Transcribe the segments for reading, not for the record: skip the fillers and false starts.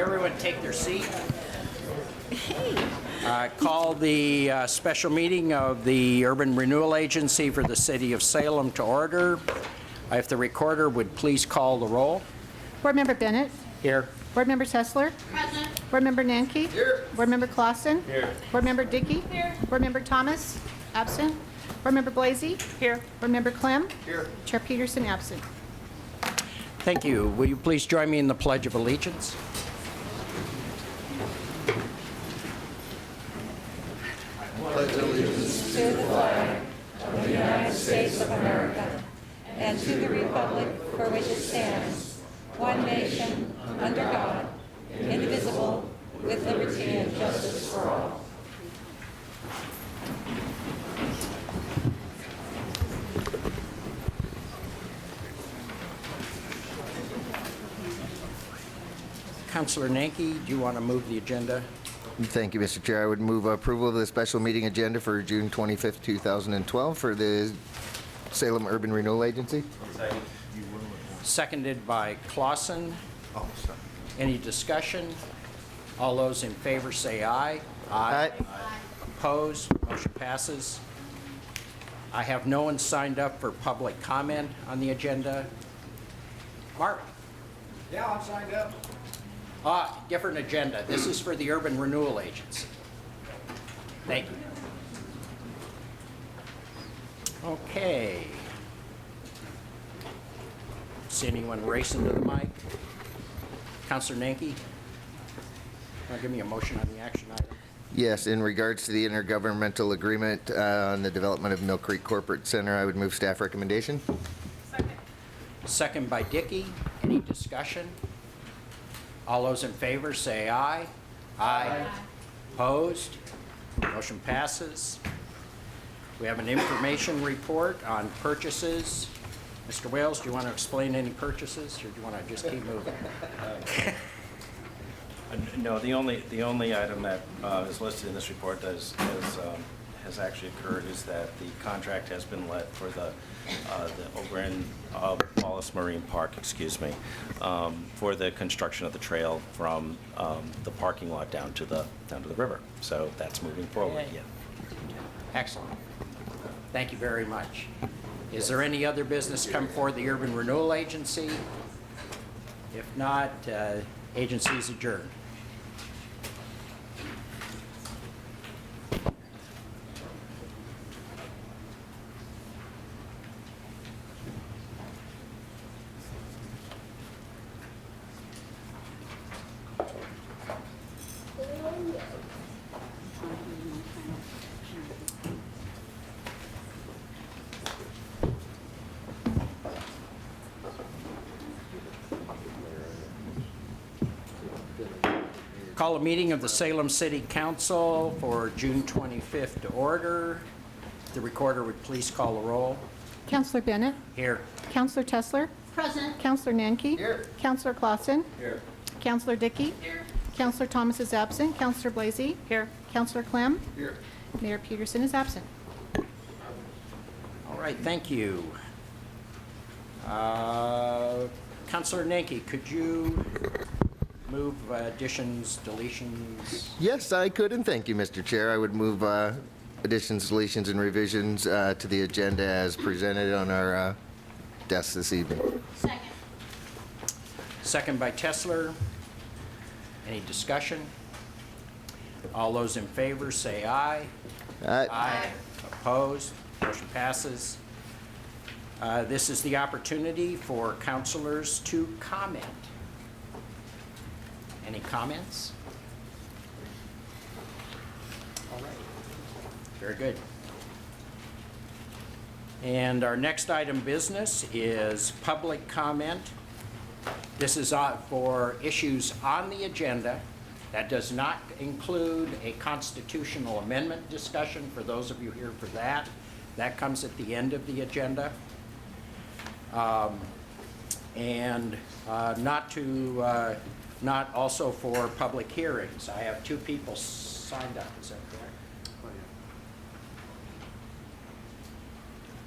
everyone take their seat. Call the special meeting of the Urban Renewal Agency for the City of Salem to order. If the recorder would please call the roll. Board Member Bennett. Here. Board Member Sessler. Present. Board Member Nanke. Here. Board Member Clausen. Here. Board Member Dickey. Here. Board Member Thomas. Absent. Board Member Blasey. Here. Board Member Clem. Here. Chair Peterson absent. Thank you. Will you please join me in the Pledge of Allegiance? To the flag of the United States of America and to the republic for which it stands, one nation, under God, indivisible, with liberty and justice for all. Councilor Nanke, do you want to move the agenda? Thank you, Mr. Chair. I would move approval of the special meeting agenda for June 25th, 2012 for the Salem Urban Renewal Agency. Seconded by Clausen. Any discussion? All those in favor say aye. Aye. Opposed? Motion passes. I have no one signed up for public comment on the agenda. Mark? Yeah, I'm signed up. Different agenda. This is for the Urban Renewal Agency. Thank you. Okay. See anyone racing to the mic? Councilor Nanke, want to give me a motion on the action item? Yes, in regards to the intergovernmental agreement on the development of Mill Creek Corporate Center, I would move staff recommendation. Second by Dickey. Any discussion? All those in favor say aye. Aye. Opposed? Motion passes. We have an information report on purchases. Mr. Wales, do you want to explain any purchases, or do you want to just keep moving? No, the only item that is listed in this report that has actually occurred is that the contract has been let for the Oberon Wallace Marine Park, for the construction of the trail from the parking lot down to the river. So that's moving forward. Yay. Yeah. Excellent. Thank you very much. Is there any other business come before the Urban Renewal Agency? If not, agency is adjourned. Call a meeting of the Salem City Council for June 25th to order. The recorder would please call the roll. Councilor Bennett. Here. Councilor Tessler. Present. Councilor Nanke. Here. Councilor Clausen. Here. Councilor Dickey. Here. Councilor Thomas is absent. Councilor Blasey. Here. Councilor Clem. Here. Mayor Peterson is absent. All right, thank you. Councilor Nanke, could you move additions, deletions? Yes, I could, and thank you, Mr. Chair. I would move additions, deletions, and revisions to the agenda as presented on our desk this evening. Second. Second by Tessler. Any discussion? All those in favor say aye. Aye. Opposed? Motion passes. This is the opportunity for councilors to comment. Any comments? All right. Very good. And our next item of business is public comment. This is for issues on the agenda. That does not include a constitutional amendment discussion for those of you here for that. That comes at the end of the agenda. Not also for public hearings. I have two people signed up, is that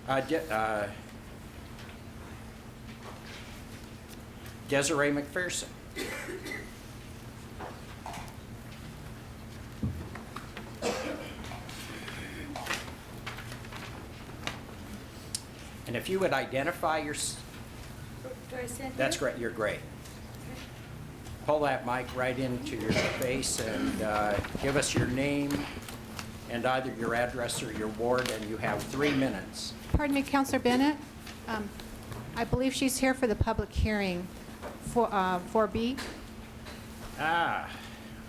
correct? Desiree McPherson. if you would identify Do I stand here? that's great, you're great. Pull that mic right into your face and give us your name and either your address or your ward, and you have 3 minutes. Pardon me, Counselor Bennett. I believe she's here for the public hearing for 4B. Ah,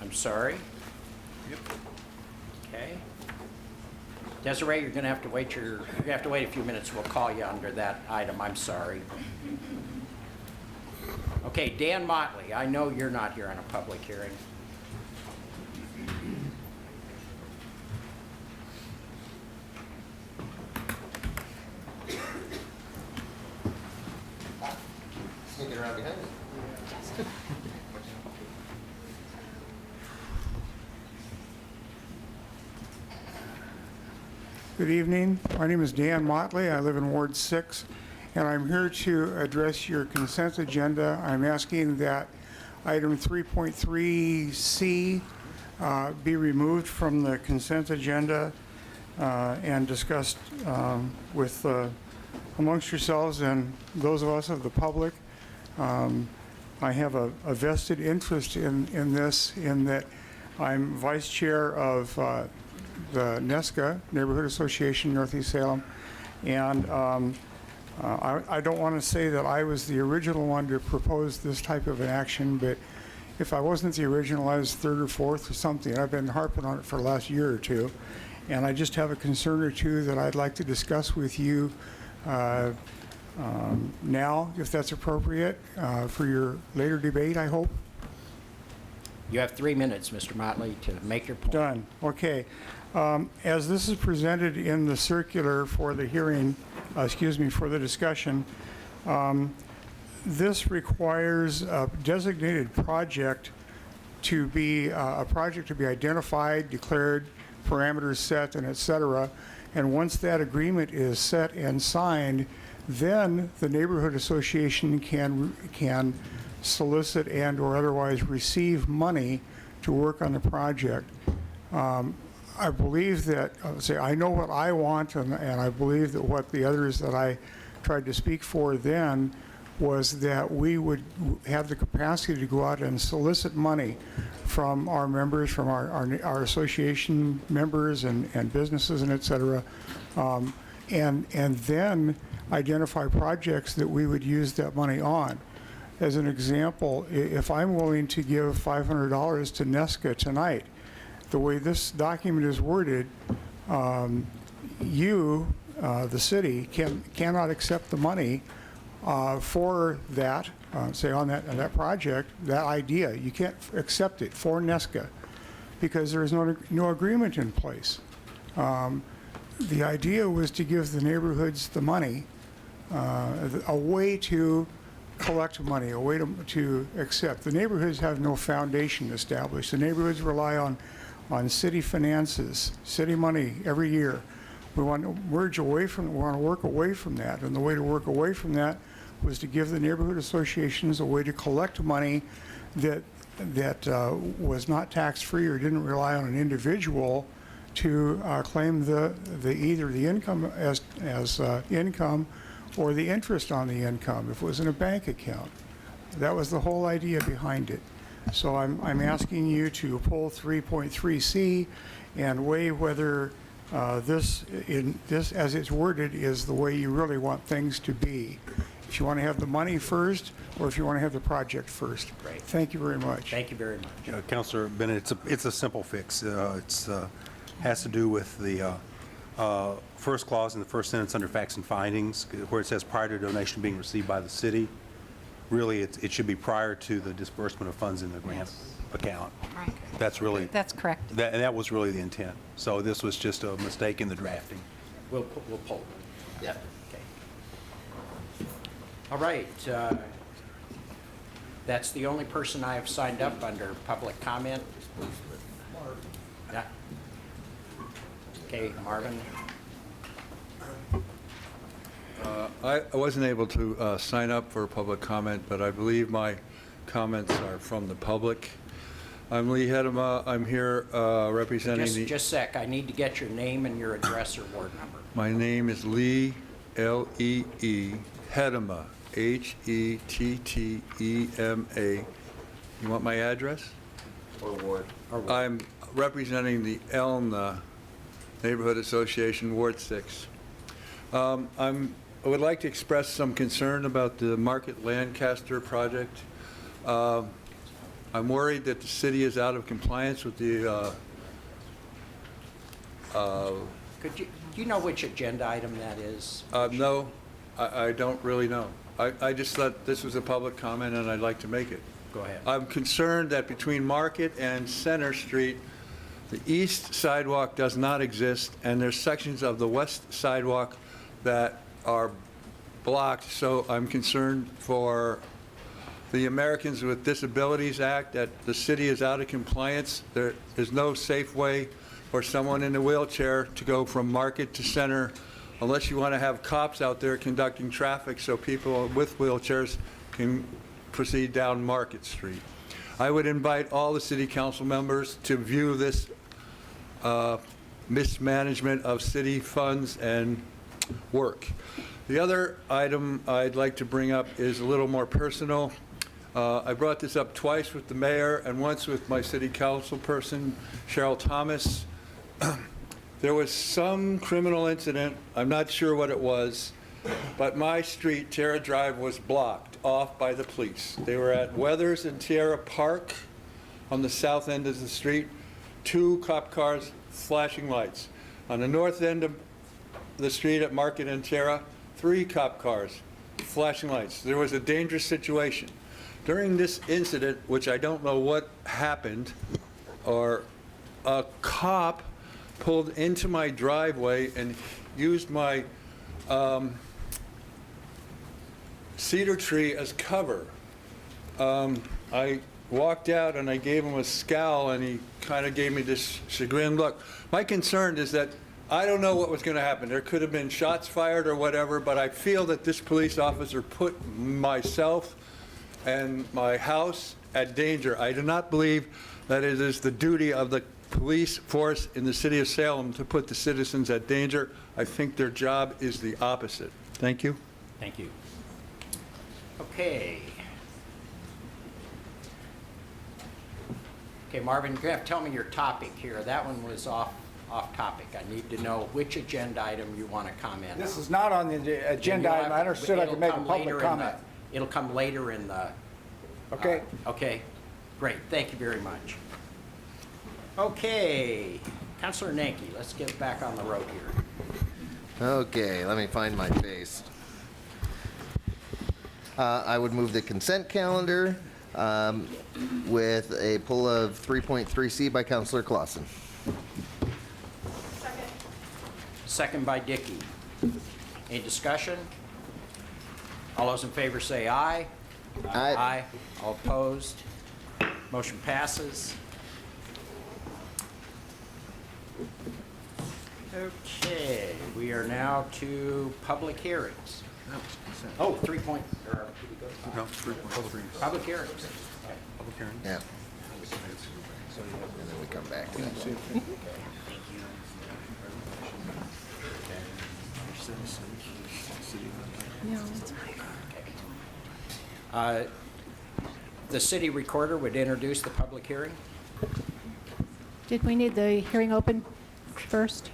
I'm sorry. Okay. Desiree, you're gonna have to wait a few minutes. We'll call you under that item. I'm sorry. Okay, Dan Motley, I know you're not here on a public hearing. Sneaking around behind me. Good evening. My name is Dan Motley. I live in Ward 6, and I'm here to address your consent agenda. I'm asking that item 3.3C be removed from the consent agenda and discussed with amongst yourselves and those of us of the public. I have a vested interest in this, in that I'm vice chair of the NESCA, Neighborhood Association, Northeast Salem, and I don't want to say that I was the original one to propose this type of an action, but if I wasn't the original, I was third or fourth or something. I've been harping on it for the last year or two, and I just have a concern or two that I'd like to discuss with you now, if that's appropriate, for your later debate, I hope. You have 3 minutes, Mr. Motley, to make your point. Done. Okay. As this is presented in the circular for the hearing, for the discussion, this requires a designated project to be identified, declared, parameters set, and et cetera. And once that agreement is set and signed, then the neighborhood association can solicit and or otherwise receive money to work on the project. I believe that, I know what I want, and I believe that what the others that I tried to speak for then was that we would have the capacity to go out and solicit money from our members, from our association members and businesses and et cetera, and then identify projects that we would use that money on. As an example, if I'm willing to give $500 to NESCA tonight, the way this document is worded, you, the city, cannot accept the money for that, on that project, that idea. You can't accept it for NESCA because there is no agreement in place. The idea was to give the neighborhoods the money, a way to collect money, a way to accept. The neighborhoods have no foundation established. The neighborhoods rely on city finances, city money every year. We want to merge away from, we want to work away from that. And the way to work away from that was to give the neighborhood associations a way to collect money that was not tax-free or didn't rely on an individual to claim either the income as income or the interest on the income if it was in a bank account. That was the whole idea behind it. So I'm asking you to pull 3.3C and weigh whether this as it's worded is the way you really want things to be. If you want to have the money first, or if you want to have the project first. Great. Thank you very much. Thank you very much. Councilor Bennett, it's a simple fix. Has to do with the first clause in the first sentence under facts and findings, where it says prior to donation being received by the city. Really, it should be prior to the disbursement of funds in the grant account. Right. That's really, That's correct. and that was really the intent. So this was just a mistake in the drafting. We'll pull. Yeah. Okay. All right. That's the only person I have signed up under public comment. Yeah. Okay, Marvin. I wasn't able to sign up for public comment, but I believe my comments are from the public. I'm Lee Hedema. I'm here representing Just a sec. I need to get your name and your address or ward number. My name is Lee Hettema, Hettema. You want my address? Or ward. I'm representing the Elna Neighborhood Association, Ward 6. I would like to express some concern about the Market Lancaster project. I'm worried that the city is out of compliance with the Do you know which agenda item that is? no, I don't really know. I just thought this was a public comment, and I'd like to make it. Go ahead. I'm concerned that between Market and Center Street, the east sidewalk does not exist, and there's sections of the west sidewalk that are blocked. So I'm concerned for the Americans with Disabilities Act that the city is out of compliance. There is no safe way for someone in a wheelchair to go from Market to Center unless you want to have cops out there conducting traffic so people with wheelchairs can proceed down Market Street. I would invite all the city council members to view this mismanagement of city funds and work. The other item I'd like to bring up is a little more personal. I brought this up twice with the mayor and once with my city council person, Cheryl Thomas. There was some criminal incident, I'm not sure what it was, but my street, Tara Drive, was blocked off by the police. They were at Weathers and Tierra Park on the south end of the street, 2 cop cars flashing lights. On the north end of the street at Market and Tierra, 3 cop cars flashing lights. There was a dangerous situation. During this incident, which I don't know what happened, or a cop pulled into my driveway and used my cedar tree as cover. I walked out and I gave him a scowl and he kind of gave me this chagrined look. My concern is that I don't know what was going to happen. There could have been shots fired or whatever, but I feel that this police officer put myself and my house at danger. I do not believe that it is the duty of the police force in the city of Salem to put the citizens at danger. I think their job is the opposite. Thank you. Thank you. Okay. Okay, Marvin, you're gonna have to tell me your topic here. That one was off topic. I need to know which agenda item you want to comment on. This is not on the agenda item. I understood I could make a public comment. It'll come later in the... Okay. Okay, great. Thank you very much. Okay, Councilor Nanki, let's get back on the road here. Okay, let me find my face. I would move the consent calendar with a pull of 3.3C by Councilor Clausen. Second by Dickey. Any discussion? All those in favor say aye. Aye. All opposed? Motion passes. Okay, we are now to public hearings. Oh, 3 point, or did we go to five? No, 3.3. Public hearings. Public hearing. Yeah. And then we come back to that. The city recorder would introduce the public hearing. Did we need the hearing open first?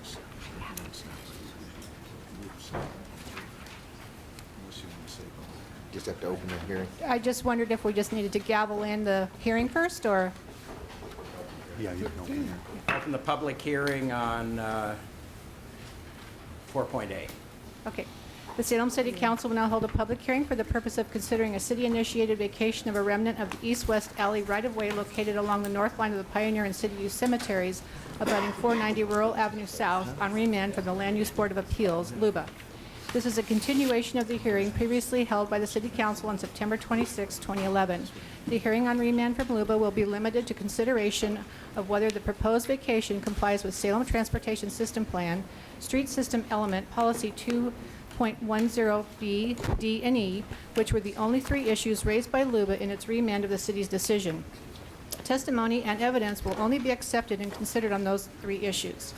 Just have to open the hearing. I just wondered if we just needed to gavel in the hearing first, or? Yeah, you can open it. Open the public hearing on 4.A. Okay. The Salem City Council will now hold a public hearing for the purpose of considering a city-initiated vacation of a remnant of the east-west alley right-of-way located along the north line of the Pioneer and City Use Cemeteries, abutting 490 Rural Avenue South, on remand from the Land Use Board of Appeals, LUBA. This is a continuation of the hearing previously held by the City Council on September 26, 2011. The hearing on remand from LUBA will be limited to consideration of whether the proposed vacation complies with Salem Transportation System Plan, Street System Element, Policy 2.10B, D, and E, which were the only 3 issues raised by LUBA in its remand of the city's decision. Testimony and evidence will only be accepted and considered on those 3 issues.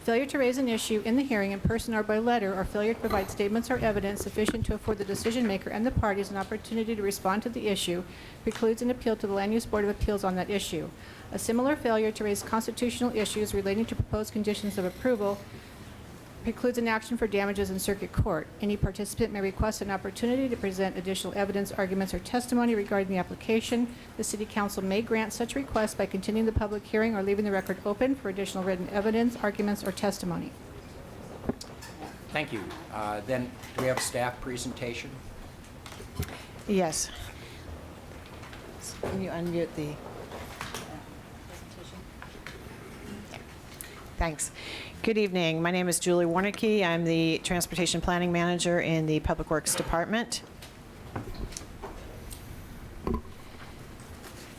Failure to raise an issue in the hearing in person or by letter, or failure to provide statements or evidence sufficient to afford the decision maker and the parties an opportunity to respond to the issue precludes an appeal to the Land Use Board of Appeals on that issue. A similar failure to raise constitutional issues relating to proposed conditions of approval precludes an action for damages in circuit court. Any participant may request an opportunity to present additional evidence, arguments, or testimony regarding the application. The City Council may grant such requests by continuing the public hearing or leaving the record open for additional written evidence, arguments, or testimony. Thank you. Then, do we have a staff presentation? Yes. Can you unmute the presentation? Thanks. Good evening. My name is Julie Warnicki. I'm the Transportation Planning Manager in the Public Works Department.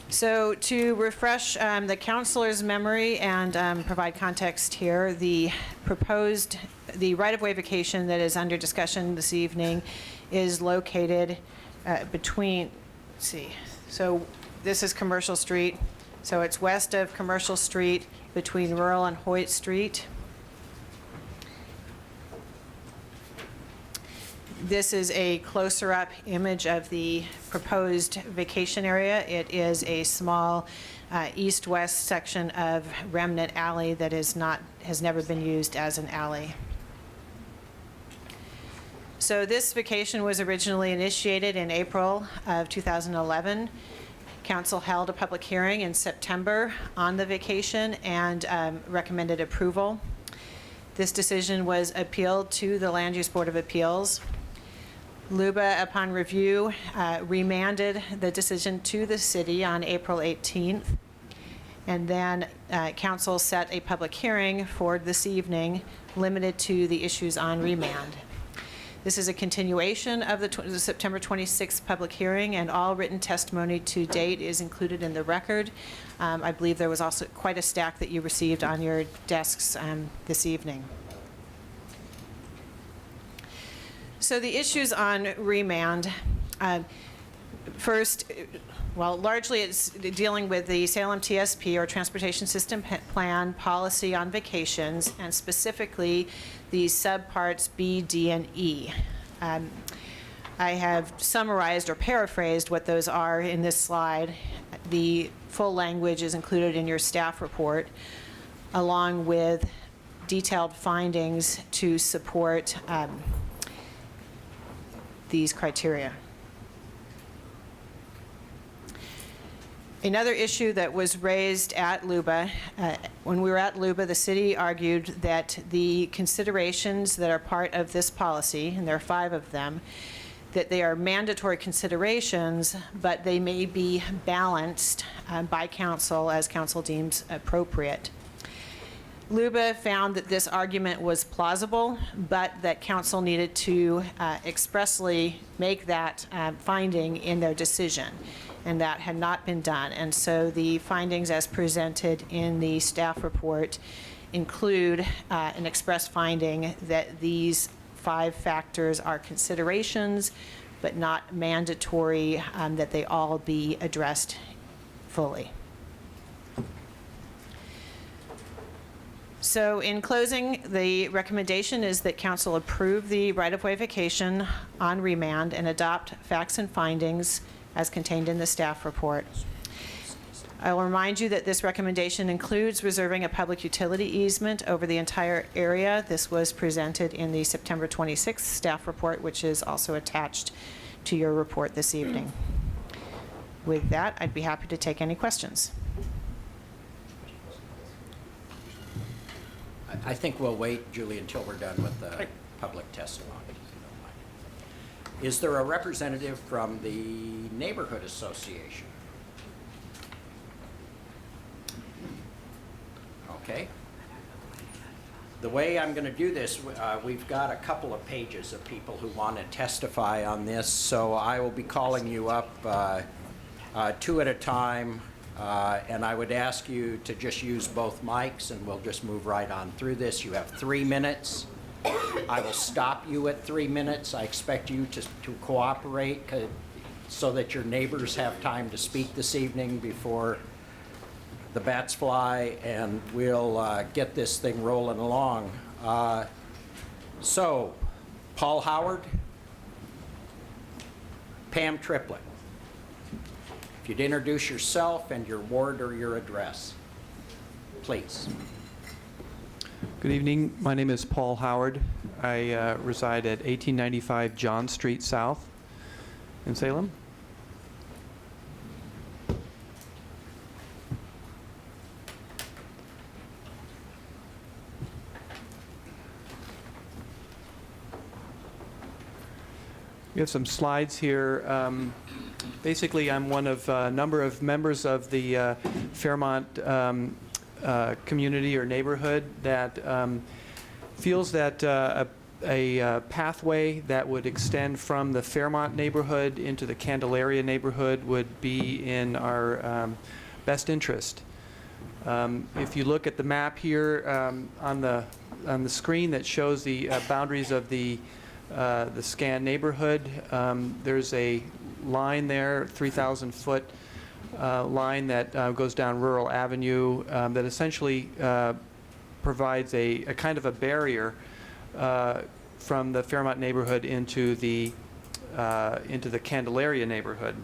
So to refresh the councilor's memory and provide context here, the right-of-way vacation that is under discussion this evening is located between, let's see, so this is Commercial Street. So it's west of Commercial Street between Rural and Hoyt Street. This is a closer-up image of the proposed vacation area. It is a small east-west section of remnant alley that has never been used as an alley. So this vacation was originally initiated in April of 2011. Council held a public hearing in September on the vacation and recommended approval. This decision was appealed to the Land Use Board of Appeals. LUBA, upon review, remanded the decision to the city on April 18th. And then council set a public hearing for this evening, limited to the issues on remand. This is a continuation of the September 26th public hearing, and all written testimony to date is included in the record. I believe there was also quite a stack that you received on your desks this evening. So the issues on remand, first, well, largely it's dealing with the Salem TSP, or Transportation System Plan policy on vacations, and specifically the subparts B, D, and E. I have summarized or paraphrased what those are in this slide. The full language is included in your staff report, along with detailed findings to support these criteria. Another issue that was raised at LUBA, when we were at LUBA, the city argued that the considerations that are part of this policy, and there are 5 of them, that they are mandatory considerations, but they may be balanced by council as council deems appropriate. LUBA found that this argument was plausible, but that council needed to expressly make that finding in their decision, and that had not been done. And so the findings as presented in the staff report include an express finding that these 5 factors are considerations, but not mandatory, that they all be addressed fully. So in closing, the recommendation is that council approve the right-of-way vacation on remand and adopt facts and findings as contained in the staff report. I will remind you that this recommendation includes reserving a public utility easement over the entire area. This was presented in the September 26th staff report, which is also attached to your report this evening. With that, I'd be happy to take any questions. I think we'll wait, Julie, until we're done with the public testimony, if you don't mind. Is there a representative from the Neighborhood Association? Okay. The way I'm going to do this, we've got a couple of pages of people who want to testify on this, so I will be calling you up 2 at a time. And I would ask you to just use both mics, and we'll just move right on through this. You have 3 minutes. I will stop you at 3 minutes. I expect you to cooperate so that your neighbors have time to speak this evening before the bats fly, and we'll get this thing rolling along. So, Paul Howard, Pam Triplett. If you'd introduce yourself and your ward or your address, please. Good evening. My name is Paul Howard. I reside at 1895 John Street South in Salem. We have some slides here. Basically, I'm one of a number of members of the Fairmont community or neighborhood that feels that a pathway that would extend from the Fairmont neighborhood into the Candelaria neighborhood would be in our best interest. If you look at the map here on the screen that shows the boundaries of the Scan neighborhood, there's a line there, 3,000-foot line that goes down Rural Avenue that essentially provides a kind of a barrier from the Fairmont neighborhood into the Candelaria neighborhood.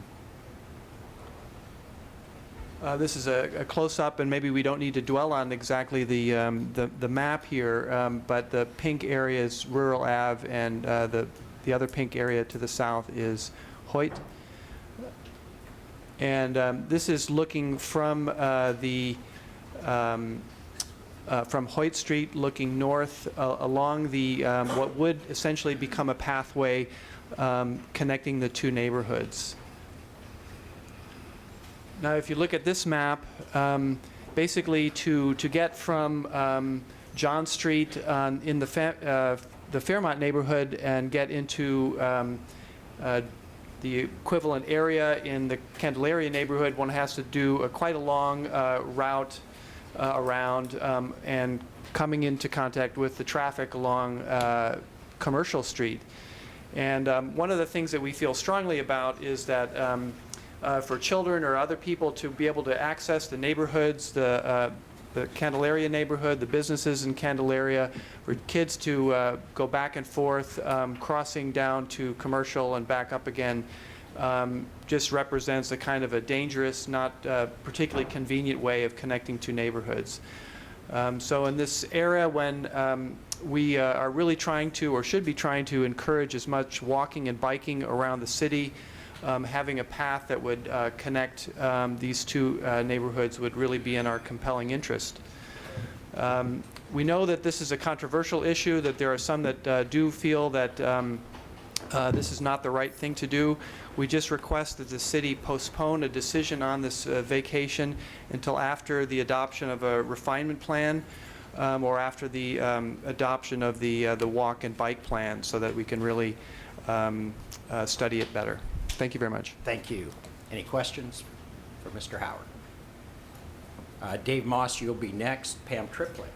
This is a close-up, and maybe we don't need to dwell on exactly the map here, but the pink area is Rural Ave, and the other pink area to the south is Hoyt. And this is looking from from Hoyt Street, looking north along the what would essentially become a pathway connecting the two neighborhoods. Now, if you look at this map, basically to get from John Street in the Fairmont neighborhood and get into the equivalent area in the Candelaria neighborhood, one has to do quite a long route around and coming into contact with the traffic along Commercial Street. And one of the things that we feel strongly about is that for children or other people to be able to access the neighborhoods, the Candelaria neighborhood, the businesses in Candelaria, for kids to go back and forth, crossing down to Commercial and back up again, just represents a kind of a dangerous, not particularly convenient way of connecting two neighborhoods. So in this era when we are really trying to, or should be trying to, encourage as much walking and biking around the city, having a path that would connect these two neighborhoods would really be in our compelling interest. We know that this is a controversial issue, that there are some that do feel that this is not the right thing to do. We just request that the city postpone a decision on this vacation until after the adoption of a refinement plan or after the adoption of the walk and bike plan, so that we can really study it better. Thank you very much. Thank you. Any questions for Mr. Howard? Dave Moss, you'll be next. Pam Triplett.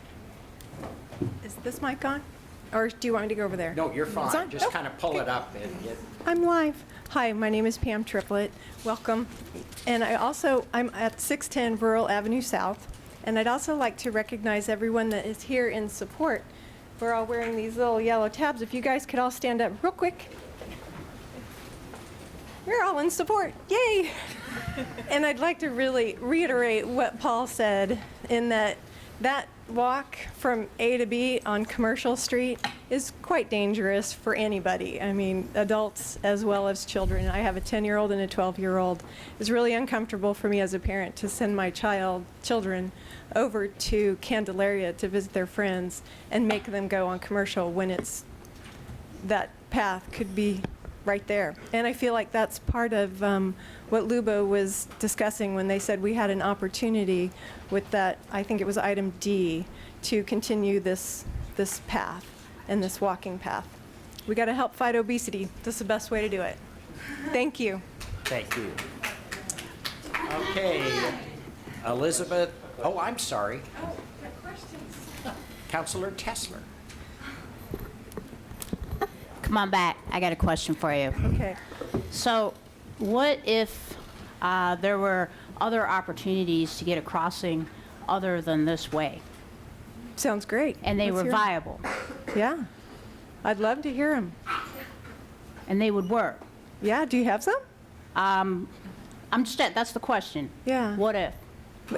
Is this mic on? Or do you want me to go over there? No, you're It's fine. on? Just Oh, kind of pull okay. it up and get. I'm live. Hi, my name is Pam Triplett. Welcome. And I'm at 610 Rural Avenue South. And I'd also like to recognize everyone that is here in support. We're all wearing these little yellow tabs. If you guys could all stand up real quick. We're all in support. Yay! And I'd like to really reiterate what Paul said in that walk from A to B on Commercial Street is quite dangerous for anybody. I mean, adults as well as children. I have a 10-year-old and a 12-year-old. It's really uncomfortable for me as a parent to send my children over to Candelaria to visit their friends and make them go on Commercial when that path could be right there. And I feel like that's part of what Luba was discussing when they said we had an opportunity with that, I think it was item D, to continue this path and this walking path. We got to help fight obesity. This is the best way to do it. Thank you. Thank you. Okay, Elizabeth, oh, I'm sorry. Councilor Tessler. Come on back. I got a question for you. Okay. So what if there were other opportunities to get a crossing other than this way, Sounds great. and they Let's were hear 'em. viable, Yeah. I'd love to hear them. and they would work. Yeah, do you have some? That's the question. Yeah. What if?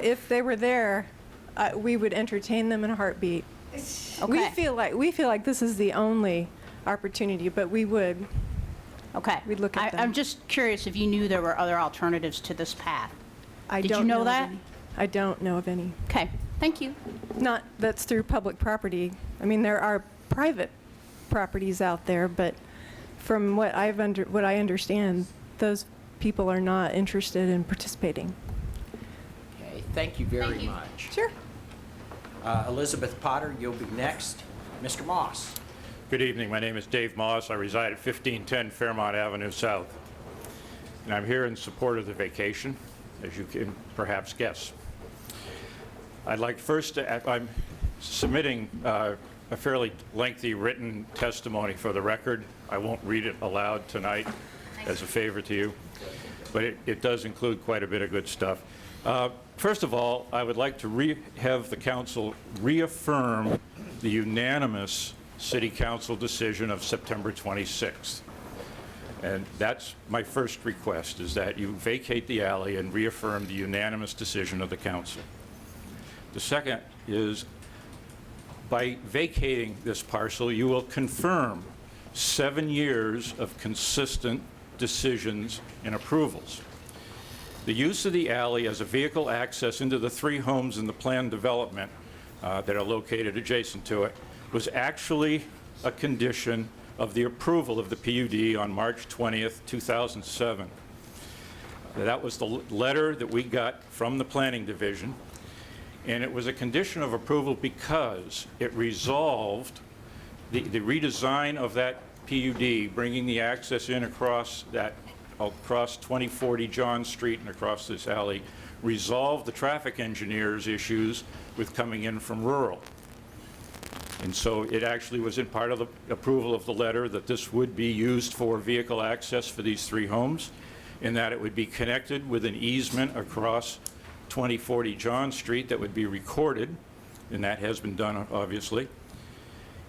If they were there, we would entertain them in a heartbeat. We Okay. feel like this is the only opportunity, but we would. Okay. We'd look at them. I'm just curious if you knew there were other alternatives to this path. I Did you don't know of that? any. I don't know of any. Okay, thank you. Not that's through public property. I mean, there are private properties out there, but from what I understand, those people are not interested in participating. Okay, thank you very much. Sure. Elizabeth Potter, you'll be next. Mr. Moss. Good evening. My name is Dave Moss. I reside at 1510 Fairmont Avenue South. And I'm here in support of the vacation, as you can perhaps guess. I'd like first to, I'm submitting a fairly lengthy written testimony for the record. I won't read it aloud tonight as a favor to you, but it does include quite a bit of good stuff. First of all, I would like to have the council reaffirm the unanimous City Council decision of September 26th. And that's my first request, is that you vacate the alley and reaffirm the unanimous decision of the council. The second is, by vacating this parcel, you will confirm 7 years of consistent decisions and approvals. The use of the alley as a vehicle access into the 3 homes in the planned development that are located adjacent to it was actually a condition of the approval of the PUD on March 20th, 2007. That was the letter that we got from the Planning Division, and it was a condition of approval because it resolved the redesign of that PUD, bringing the access in across 2040 John Street and across this alley, resolved the traffic engineers' issues with coming in from rural. And so it actually was in part of the approval of the letter that this would be used for vehicle access for these 3 homes, and that it would be connected with an easement across 2040 John Street that would be recorded, and that has been done, obviously.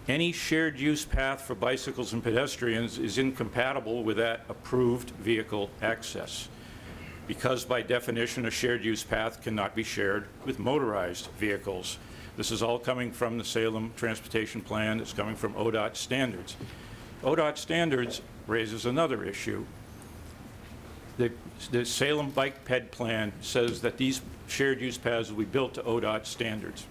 Any shared use path for bicycles and pedestrians is incompatible with that approved vehicle access, because by definition, a shared use path cannot be shared with motorized vehicles. This is all coming from the Salem Transportation Plan. It's coming from ODOT standards. ODOT standards raises another issue. The Salem Bike Ped Plan says that these shared use paths will be built to ODOT standards.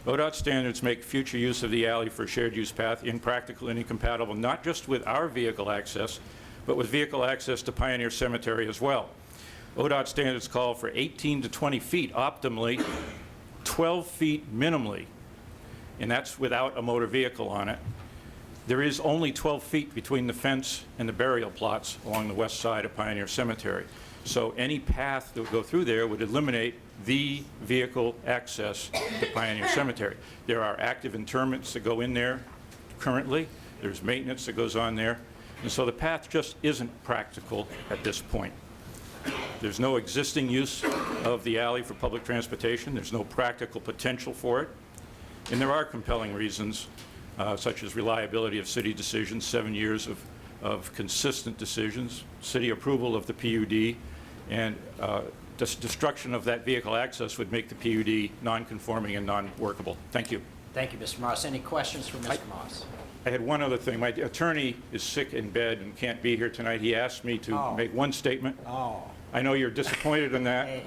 ODOT standards make future use of the alley for shared use path impractical and incompatible, not just with our vehicle access, but with vehicle access to Pioneer Cemetery as well. ODOT standards call for 18 to 20 feet optimally, 12 feet minimally, and that's without a motor vehicle on it. There is only 12 feet between the fence and the burial plots along the west side of Pioneer Cemetery. So any path that would go through there would eliminate the vehicle access to Pioneer Cemetery. There are active interments that go in there currently. There's maintenance that goes on there. And so the path just isn't practical at this point. There's no existing use of the alley for public transportation. There's no practical potential for it. And there are compelling reasons, such as reliability of city decisions, 7 years of consistent decisions, city approval of the PUD, and destruction of that vehicle access would make the PUD non-conforming and non-workable. Thank you. Thank you, Mr. Moss. Any questions for Mr. Moss? I had one other thing. My attorney is sick in bed and can't be here tonight. He asked me to make one statement. Oh. I know you're disappointed in that.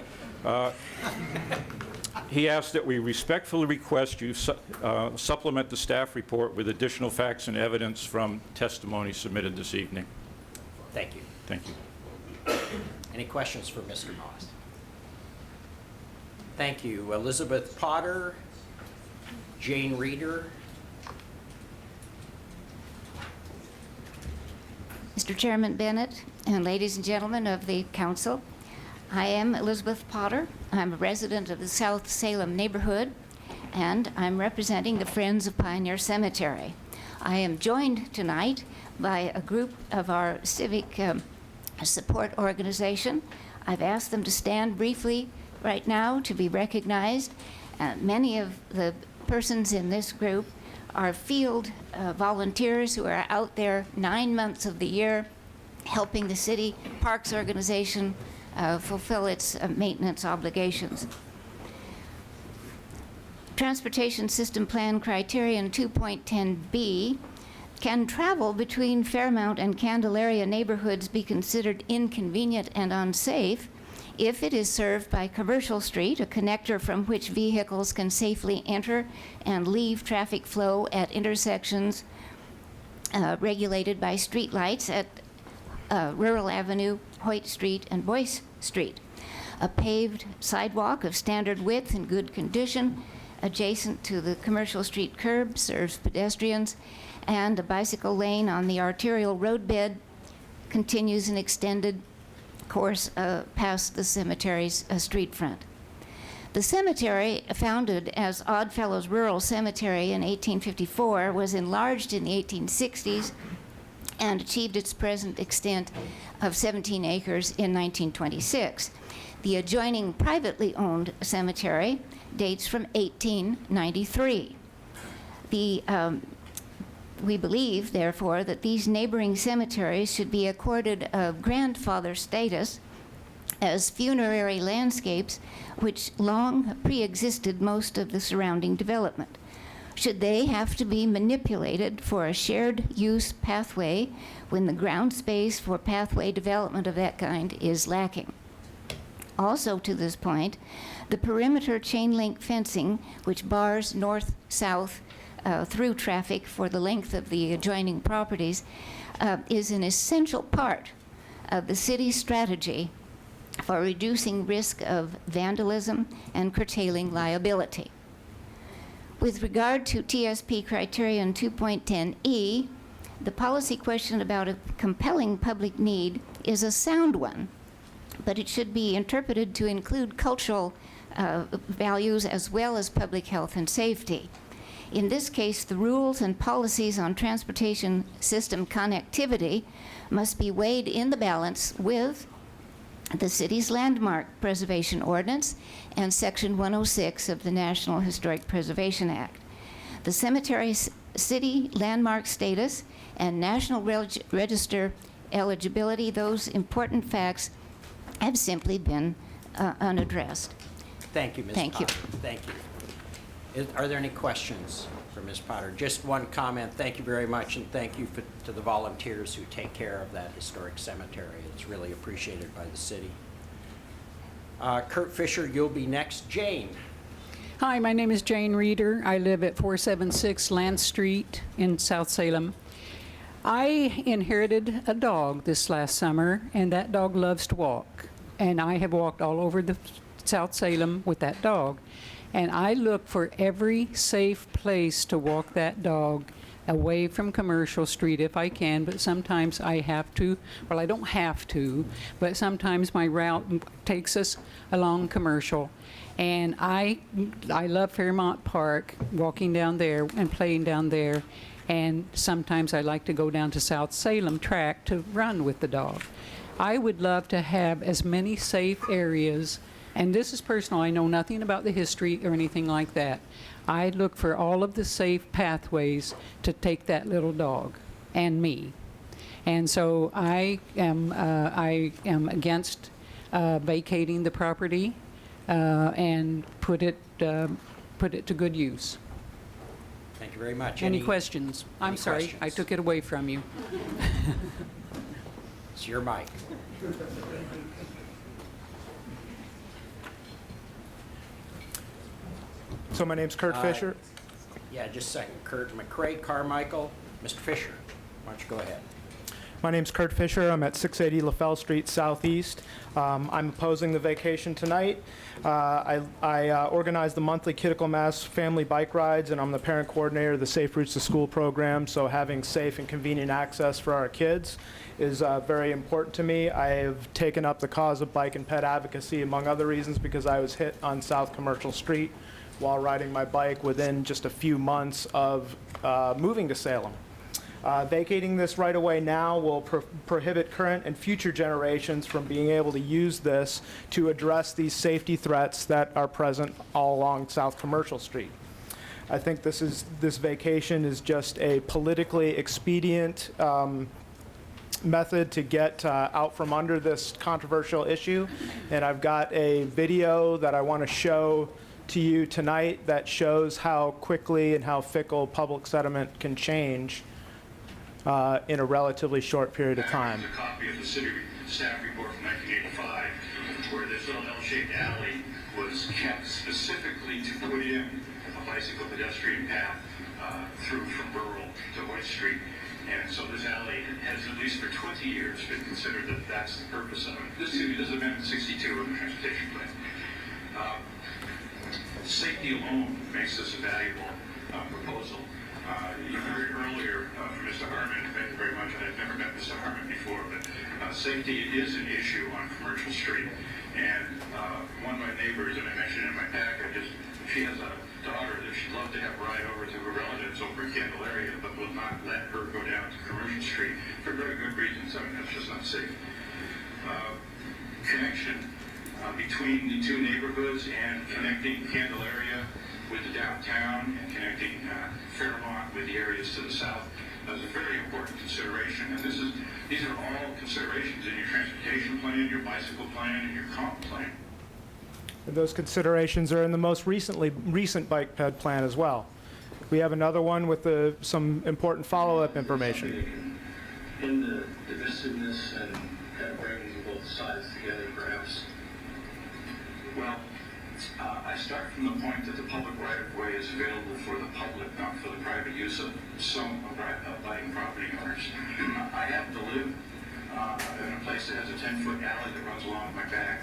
He asked that we respectfully request you supplement the staff report with additional facts and evidence from testimony submitted this evening. Thank you. Thank you. Any questions for Mr. Moss? Thank you. Elizabeth Potter, Jane Reeder. Mr. Chairman Bennett and ladies and gentlemen of the council, I am Elizabeth Potter. I'm a resident of the South Salem neighborhood, and I'm representing the Friends of Pioneer Cemetery. I am joined tonight by a group of our civic support organization. I've asked them to stand briefly right now to be recognized. Many of the persons in this group are field volunteers who are out there 9 months of the year helping the city parks organization fulfill its maintenance obligations. Transportation System Plan Criterion 2.10b, can travel between Fairmount and Candelaria neighborhoods be considered inconvenient and unsafe if it is served by Commercial Street, a connector from which vehicles can safely enter and leave traffic flow at intersections regulated by street lights at Rural Avenue, Hoyt Street, and Boyce Street. A paved sidewalk of standard width and good condition adjacent to the Commercial Street curb serves pedestrians, and a bicycle lane on the arterial roadbed continues an extended course past the cemetery's street front. The cemetery, founded as Oddfellows Rural Cemetery in 1854, was enlarged in the 1860s and achieved its present extent of 17 acres in 1926. The adjoining privately owned cemetery dates from 1893. We believe, therefore, that these neighboring cemeteries should be accorded a grandfather status as funerary landscapes which long pre-existed most of the surrounding development. Should they have to be manipulated for a shared use pathway when the ground space for pathway development of that kind is lacking? Also to this point, the perimeter chain link fencing, which bars north-south through traffic for the length of the adjoining properties, is an essential part of the city's strategy for reducing risk of vandalism and curtailing liability. With regard to TSP Criterion 2.10e, the policy question about a compelling public need is a sound one, but it should be interpreted to include cultural values as well as public health and safety. In this case, the rules and policies on transportation system connectivity must be weighed in the balance with the city's landmark preservation ordinance and Section 106 of the National Historic Preservation Act. The cemetery's city landmark status and National Register eligibility, those important facts have simply been unaddressed. Thank you, Ms. Thank you. Potter. Thank you. Are there any questions for Ms. Potter? Just one comment. Thank you very much, and thank you to the volunteers who take care of that historic cemetery. It's really appreciated by the city. Kurt Fisher, you'll be next. Jane. Hi, my name is Jane Reeder. I live at 476 Land Street in South Salem. I inherited a dog this last summer, and that dog loves to walk. And I have walked all over the South Salem with that dog. And I look for every safe place to walk that dog away from Commercial Street if I can, but sometimes I have to. Well, I don't have to, but sometimes my route takes us along Commercial. And I love Fairmount Park, walking down there and playing down there. And sometimes I like to go down to South Salem track to run with the dog. I would love to have as many safe areas. And this is personal. I know nothing about the history or anything like that. I look for all of the safe pathways to take that little dog and me. And so I am against vacating the property and put it to good use. Thank you very much. Any questions? I'm sorry, questions? I took it away from you. It's your mic. So my name's Kurt Fisher. Yeah, just a second. Kurt McCray, Carmichael. Mr. Fisher, why don't you go ahead? My name's Kurt Fisher. I'm at 680 LaFell Street Southeast. I'm opposing the vacation tonight. I organize the monthly Kittical Mass family bike rides, and I'm the parent coordinator of the Safe Routes to School program, so having safe and convenient access for our kids is very important to me. I have taken up the cause of bike and pet advocacy, among other reasons, because I was hit on South Commercial Street while riding my bike within just a few months of moving to Salem. Vacating this right-of-way now will prohibit current and future generations from being able to use this to address these safety threats that are present all along South Commercial Street. I think this vacation is just a politically expedient method to get out from under this controversial issue. And I've got a video that I want to show to you tonight that shows how quickly and how fickle public sentiment can change in a relatively short period of time. A copy of the city staff report from 1985, where this little L-shaped alley was kept specifically to put in a bicycle pedestrian path through from Rural to White Street. And so this alley has, at least for 20 years, been considered that that's the purpose of it. This is Amendment 62 of the Transportation Plan. Safety alone makes this a valuable proposal. You heard earlier from Mr. Harmon, thank you very much. I've never met Mr. Harmon before, but safety is an issue on Commercial Street. And one of my neighbors, and I mentioned in my package, she has a daughter that she'd love to have ride over to her relatives over in Candelaria, but will not let her go down to Commercial Street for very good reasons. I mean, that's just not safe. Connection between the two neighborhoods and connecting Candelaria with the downtown and connecting Fairmont with the areas to the south is a very important consideration. And these are all considerations in your transportation plan, your bicycle plan, and your comp plan. And those considerations are in the most recent bike ped plan as well. We have another one with some important follow-up information. In the divisiveness and kind of bringing both sides together, perhaps. Well, I start from the point that the public right-of-way is available for the public, not for the private use of some abiding property owners. I happen to live in a place that has a 10-foot alley that runs along my back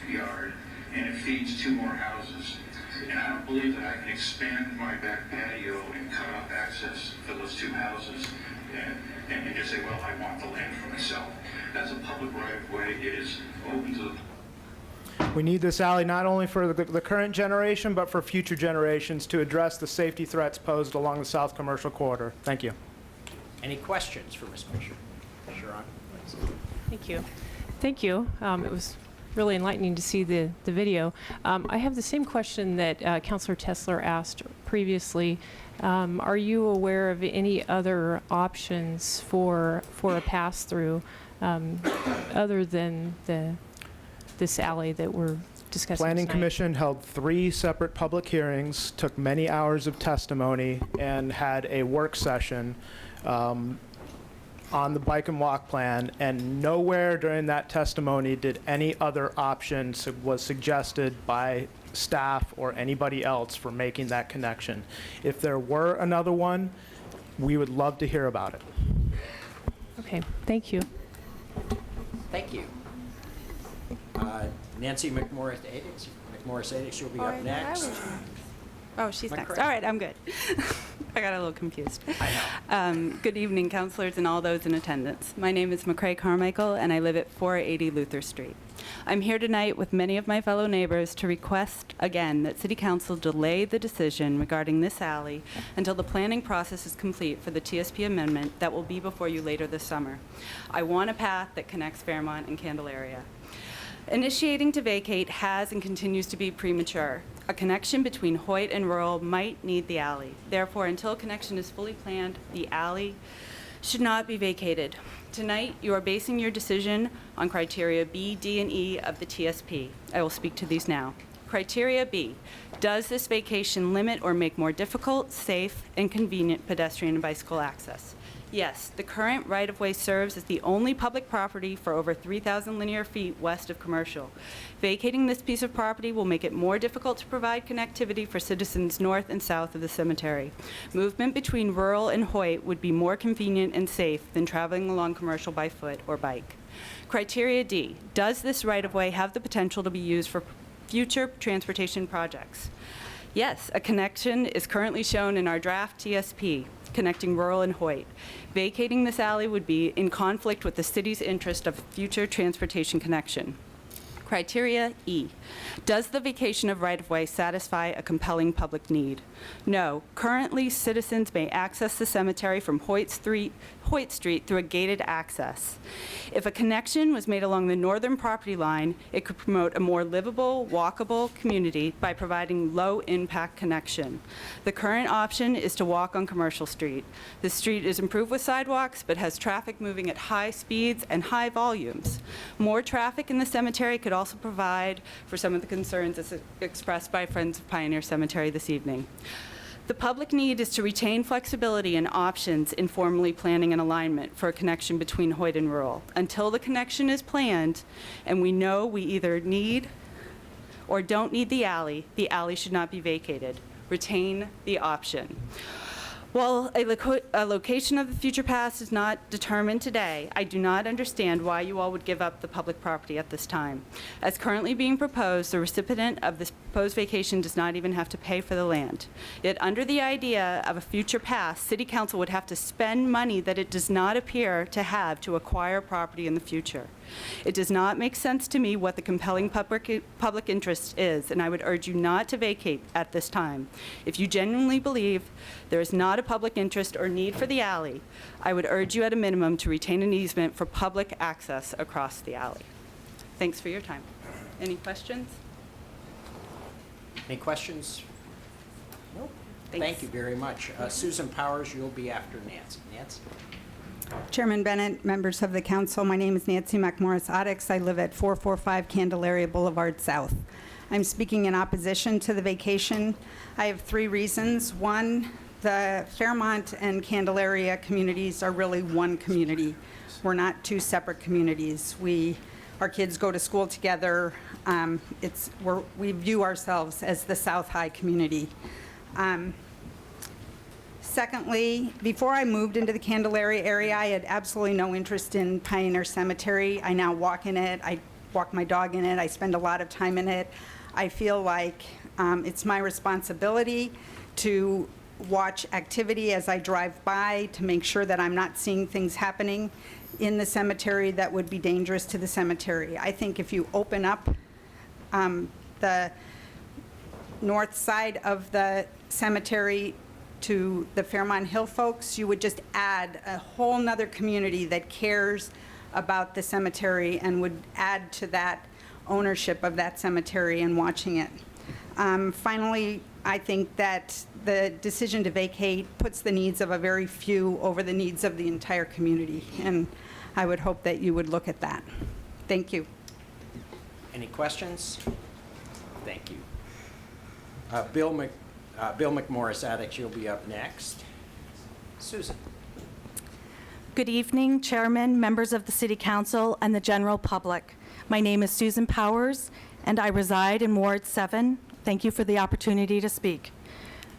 yard, and it feeds two more houses. And I don't believe that I can expand my back patio and cut off access for those two houses and just say, well, I want the land for myself. That's a public right-of-way. It is open to the We need this alley not only for the current generation, but for future generations to address the safety threats posed along the South Commercial Corridor. Thank you. Any questions for Ms. Fisher? Sharon? Thank you. Thank you. It was really enlightening to see the video. I have the same question that Councilor Tesler asked previously. Are you aware of any other options for a pass-through other than this alley that we're discussing Planning tonight? Commission held 3 separate public hearings, took many hours of testimony, and had a work session on the bike and walk plan, and nowhere during that testimony did any other option was suggested by staff or anybody else for making that connection. If there were another one, we would love to hear about it. Okay, thank you. Thank you. Nancy McMorris-Adix, you'll be up next. Oh, she's next. McCray. All right, I'm good. I got a little confused. Good evening, councilors and all those in attendance. My name is McCray Carmichael, and I live at 480 Luther Street. I'm here tonight with many of my fellow neighbors to request again that City Council delay the decision regarding this alley until the planning process is complete for the TSP amendment that will be before you later this summer. I want a path that connects Fairmont and Candelaria. Initiating to vacate has and continues to be premature. A connection between Hoyt and Rural might need the alley. Therefore, until connection is fully planned, the alley should not be vacated. Tonight, you are basing your decision on criteria B, D, and E of the TSP. I will speak to these now. Criteria B, does this vacation limit or make more difficult, safe, and convenient pedestrian and bicycle access? Yes, the current right-of-way serves as the only public property for over 3,000 linear feet west of Commercial. Vacating this piece of property will make it more difficult to provide connectivity for citizens north and south of the cemetery. Movement between Rural and Hoyt would be more convenient and safe than traveling along Commercial by foot or bike. Criteria D, does this right-of-way have the potential to be used for future transportation projects? Yes, a connection is currently shown in our draft TSP, connecting Rural and Hoyt. Vacating this alley would be in conflict with the city's interest of future transportation connection. Criteria E. Does the vacation of right-of-way satisfy a compelling public need? No. Currently, citizens may access the cemetery from Hoyt Street through a gated access. If a connection was made along the northern property line, it could promote a more livable, walkable community by providing low-impact connection. The current option is to walk on Commercial Street. The street is improved with sidewalks, but has traffic moving at high speeds and high volumes. More traffic in the cemetery could also provide for some of the concerns as expressed by Friends of Pioneer Cemetery this evening. The public need is to retain flexibility and options in formally planning an alignment for a connection between Hoyt and rural. Until the connection is planned and we know we either need or don't need the alley should not be vacated. Retain the option. While a location of the future past is not determined today, I do not understand why you all would give up the public property at this time. As currently being proposed, the recipient of this proposed vacation does not even have to pay for the land. Yet under the idea of a future past, City Council would have to spend money that it does not appear to have to acquire property in the future. It does not make sense to me what the compelling public interest is, and I would urge you not to vacate at this time. If you genuinely believe there is not a public interest or need for the alley, I would urge you at a minimum to retain an easement for public access across the alley. Thanks for your time. Any questions? Any questions? Nope. Thanks. Thank you very much. Susan Powers, you'll be after Nancy. Nancy? Chairman Bennett, members of the council, my name is Nancy McMorris-Oddix. I live at 445 Candelaria Boulevard South. I'm speaking in opposition to the vacation. I have 3 reasons. One, the Fairmont and Candelaria communities are really one community. We're not 2 separate communities. Our kids go to school together. We view ourselves as the South High community. Secondly, before I moved into the Candelaria area, I had absolutely no interest in Pioneer Cemetery. I now walk in it. I walk my dog in it. I spend a lot of time in it. I feel like it's my responsibility to watch activity as I drive by to make sure that I'm not seeing things happening in the cemetery that would be dangerous to the cemetery. I think if you open up the north side of the cemetery to the Fairmont Hill folks, you would just add a whole nother community that cares about the cemetery and would add to that ownership of that cemetery and watching it. Finally, I think that the decision to vacate puts the needs of a very few over the needs of the entire community, and I would hope that you would look at that. Thank you. Any questions? Thank you. Bill McMorris-Addix, you'll be up next. Susan. Good evening, Chairman, members of the City Council, and the general public. My name is Susan Powers, and I reside in Ward 7. Thank you for the opportunity to speak.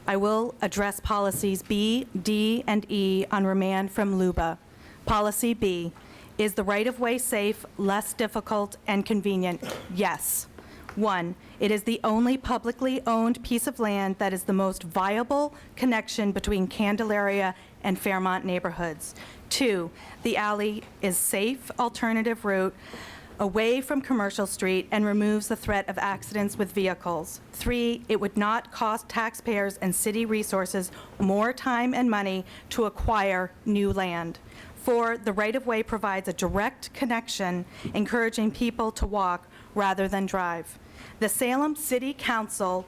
I will address policies B, D, and E on remand from LUBA. Policy B, is the right-of-way safe, less difficult, and convenient? Yes. 1, it is the only publicly owned piece of land that is the most viable connection between Candelaria and Fairmont neighborhoods. 2, the alley is safe alternative route away from Commercial Street and removes the threat of accidents with vehicles. 3, it would not cost taxpayers and city resources more time and money to acquire new land. 4, the right-of-way provides a direct connection, encouraging people to walk rather than drive. The Salem City Council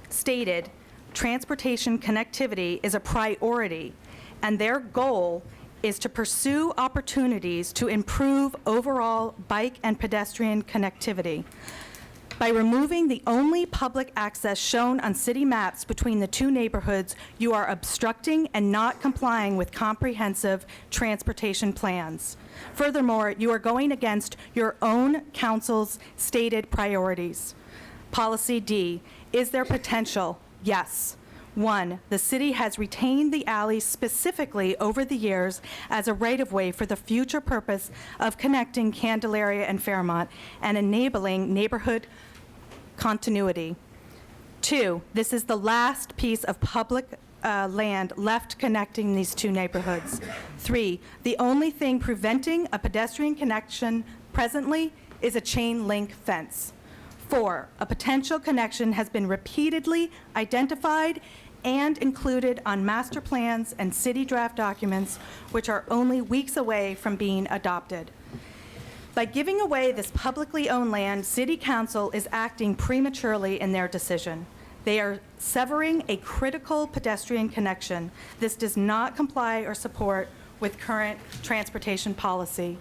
stated transportation connectivity is a priority, and their goal is to pursue opportunities to improve overall bike and pedestrian connectivity. By removing the only public access shown on city maps between the 2 neighborhoods, you are obstructing and not complying with comprehensive transportation plans. Furthermore, you are going against your own council's stated priorities. Policy D, is there potential? Yes. 1, the city has retained the alley specifically over the years as a right-of-way for the future purpose of connecting Candelaria and Fairmont and enabling neighborhood continuity. 2, this is the last piece of public land left connecting these 2 neighborhoods. 3, the only thing preventing a pedestrian connection presently is a chain link fence. 4, a potential connection has been repeatedly identified and included on master plans and city draft documents, which are only weeks away from being adopted. By giving away this publicly owned land, City Council is acting prematurely in their decision. They are severing a critical pedestrian connection. This does not comply or support with current transportation policy.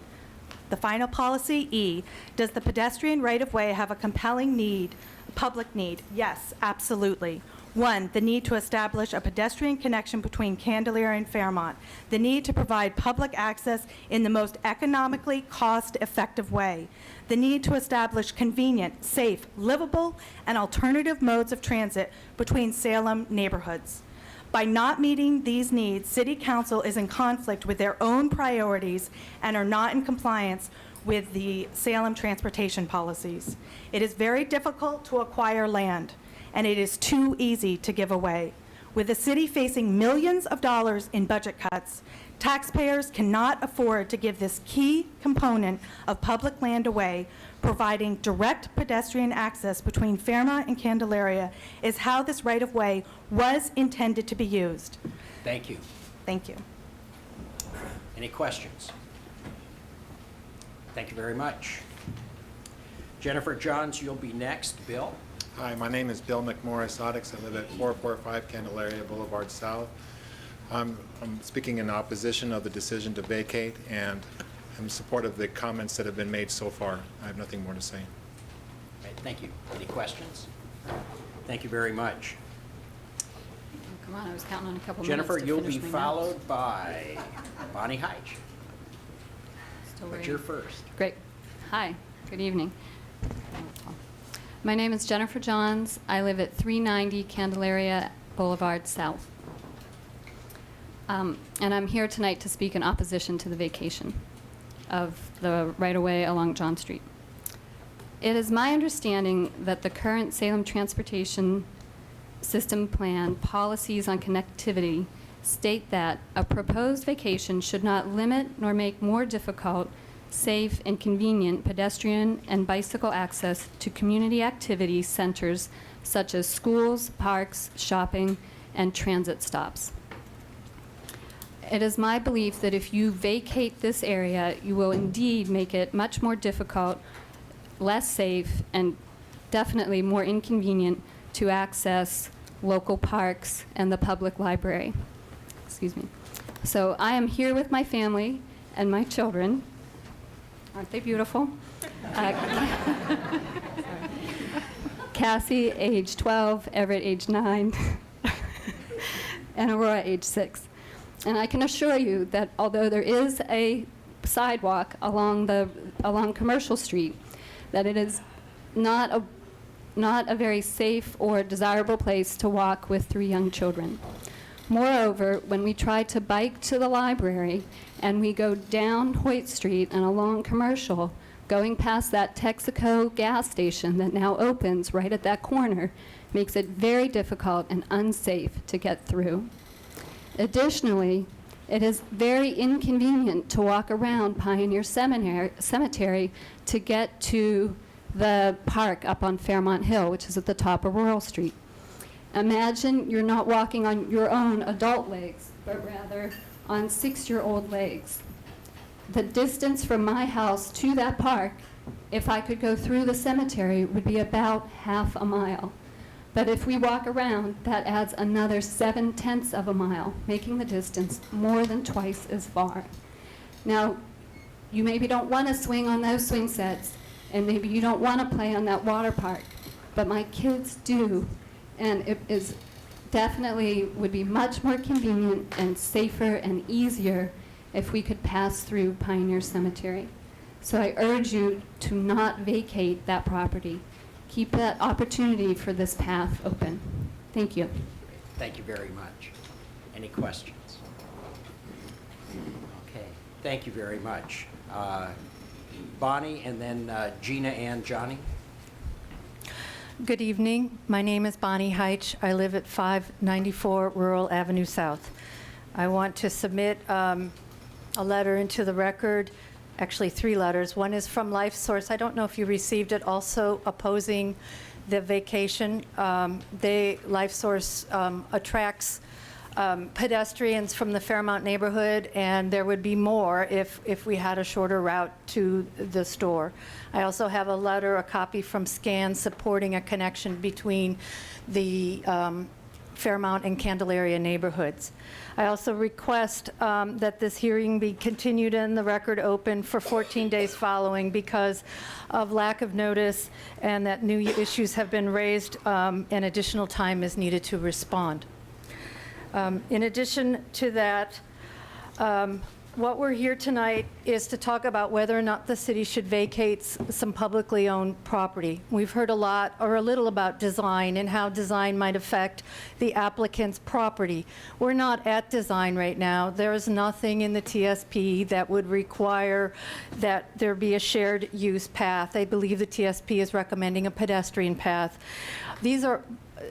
The final policy, E, does the pedestrian right-of-way have a compelling need, public need? Yes, absolutely. 1, the need to establish a pedestrian connection between Candelaria and Fairmont. The need to provide public access in the most economically cost-effective way. The need to establish convenient, safe, livable, and alternative modes of transit between Salem neighborhoods. By not meeting these needs, City Council is in conflict with their own priorities and are not in compliance with the Salem transportation policies. It is very difficult to acquire land, and it is too easy to give away. With the city facing millions of dollars in budget cuts, taxpayers cannot afford to give this key component of public land away. Providing direct pedestrian access between Fairmont and Candelaria is how this right-of-way was intended to be used. Thank you. Thank you. Any questions? Thank you very much. Jennifer Johns, you'll be next. Bill? Hi, my name is Bill McMorris Oddix. I live at 445 Candelaria Boulevard South. I'm speaking in opposition of the decision to vacate, and I'm in support of the comments that have been made so far. I have nothing more to say. Okay, thank you. Any questions? Thank you very much. Come on, I was counting on a couple Jennifer, minutes to you'll finish be my followed notes. by Bonnie Heitch. Still But waiting. you're first. Great. Hi, good evening. My name is Jennifer Johns. I live at 390 Candelaria Boulevard South. And I'm here tonight to speak in opposition to the vacation of the right-of-way along John Street. It is my understanding that the current Salem Transportation System Plan policies on connectivity state that a proposed vacation should not limit nor make more difficult, safe, and convenient pedestrian and bicycle access to community activity centers such as schools, parks, shopping, and transit stops. It is my belief that if you vacate this area, you will indeed make it much more difficult, less safe, and definitely more inconvenient to access local parks and the public library. Excuse me. So I am here with my family and my children. Aren't they beautiful? Cassie, age 12, Everett, age 9, and Aurora, age 6. And I can assure you that although there is a sidewalk along Commercial Street, that it is not a very safe or desirable place to walk with 3 young children. Moreover, when we try to bike to the library and we go down Hoyt Street and along Commercial, going past that Texaco gas station that now opens right at that corner, makes it very difficult and unsafe to get through. Additionally, it is very inconvenient to walk around Pioneer Cemetery to get to the park up on Fairmont Hill, which is at the top of Rural Street. Imagine you're not walking on your own adult legs, but rather on 6-year-old legs. The distance from my house to that park, if I could go through the cemetery, would be about half a mile. But if we walk around, that adds another 7/10 of a mile, making the distance more than twice as far. Now, you maybe don't want to swing on those swing sets, and maybe you don't want to play on that water park, but my kids do, and it is definitely would be much more convenient and safer and easier if we could pass through Pioneer Cemetery. So I urge you to not vacate that property. Keep that opportunity for this path open. Thank you. Thank you very much. Any questions? Okay, thank you very much. Bonnie, and then Gina and Johnny. Good evening. My name is Bonnie Heitch. I live at 594 Rural Avenue South. I want to submit a letter into the record actually 3 letters. One is from LifeSource. I don't know if you received it, also opposing the vacation. LifeSource attracts pedestrians from the Fairmont neighborhood, and there would be more if we had a shorter route to the store. I also have a letter, a copy from SCAN, supporting a connection between the Fairmont and Candelaria neighborhoods. I also request that this hearing be continued and the record open for 14 days following because of lack of notice and that new issues have been raised and additional time is needed to respond. In addition to that, what we're here tonight is to talk about whether or not the city should vacate some publicly owned property. We've heard a lot or a little about design and how design might affect the applicant's property. We're not at design right now. There is nothing in the TSP that would require that there be a shared use path. I believe the TSP is recommending a pedestrian path. These are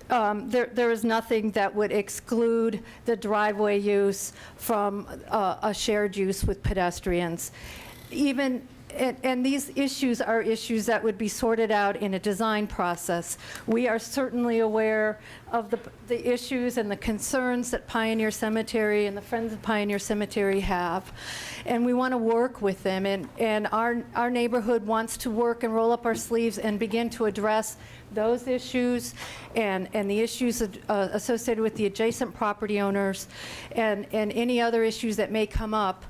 there is nothing that would exclude the driveway use from a shared use with pedestrians. And these issues are issues that would be sorted out in a design process. We are certainly aware of the issues and the concerns that Pioneer Cemetery and the Friends of Pioneer Cemetery have. And we want to work with them. And our neighborhood wants to work and roll up our sleeves and begin to address those issues and the issues associated with the adjacent property owners and any other issues that may come up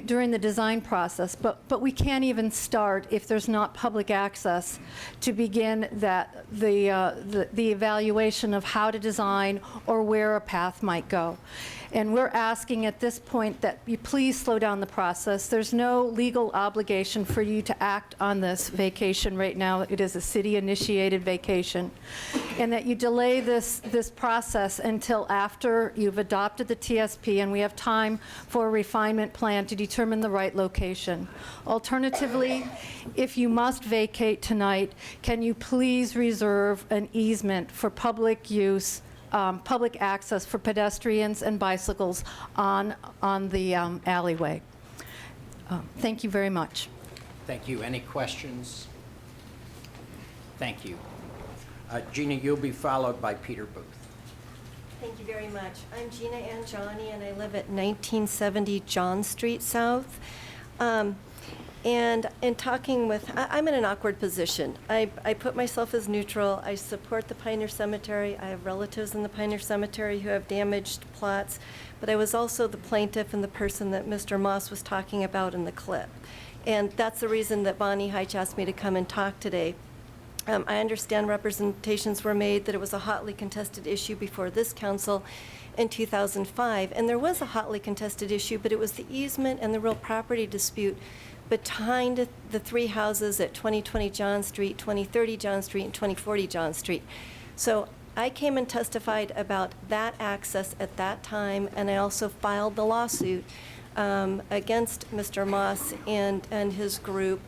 during the design process, but we can't even start if there's not public access to begin the evaluation of how to design or where a path might go. And we're asking at this point that you please slow down the process. There's no legal obligation for you to act on this vacation right now. It is a city-initiated vacation. And that you delay this process until after you've adopted the TSP and we have time for a refinement plan to determine the right location. Alternatively, if you must vacate tonight, can you please reserve an easement for public use, public access for pedestrians and bicycles on the alleyway. Thank you very much. Thank you. Any questions? Thank you. Gina, you'll be followed by Peter Booth. Thank you very much. I'm Gina Angiani, and I live at 1970 John Street South. And in talking with, I'm in an awkward position. I put myself as neutral. I support the Pioneer Cemetery. I have relatives in the Pioneer Cemetery who have damaged plots, but I was also the plaintiff and the person that Mr. Moss was talking about in the clip. And that's the reason that Bonnie Heitch asked me to come and talk today. I understand representations were made that it was a hotly contested issue before this council in 2005, and there was a hotly contested issue, but it was the easement and the real property dispute behind the 3 houses at 2020 John Street, 2030 John Street, and 2040 John Street. So I came and testified about that access at that time, and I also filed the lawsuit against Mr. Moss and his group,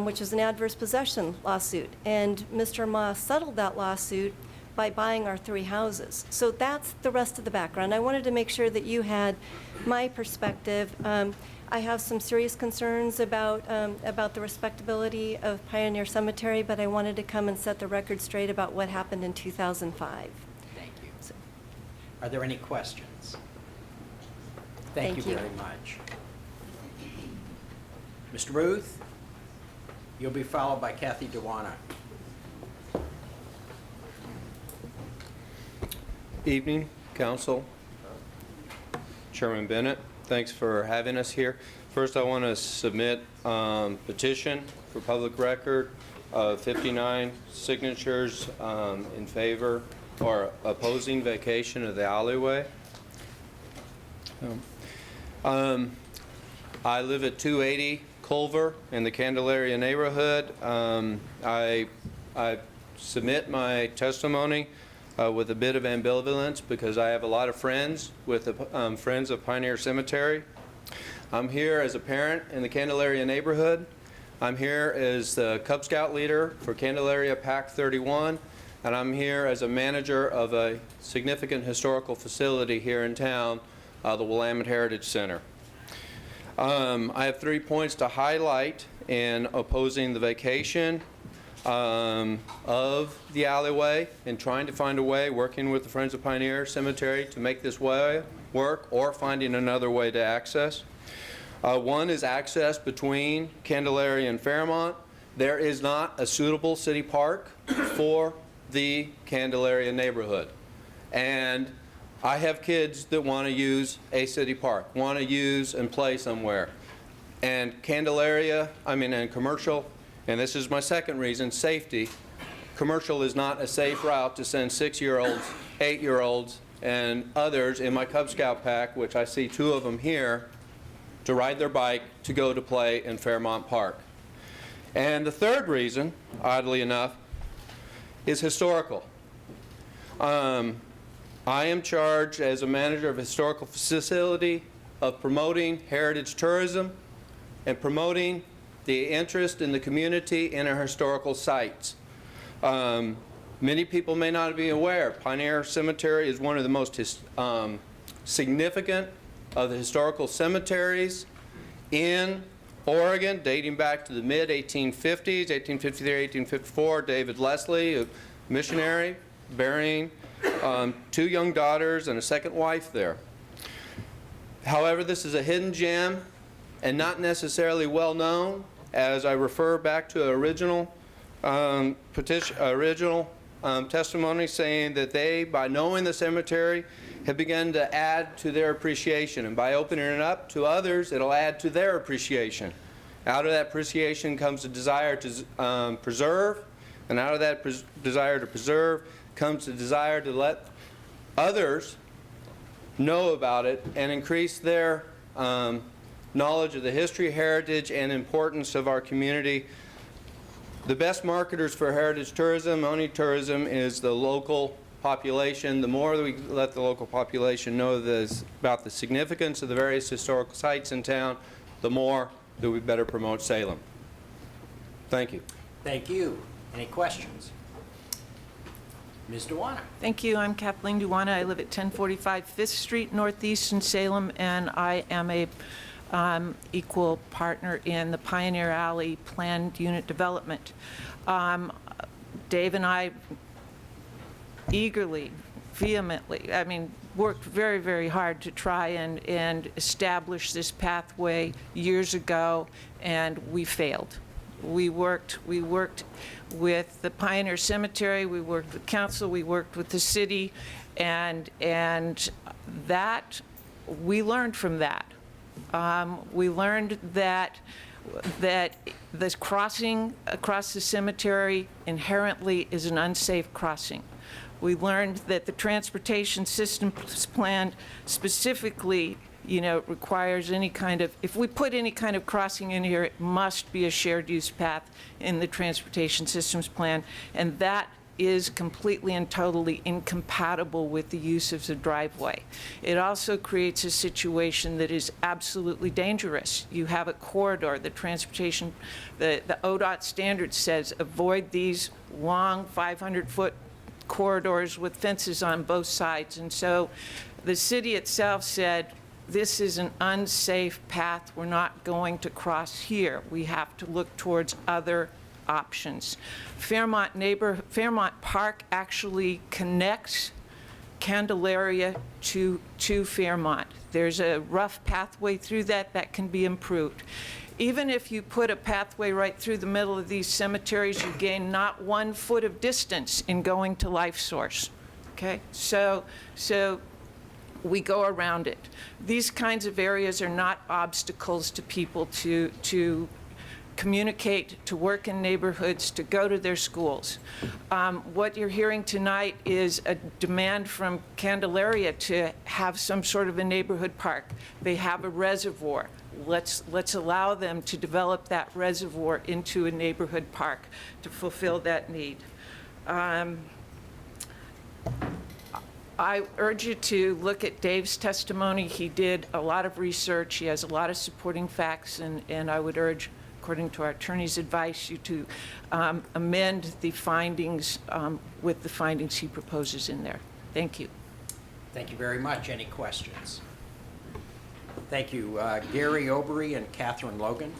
which is an adverse possession lawsuit. And Mr. Moss settled that lawsuit by buying our 3 houses. So that's the rest of the background. I wanted to make sure that you had my perspective. I have some serious concerns about the respectability of Pioneer Cemetery, but I wanted to come and set the record straight about what happened in 2005. Thank you. Are there any questions? Thank you very much. Mr. Booth, you'll be followed by Kathy Dewana. Evening, Council. Chairman Bennett, thanks for having us here. First, I want to submit petition for public record of 59 signatures in favor or opposing vacation of the alleyway. I live at 280 Culver in the Candelaria neighborhood. I submit my testimony with a bit of ambivalence because I have a lot of friends with the Friends of Pioneer Cemetery. I'm here as a parent in the Candelaria neighborhood. I'm here as the Cub Scout leader for Candelaria Pac 31, and I'm here as a manager of a significant historical facility here in town, the Willamette Heritage Center. I have 3 points to highlight in opposing the vacation of the alleyway and trying to find a way, working with the Friends of Pioneer Cemetery to make this way work, or finding another way to access. One is access between Candelaria and Fairmont. There is not a suitable city park for the Candelaria neighborhood. And I have kids that want to use a city park, want to use and play somewhere. And Candelaria, and commercial, and this is my second reason, safety. Commercial is not a safe route to send 6-year-olds, 8-year-olds, and others in my Cub Scout pack, which I see 2 of them here, to ride their bike to go to play in Fairmont Park. And the third reason, oddly enough, is historical. I am charged as a manager of a historical facility of promoting heritage tourism and promoting the interest in the community in our historical sites. Many people may not be aware, Pioneer Cemetery is one of the most significant of the historical cemeteries in Oregon, dating back to the mid-1850s, 1853, 1854. David Leslie, a missionary, burying 2 young daughters and a second wife there. However, this is a hidden gem and not necessarily well known, as I refer back to original testimony saying that they, by knowing the cemetery, have begun to add to their appreciation. And by opening it up to others, it'll add to their appreciation. Out of that appreciation comes a desire to preserve, and out of that desire to preserve comes the desire to let others know about it and increase their knowledge of the history, heritage, and importance of our community. The best marketers for heritage tourism, owning tourism, is the local population. The more that we let the local population know about the significance of the various historical sites in town, the more that we better promote Salem. Thank you. Thank you. Any questions? Ms. Dewana. Thank you. I'm Kathleen Dewana. I live at 1045 5th Street Northeast in Salem, and I am a equal partner in the Pioneer Alley planned unit development. Dave and I eagerly, vehemently, worked very, very hard to try and establish this pathway years ago, and we failed. We worked with the Pioneer Cemetery, we worked with council, we worked with the city, and that, we learned from that. We learned that this crossing across the cemetery inherently is an unsafe crossing. We learned that the transportation systems plan specifically, requires any kind of, if we put any kind of crossing in here, it must be a shared use path in the transportation systems plan, and that is completely and totally incompatible with the use of the driveway. It also creates a situation that is absolutely dangerous. You have a corridor, the transportation, the ODOT standard says avoid these long 500-foot corridors with fences on both sides. And so the city itself said, this is an unsafe path. We're not going to cross here. We have to look towards other options. Fairmont Park actually connects Candelaria to Fairmont. There's a rough pathway through that can be improved. Even if you put a pathway right through the middle of these cemeteries, you gain not 1 foot of distance in going to Life Source. Okay, so we go around it. These kinds of areas are not obstacles to people to communicate, to work in neighborhoods, to go to their schools. What you're hearing tonight is a demand from Candelaria to have some sort of a neighborhood park. They have a reservoir. Let's allow them to develop that reservoir into a neighborhood park to fulfill that need. I urge you to look at Dave's testimony. He did a lot of research. He has a lot of supporting facts, and I would urge, according to our attorney's advice, you to amend the findings with the findings he proposes in there. Thank you. Thank you very much. Any questions? Thank you. Gary Obery and Catherine Logan.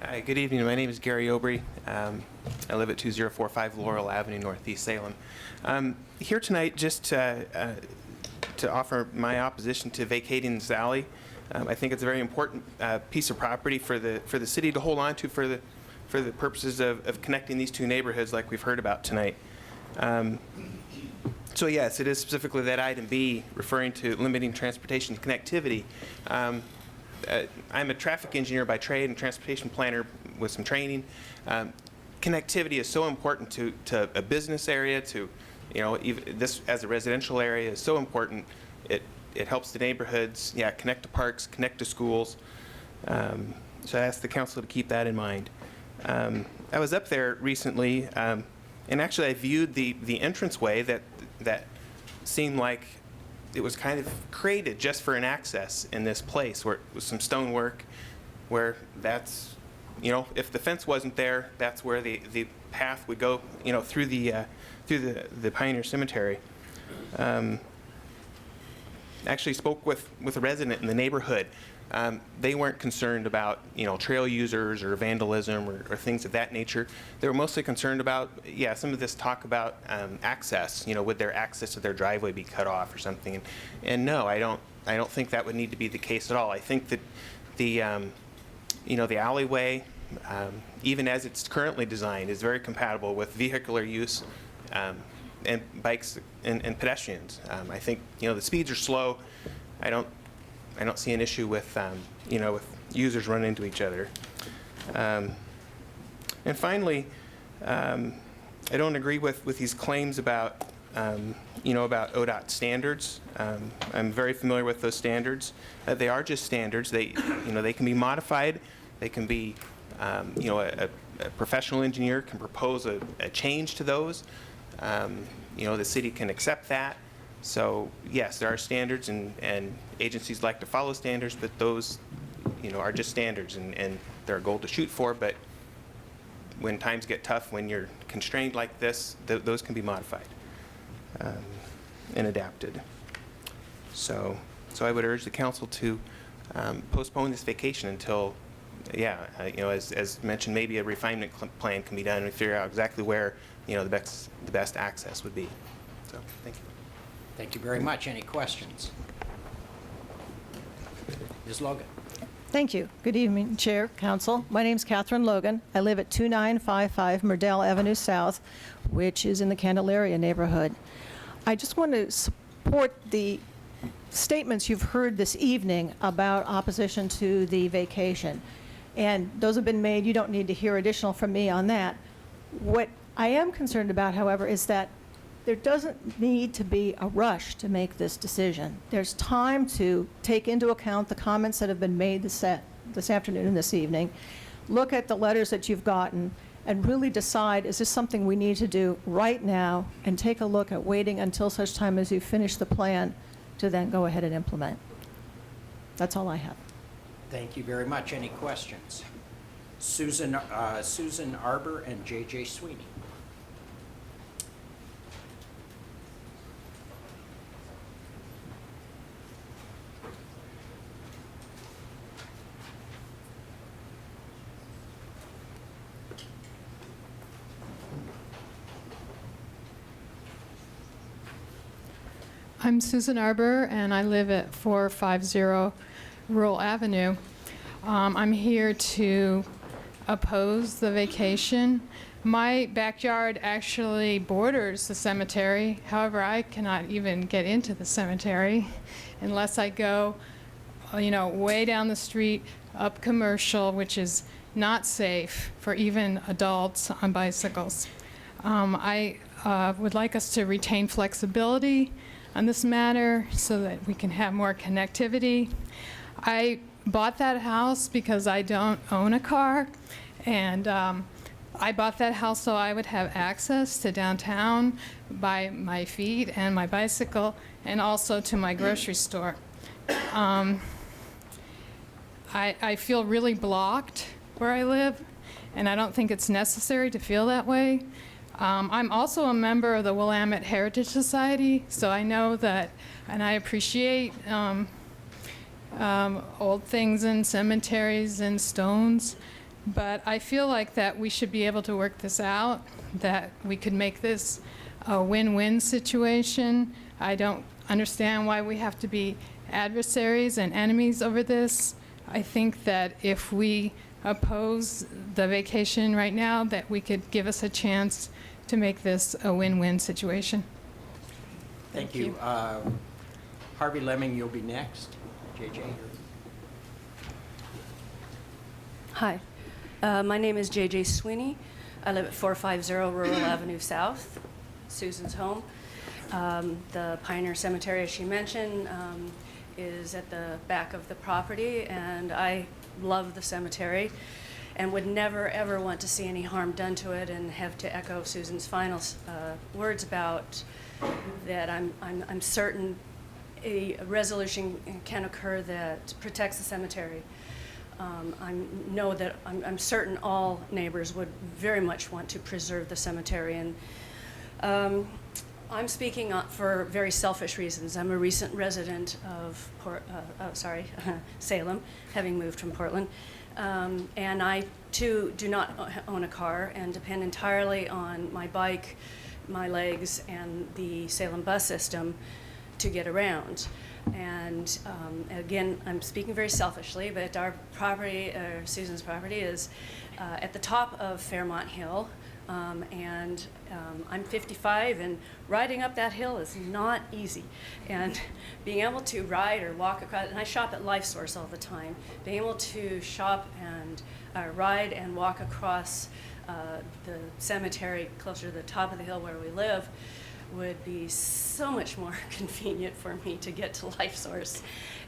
Hi, good evening. My name is Gary Obery. I live at 2045 Laurel Avenue, Northeast Salem. Here tonight just to offer my opposition to vacating this alley. I think it's a very important piece of property for the city to hold on to for the purposes of connecting these two neighborhoods like we've heard about tonight. So yes, it is specifically that item B referring to limiting transportation connectivity. I'm a traffic engineer by trade and transportation planner with some training. Connectivity is so important to a business area, to, you know, even this as a residential area is so important. It helps the neighborhoods, yeah, connect to parks, connect to schools. So I ask the council to keep that in mind. I was up there recently, and actually I viewed the entranceway that seemed like it was kind of created just for an access in this place, where it was some stonework, where that's, you know, if the fence wasn't there, that's where the path would go, you know, through the Pioneer Cemetery. Actually spoke with a resident in the neighborhood. They weren't concerned about, you know, trail users or vandalism or things of that nature. They were mostly concerned about, yeah, some of this talk about access. You know, would their access to their driveway be cut off or something? And no, I don't think that would need to be the case at all. I think that the you know, the alleyway, even as it's currently designed, is very compatible with vehicular use and bikes and pedestrians. I think, you know, the speeds are slow. I don't see an issue with, you know, with users running into each other. And finally, I don't agree with these claims about, you know, about ODOT standards. I'm very familiar with those standards. They are just standards. They, you know, they can be modified. They can be, you know, a professional engineer can propose a change to those. You know, the city can accept that. So yes, there are standards, and agencies like to follow standards, but those, you know, are just standards, and they're a goal to shoot for. But when times get tough, when you're constrained like this, those can be modified and adapted. So I would urge the council to postpone this vacation until, yeah, you know, as mentioned, maybe a refinement plan can be done and figure out exactly where, you know, the best access would be. So thank you. Thank you very much. Any questions? Ms. Logan. Thank you. Good evening, Chair, Council. My name is Catherine Logan. I live at 2955 Merdell Avenue South, which is in the Candelaria neighborhood. I just want to support the statements you've heard this evening about opposition to the vacation. And those have been made. You don't need to hear additional from me on that. What I am concerned about, however, is that there doesn't need to be a rush to make this decision. There's time to take into account the comments that have been made this afternoon and this evening, look at the letters that you've gotten, and really decide, is this something we need to do right now, and take a look at waiting until such time as you finish the plan to then go ahead and implement. That's all I have. Thank you very much. Any questions? Susan Arbor and J.J. Sweeney. I'm Susan Arbor, and I live at 450 Rural Avenue. I'm here to oppose the vacation. My backyard actually borders the cemetery. However, I cannot even get into the cemetery unless I go, you know, way down the street, up Commercial, which is not safe for even adults on bicycles. I would like us to retain flexibility on this matter so that we can have more connectivity. I bought that house because I don't own a car, and I bought that house so I would have access to downtown by my feet and my bicycle, and also to my grocery store. I feel really blocked where I live, and I don't think it's necessary to feel that way. I'm also a member of the Willamette Heritage Society, so I know that, and I appreciate old things and cemeteries and stones, but I feel like that we should be able to work this out, that we could make this a win-win situation. I don't understand why we have to be adversaries and enemies over this. I think that if we oppose the vacation right now, that we could give us a chance to make this a win-win situation. Thank you. Harvey Lemming, you'll be next. JJ. Hi, my name is JJ Sweeney. I live at 450 Rural Avenue South, Susan's home. The Pioneer Cemetery, as she mentioned, is at the back of the property, and I love the cemetery and would never ever want to see any harm done to it, and have to echo Susan's final words about that. I'm certain a resolution can occur that protects the cemetery. I'm certain all neighbors would very much want to preserve the cemetery, and I'm speaking for very selfish reasons. I'm a recent resident of Salem, having moved from Portland, and I too do not own a car and depend entirely on my bike, my legs, and the Salem bus system to get around. And again, I'm speaking very selfishly, but our property, Susan's property, is at the top of Fairmont Hill, and I'm 55, and riding up that hill is not easy. And being able to ride or walk across, and I shop at Life Source all the time, being able to shop and ride and walk across the cemetery closer to the top of the hill where we live would be so much more convenient for me to get to Life Source,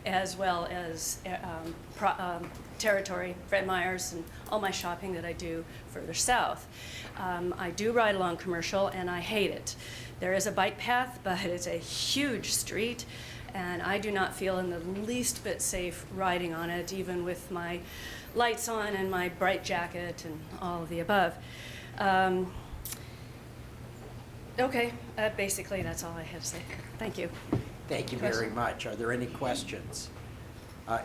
as well as Territory, Fred Meyer's, and all my shopping that I do further south. I do ride along Commercial, and I hate it. There is a bike path, but it's a huge street, and I do not feel in the least bit safe riding on it, even with my lights on and my bright jacket and all of the above. Okay, basically that's all I have to say. Thank you. Thank you very much. Are there any questions?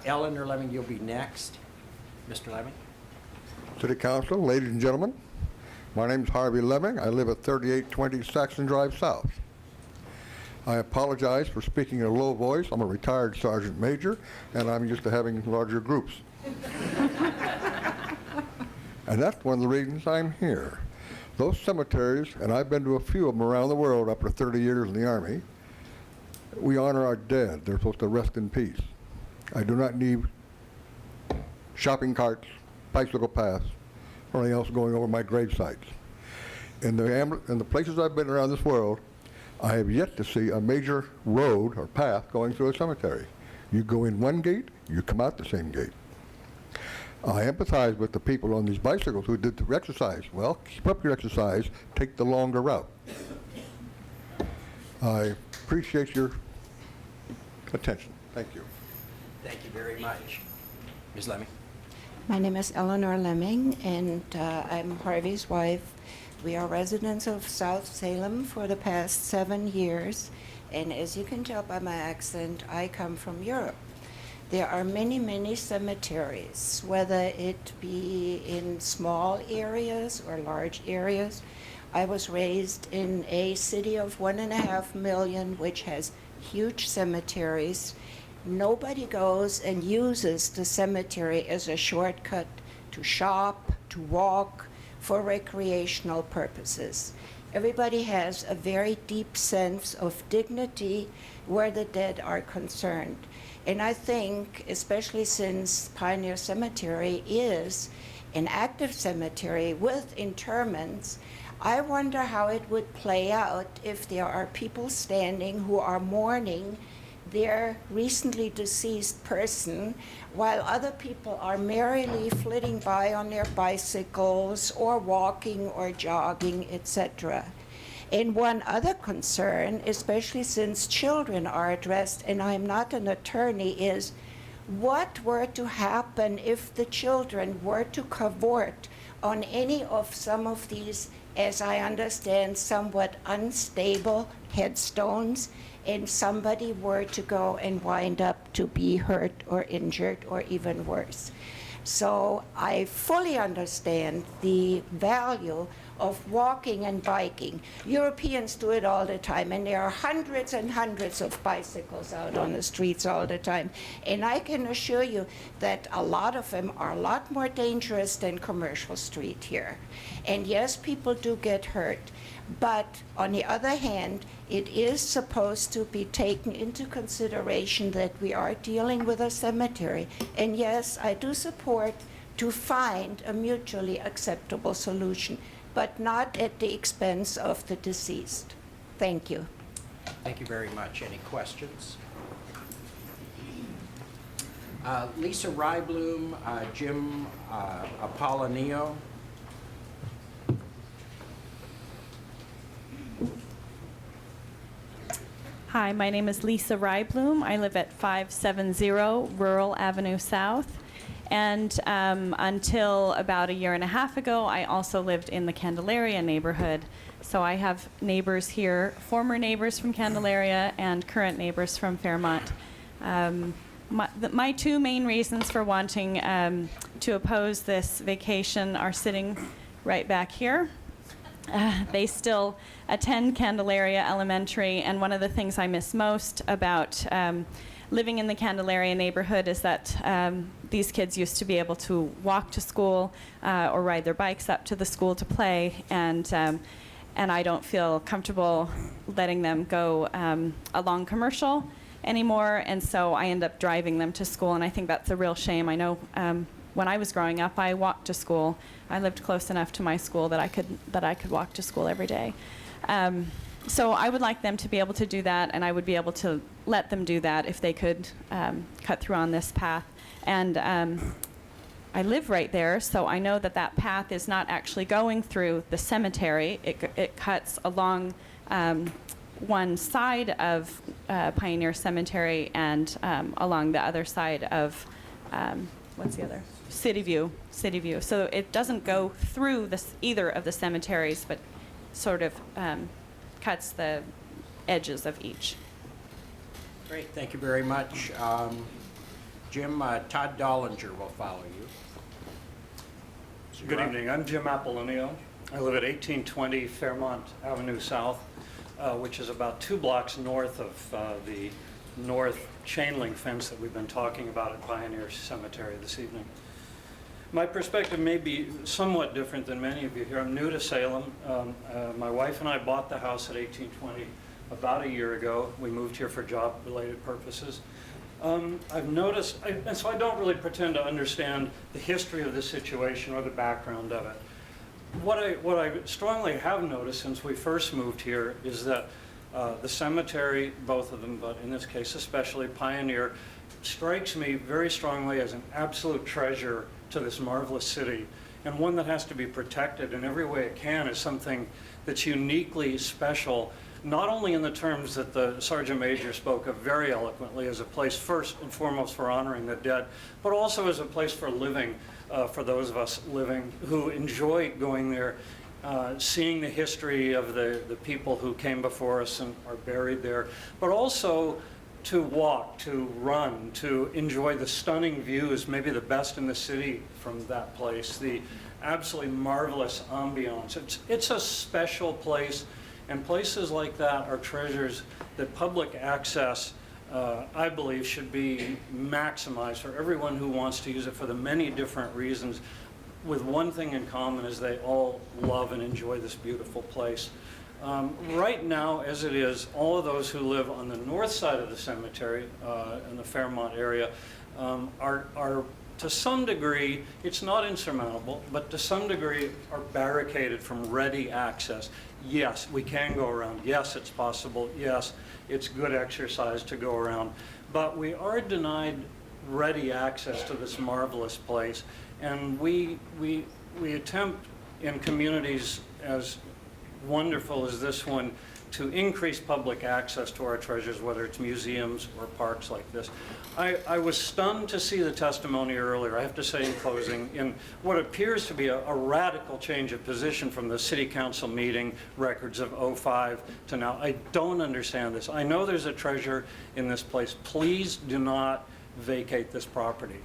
Eleanor Lemming, you'll be next. Mr. Lemming? City Council, ladies and gentlemen, my name is Harvey Lemming. I live at 3820 Saxon Drive South. I apologize for speaking in a low voice. I'm a retired sergeant major, and I'm used to having larger groups. And that's one of the reasons I'm here. Those cemeteries, and I've been to a few of them around the world after 30 years in the Army, we honor our dead. They're supposed to rest in peace. I do not need shopping carts, bicycle paths, or anything else going over my grave sites. In the places I've been around this world, I have yet to see a major road or path going through a cemetery. You go in one gate, you come out the same gate. I empathize with the people on these bicycles who did the exercise. Well, keep up your exercise, take the longer route. I appreciate your attention. Thank you. Thank you very much. Ms. Lemming? My name is Eleanor Lemming, and I'm Harvey's wife. We are residents of South Salem for the past 7 years, and as you can tell by my accent, I come from Europe. There are many, many cemeteries, whether it be in small areas or large areas. I was raised in a city of 1.5 million, which has huge cemeteries. Nobody goes and uses the cemetery as a shortcut to shop, to walk, for recreational purposes. Everybody has a very deep sense of dignity where the dead are concerned. And I think, especially since Pioneer Cemetery is an active cemetery with interments, I wonder how it would play out if there are people standing who are mourning their recently deceased person, while other people are merrily flitting by on their bicycles or walking or jogging, etc. And one other concern, especially since children are addressed, and I'm not an attorney, is What were to happen if the children were to cavort on any of some of these, as I understand, somewhat unstable headstones, and somebody were to go and wind up to be hurt or injured or even worse? So I fully understand the value of walking and biking. Europeans do it all the time, and there are hundreds and hundreds of bicycles out on the streets all the time. And I can assure you that a lot of them are a lot more dangerous than Commercial Street here. And yes, people do get hurt. But on the other hand, it is supposed to be taken into consideration that we are dealing with a cemetery. And yes, I do support to find a mutually acceptable solution, but not at the expense of the deceased. Thank you. Thank you very much. Any questions? Lisa Rybloom, Jim Apollonio. Hi, my name is Lisa Rybloom. I live at 570 Rural Avenue South. And until about a year and a half ago, I also lived in the Candelaria neighborhood. So I have neighbors here, former neighbors from Candelaria and current neighbors from Fairmont. My two main reasons for wanting to oppose this vacation are sitting right back here. They still attend Candelaria Elementary, and one of the things I miss most about living in the Candelaria neighborhood is that these kids used to be able to walk to school or ride their bikes up to the school to play, and I don't feel comfortable letting them go along Commercial anymore, and so I end up driving them to school, and I think that's a real shame. I know when I was growing up, I walked to school. I lived close enough to my school that I could walk to school every day. So I would like them to be able to do that, and I would be able to let them do that if they could cut through on this path. And I live right there, so I know that that path is not actually going through the cemetery. It cuts along one side of Pioneer Cemetery and along the other side of, what's the other? City View. So it doesn't go through either of the cemeteries, but sort of cuts the edges of each. Great, thank you very much. Jim, Todd Dollinger will follow you. Good evening, I'm Jim Apollonio. I live at 1820 Fairmont Avenue South, which is about 2 blocks north of the north chain link fence that we've been talking about at Pioneer Cemetery this evening. My perspective may be somewhat different than many of you here. I'm new to Salem. My wife and I bought the house at 1820 about a year ago. We moved here for job-related purposes. I've noticed, and so I don't really pretend to understand the history of this situation or the background of it. What I strongly have noticed since we first moved here is that the cemetery, both of them, but in this case especially Pioneer, strikes me very strongly as an absolute treasure to this marvelous city, and one that has to be protected in every way it can as something that's uniquely special, not only in the terms that the Sergeant Major spoke of very eloquently as a place first and foremost for honoring the dead, but also as a place for living, for those of us living who enjoy going there, seeing the history of the people who came before us and are buried there, but also to walk, to run, to enjoy the stunning views, maybe the best in the city from that place, the absolutely marvelous ambiance. It's a special place, and places like that are treasures that public access, I believe, should be maximized for everyone who wants to use it for the many different reasons, with one thing in common is they all love and enjoy this beautiful place. Right now, as it is, all of those who live on the north side of the cemetery in the Fairmont area are to some degree, it's not insurmountable, but to some degree are barricaded from ready access. Yes, we can go around. Yes, it's possible. Yes, it's good exercise to go around. But we are denied ready access to this marvelous place. And we attempt in communities as wonderful as this one to increase public access to our treasures, whether it's museums or parks like this. I was stunned to see the testimony earlier, I have to say in closing, in what appears to be a radical change of position from the City Council meeting records of '05 to now. I don't understand this. I know there's a treasure in this place. Please do not vacate this property.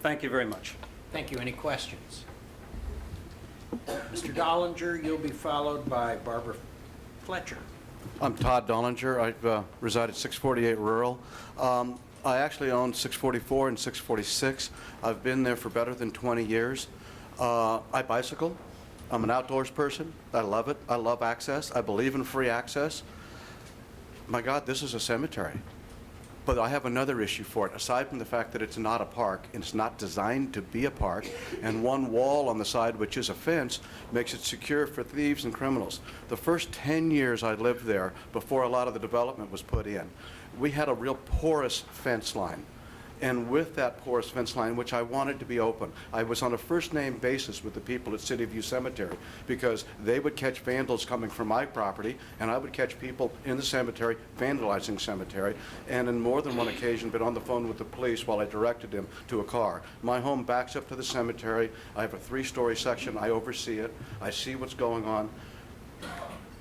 Thank you very much. Thank you. Any questions? Mr. Dollinger, you'll be followed by Barbara Fletcher. I'm Todd Dollinger. I reside at 648 Rural. I actually own 644 and 646. I've been there for better than 20 years. I bicycle. I'm an outdoors person. I love it. I love access. I believe in free access. My God, this is a cemetery. But I have another issue for it. Aside from the fact that it's not a park, and it's not designed to be a park, and one wall on the side, which is a fence, makes it secure for thieves and criminals. The first 10 years I lived there, before a lot of the development was put in, we had a real porous fence line. And with that porous fence line, which I wanted to be open, I was on a first-name basis with the people at City View Cemetery, because they would catch vandals coming from my property, and I would catch people in the cemetery vandalizing cemetery, and on more than one occasion been on the phone with the police while I directed them to a car. My home backs up to the cemetery. I have a 3-story section. I oversee it. I see what's going on.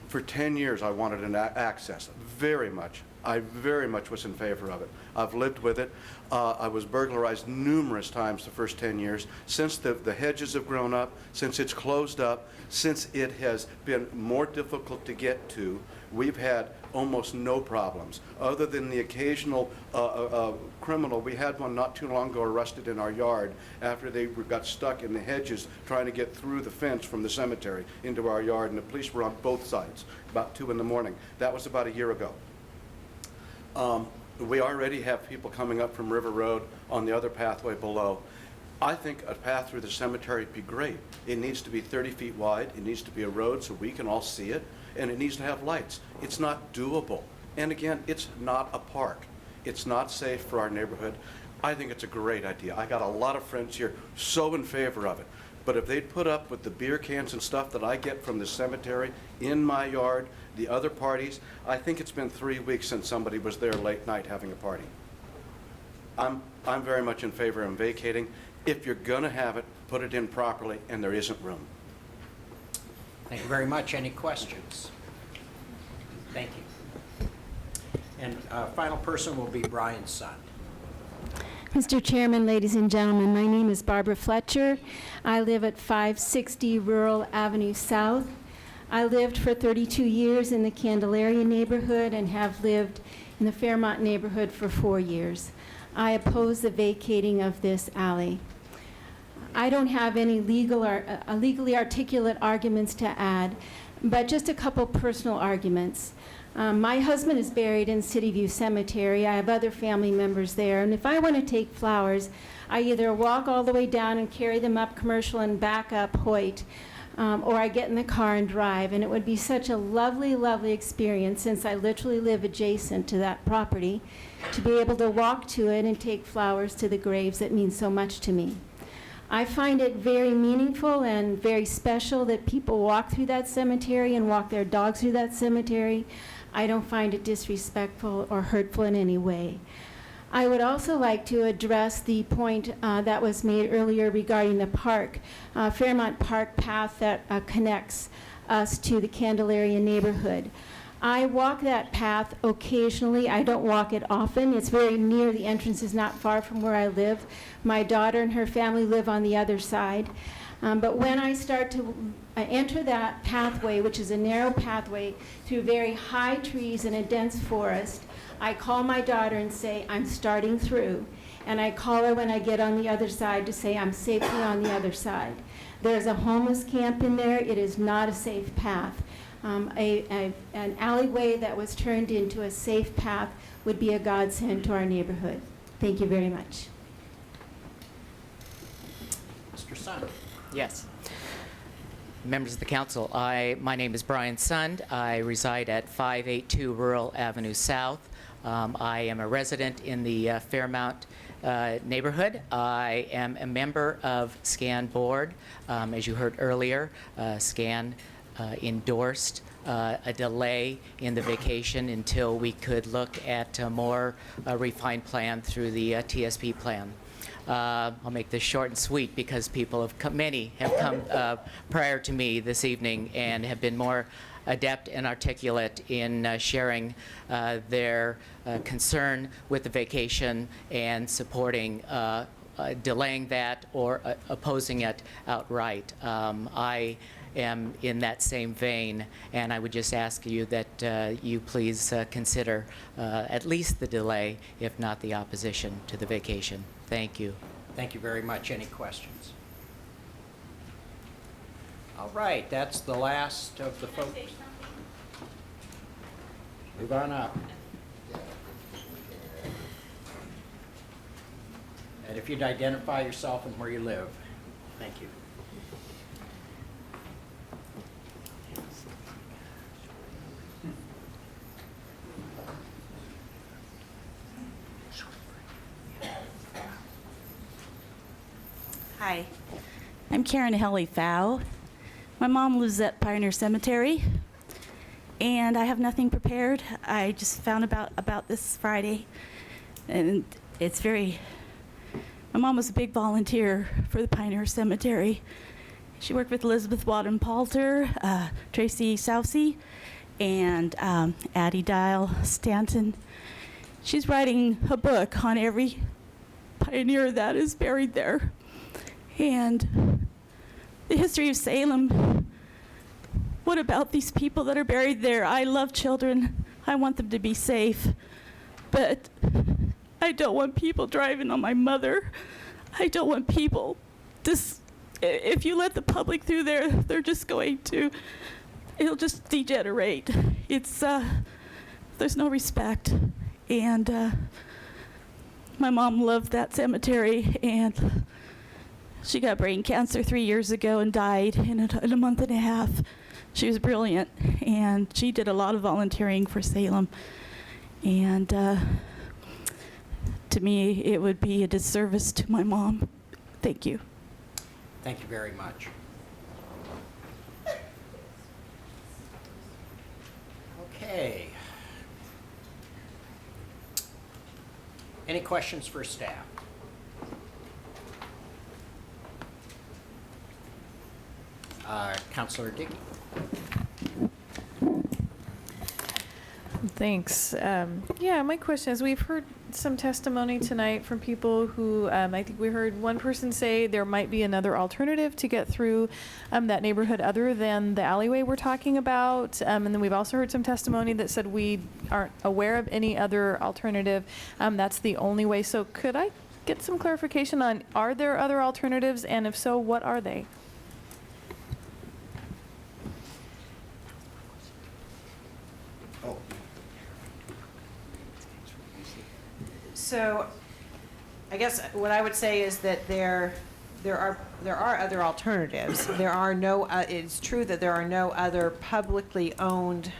For 10 years, I wanted an access, very much. I very much was in favor of it. I've lived with it. I was burglarized numerous times the first 10 years. Since the hedges have grown up, since it's closed up, since it has been more difficult to get to, we've had almost no problems. Other than the occasional criminal, we had one not too long ago arrested in our yard after they got stuck in the hedges trying to get through the fence from the cemetery into our yard, and the police were on both sides, about 2 in the morning. That was about a year ago. We already have people coming up from River Road on the other pathway below. I think a path through the cemetery would be great. It needs to be 30 feet wide. It needs to be a road so we can all see it, and it needs to have lights. It's not doable. And again, it's not a park. It's not safe for our neighborhood. I think it's a great idea. I got a lot of friends here so in favor of it. But if they'd put up with the beer cans and stuff that I get from the cemetery in my yard, the other parties, I think it's been 3 weeks since somebody was there late night having a party. I'm very much in favor of vacating. If you're going to have it, put it in properly, and there isn't room. Thank you very much. Any questions? Thank you. And final person will be Brian Sund. Mr. Chairman, ladies and gentlemen, my name is Barbara Fletcher. I live at 560 Rural Avenue South. I lived for 32 years in the Candelaria neighborhood and have lived in the Fairmont neighborhood for 4 years. I oppose the vacating of this alley. I don't have any legally articulate arguments to add, but just a couple personal arguments. My husband is buried in City View Cemetery. I have other family members there, and if I want to take flowers, I either walk all the way down and carry them up Commercial and back up Hoyt, or I get in the car and drive, and it would be such a lovely, lovely experience, since I literally live adjacent to that property, to be able to walk to it and take flowers to the graves that mean so much to me. I find it very meaningful and very special that people walk through that cemetery and walk their dogs through that cemetery. I don't find it disrespectful or hurtful in any way. I would also like to address the point that was made earlier regarding the park, Fairmont Park path that connects us to the Candelaria neighborhood. I walk that path occasionally. I don't walk it often. It's very near. The entrance is not far from where I live. My daughter and her family live on the other side. But when I start to enter that pathway, which is a narrow pathway through very high trees and a dense forest, I call my daughter and say, I'm starting through. And I call her when I get on the other side to say, I'm safely on the other side. There's a homeless camp in there. It is not a safe path. An alleyway that was turned into a safe path would be a godsend to our neighborhood. Thank you very much. Mr. Sund. Yes. Members of the council, my name is Brian Sund. I reside at 582 Rural Avenue South. I am a resident in the Fairmont neighborhood. I am a member of SCAN board. As you heard earlier, SCAN endorsed a delay in the vacation until we could look at a more refined plan through the TSP plan. I'll make this short and sweet because many have come prior to me this evening and have been more adept and articulate in sharing their concern with the vacation and supporting delaying that or opposing it outright. I am in that same vein, and I would just ask you that you please consider at least the delay, if not the opposition to the vacation. Thank you. Thank you very much. Any questions? All right, that's the last of the folks. Move on up. And if you'd identify yourself and where you live. Thank you. Hi, I'm Karen Helly Fow. My mom lives at Pioneer Cemetery, and I have nothing prepared. I just found about this Friday, and it's very. My mom was a big volunteer for the Pioneer Cemetery. She worked with Elizabeth Wadden Palter, Tracy Sousey, and Addie Dial Stanton. She's writing a book on every pioneer that is buried there. And the history of Salem, what about these people that are buried there? I love children. I want them to be safe. But I don't want people driving on my mother. I don't want people. If you let the public through there, they're just going to, it'll just degenerate. There's no respect. And my mom loved that cemetery, and she got brain cancer 3 years ago and died in a month and a half. She was brilliant, and she did a lot of volunteering for Salem. And to me, it would be a disservice to my mom. Thank you. Thank you very much. Okay. Any questions for staff? Councilor Dickey. Thanks. Yeah, my question is, we've heard some testimony tonight from people who, I think we heard one person say there might be another alternative to get through that neighborhood other than the alleyway we're talking about. And then we've also heard some testimony that said we aren't aware of any other alternative. That's the only way. So could I get some clarification on, are there other alternatives? And if so, what are they? So I guess what I would say is that there are other alternatives. There are no, it's true that there are no other publicly owned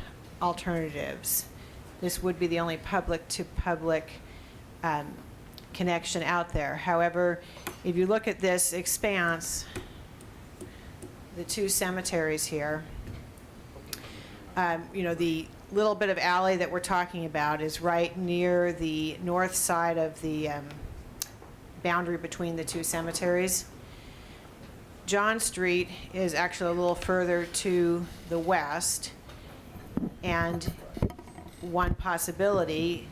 alternatives. This would be the only public-to-public connection out there. However, if you look at this expanse, the two cemeteries here, the little bit of alley that we're talking about is right near the north side of the boundary between the two cemeteries. John Street is actually a little further to the west, and one possibility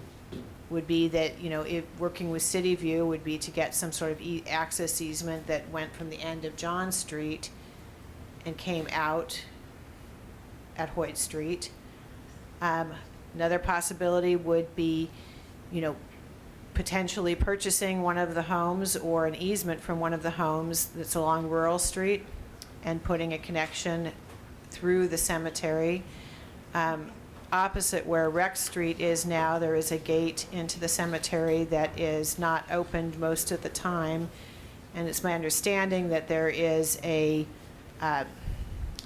would be that, if working with City View would be to get some sort of access easement that went from the end of John Street and came out at Hoyt Street. Another possibility would be, potentially purchasing one of the homes or an easement from one of the homes that's along Rural Street and putting a connection through the cemetery. Opposite where Rex Street is now, there is a gate into the cemetery that is not opened most of the time. And it's my understanding that there is I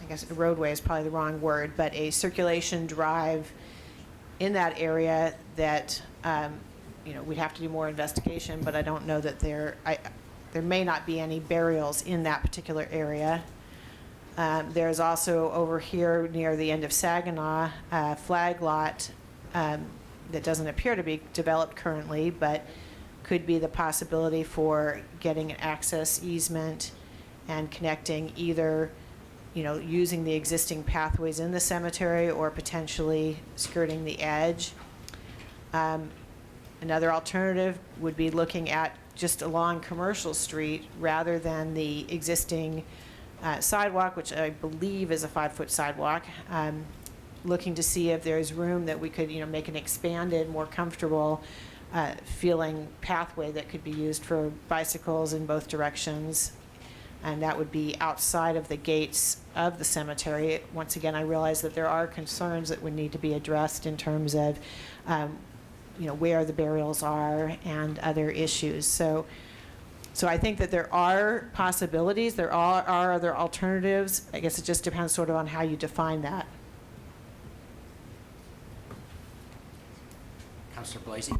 guess a roadway is probably the wrong word, but a circulation drive in that area that, we'd have to do more investigation, but I don't know that there may not be any burials in that particular area. There's also over here near the end of Saginaw, a flag lot that doesn't appear to be developed currently, but could be the possibility for getting an access easement and connecting either, using the existing pathways in the cemetery or potentially skirting the edge. Another alternative would be looking at just along Commercial Street rather than the existing sidewalk, which I believe is a 5-foot sidewalk, looking to see if there's room that we could, make an expanded, more comfortable feeling pathway that could be used for bicycles in both directions. And that would be outside of the gates of the cemetery. Once again, I realize that there are concerns that would need to be addressed in terms of, where the burials are and other issues. So I think that there are possibilities. There are other alternatives. I guess it just depends sort of on how you define that. Councilor Blasey.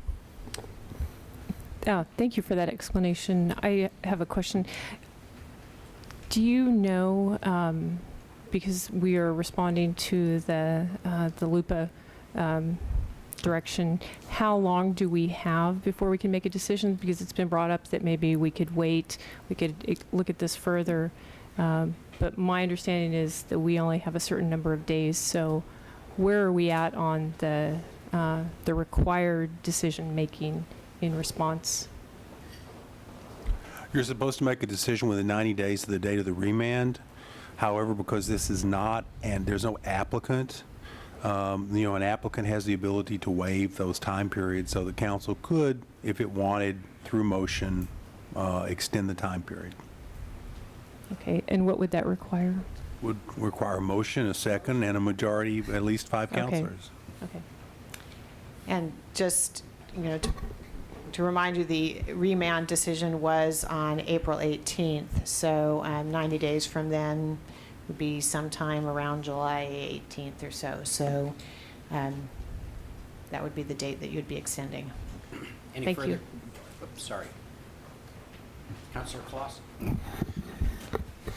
Thank you for that explanation. I have a question. Do you know, because we are responding to the LUPA direction, how long do we have before we can make a decision? Because it's been brought up that maybe we could wait, we could look at this further. But my understanding is that we only have a certain number of days. So where are we at on the required decision making in response? You're supposed to make a decision within 90 days of the date of the remand. However, because this is not, and there's no applicant, an applicant has the ability to waive those time periods, so the council could, if it wanted, through motion, extend the time period. Okay, and what would that require? Would require a motion, a second, and a majority of at least 5 councilors. Okay. And just, to remind you, the remand decision was on April 18th. So 90 days from then would be sometime around July 18th or so. So that would be the date that you'd be extending. Any Thank further? you. Oops, sorry. Councilor Claus.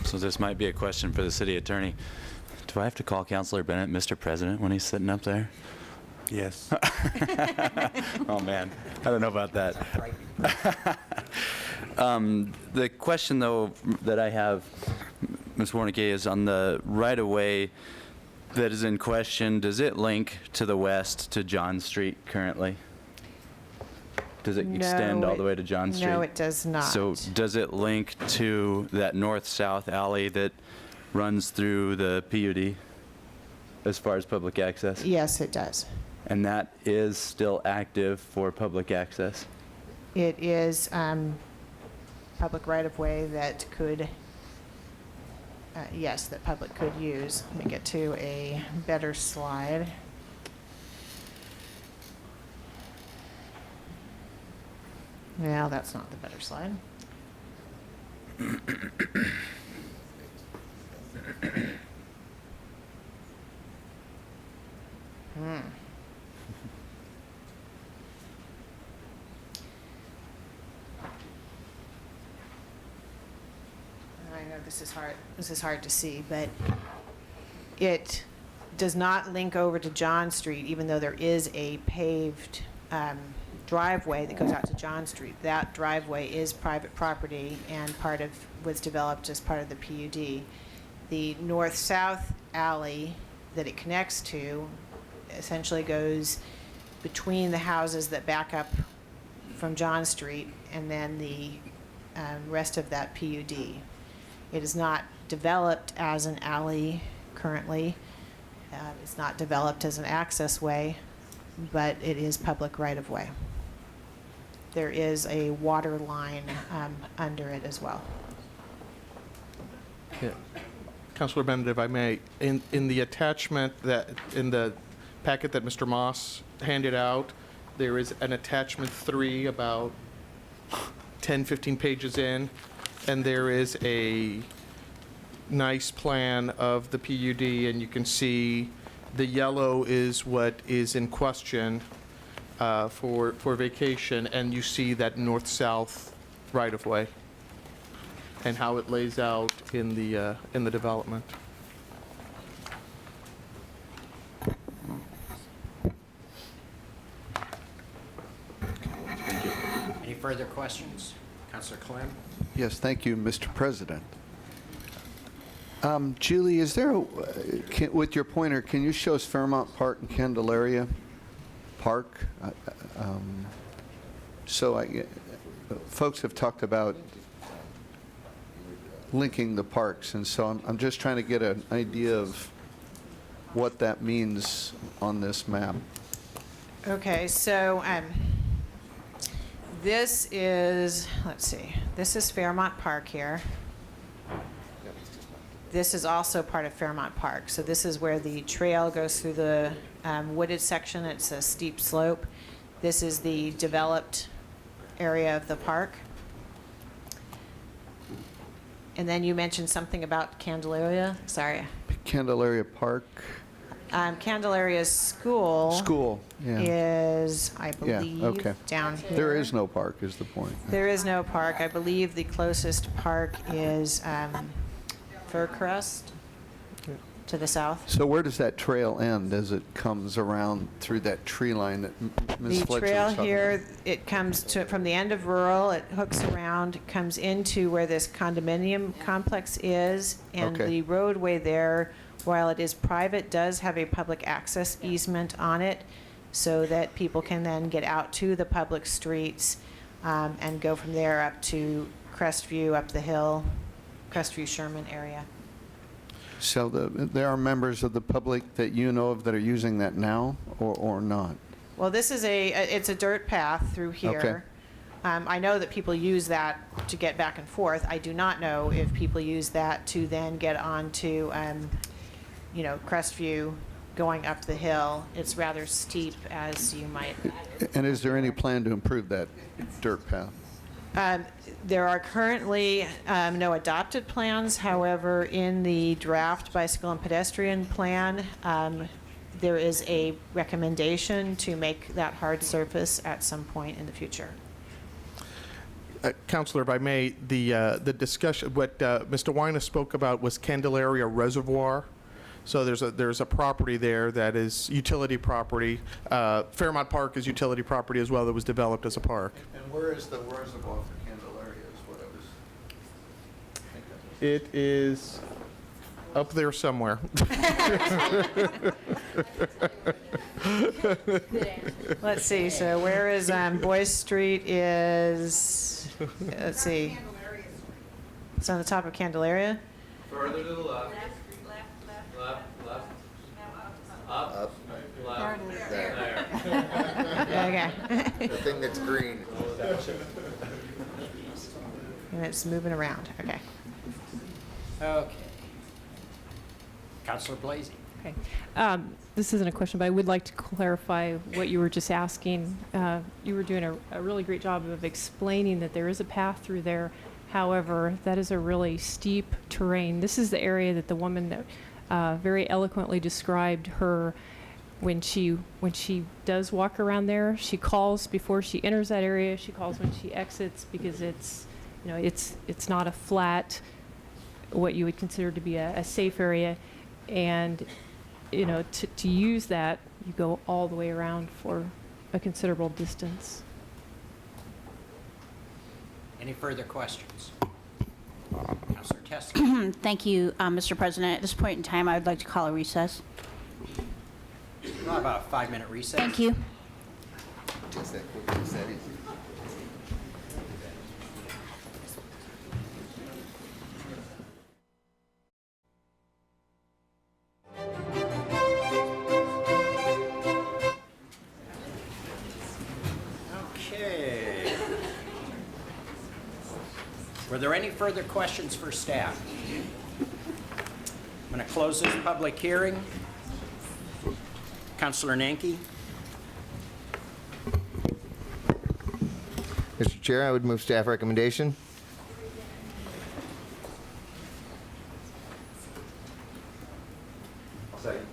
So this might be a question for the city attorney. Do I have to call Councilor Bennett Mr. President when he's sitting up there? Yes. Oh, man. I don't know about that. The question, though, that I have, Ms. Warnicke, is on the right-of-way that is in question. Does it link to the west to John Street currently? Does it extend all the way to John Street? No, it does not. So does it link to that north-south alley that runs through the PUD as far as public access? Yes, it does. And that is still active for public access? It is public right-of-way that could, yes, that public could use. Let me get to a better slide. Well, that's not the better slide. I know this is hard to see, but it does not link over to John Street, even though there is a paved driveway that goes out to John Street. That driveway is private property and was developed as part of the PUD. The north-south alley that it connects to essentially goes between the houses that back up from John Street and then the rest of that PUD. It is not developed as an alley currently. It's not developed as an access way, but it is public right-of-way. There is a water line under it as well. Yeah. Councilor Bennett, if I may, in the attachment in the packet that Mr. Moss handed out, there is an attachment 3 about 10, 15 pages in, and there is a nice plan of the PUD, and you can see the yellow is what is in question for vacation, and you see that north-south right-of-way and how it lays out in the development. further questions? Councilor Clem? Yes, thank you, Mr. President. Julie, is there, with your pointer, can you show us Fairmount Park and Candelaria Park? Folks have talked about linking the parks, and so I'm just trying to get an idea of what that means on this map. Okay, so this is, let's see, this is Fairmont Park here. This is also part of Fairmont Park. So this is where the trail goes through the wooded section. It's a steep slope. This is the developed area of the park. And then you mentioned something about Candelaria. Sorry. Candelaria Park. Candelaria's school. School, yeah. Is, I Yeah, believe, okay. down here. There is no park, is the point. There is no park. I believe the closest park is Fircrest to the south. So where does that trail end as it comes around through that tree line that Ms. The Fletcher trail was talking here, it comes to, from the end of Rural, it hooks around, comes into where this condominium complex is, and Okay. the roadway there, while it is private, does have a public access easement on it, so that people can then get out to the public streets and go from there up to Crestview, up the hill, Crestview Sherman area. So there are members of the public that you know of that are using that now, or not? Well, this is it's a dirt path through here. Okay. I know that people use that to get back and forth. I do not know if people use that to then get onto, Crestview going up the hill. It's rather steep, as you might. And is there any plan to improve that dirt path? There are currently no adopted plans. However, in the draft bicycle and pedestrian plan, there is a recommendation to make that hard surface at some point in the future. Councilor, if I may, the discussion, what Mr. Weiner spoke about was Candelaria Reservoir. So there's a property there that is utility property. Fairmont Park is utility property as well that was developed as a park. And where is the reservoir for Candelaria is what I was thinking. It is up there somewhere. Let's see, so where is Boyce Street is, let's see. It's on the top of Candelaria? Further to the left. Left. Up. Left. There. Okay. The thing that's green. And it's moving around, okay. Okay. Councilor Blasey. Okay. This isn't a question, but I would like to clarify what you were just asking. You were doing a really great job of explaining that there is a path through there. However, that is a really steep terrain. This is the area that the woman that very eloquently described her when she does walk around there. She calls before she enters that area. She calls when she exits, because it's not a flat, what you would consider to be a safe area. And to use that, you go all the way around for a considerable distance. Any further questions? Councilor Tester. Thank you, Mr. President. At this point in time, I would like to call a recess. We'll have about a 5-minute recess. Thank you. Is that quick? Is that easy? Okay. Were there any further questions for staff? I'm going to close this public hearing. Councilor Nanke. Mr. Chair, I would move staff recommendation. Second.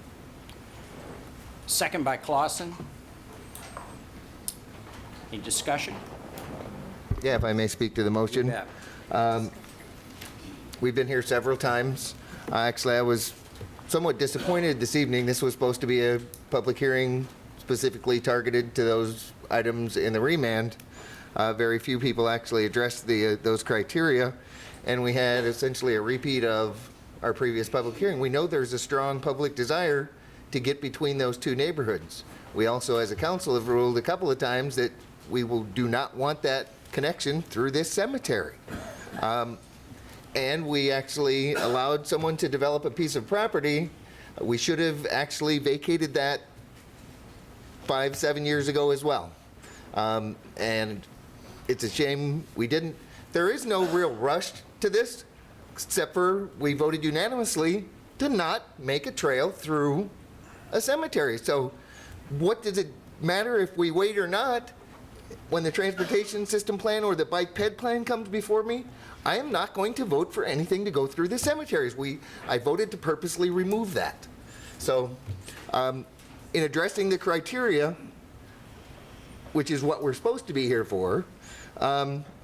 Second by Clausen. Any discussion? Yeah, if I may speak to the motion. You bet. We've been here several times. Actually, I was somewhat disappointed this evening. This was supposed to be a public hearing specifically targeted to those items in the remand. Very few people actually addressed those criteria, and we had essentially a repeat of our previous public hearing. We know there's a strong public desire to get between those two neighborhoods. We also, as a council, have ruled a couple of times that we do not want that connection through this cemetery. And we actually allowed someone to develop a piece of property. We should have actually vacated that 5-7 years ago as well. And it's a shame we didn't. There is no real rush to this, except for we voted unanimously to not make a trail through a cemetery. So what does it matter if we wait or not? When the transportation system plan or the bike ped plan comes before me, I am not going to vote for anything to go through the cemeteries. I voted to purposely remove that. So in addressing the criteria, which is what we're supposed to be here for,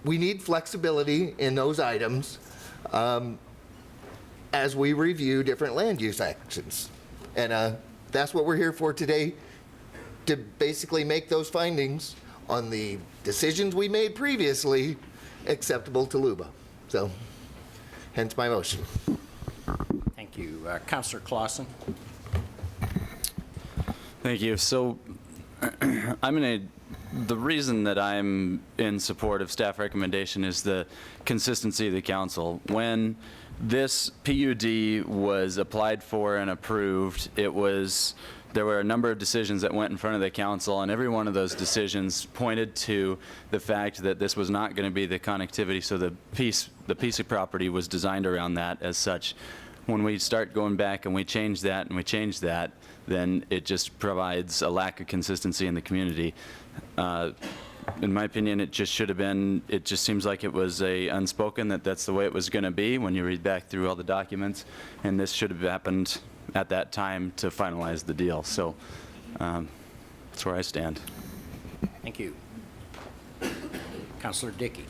we need flexibility in those items as we review different land use actions. And that's what we're here for today, to basically make those findings on the decisions we made previously acceptable to LUBA. So, hence my motion. Thank you. Councilor Clausen. Thank you. So the reason that I'm in support of staff recommendation is the consistency of the council. When this PUD was applied for and approved, there were a number of decisions that went in front of the council, and every one of those decisions pointed to the fact that this was not going to be the connectivity, so the piece of property was designed around that as such. When we start going back and we change that and we change that, then it just provides a lack of consistency in the community. In my opinion, it just should have been, it just seems like it was unspoken that that's the way it was going to be when you read back through all the documents, and this should have happened at that time to finalize the deal. So that's where I stand. Thank you. Councilor Dickey.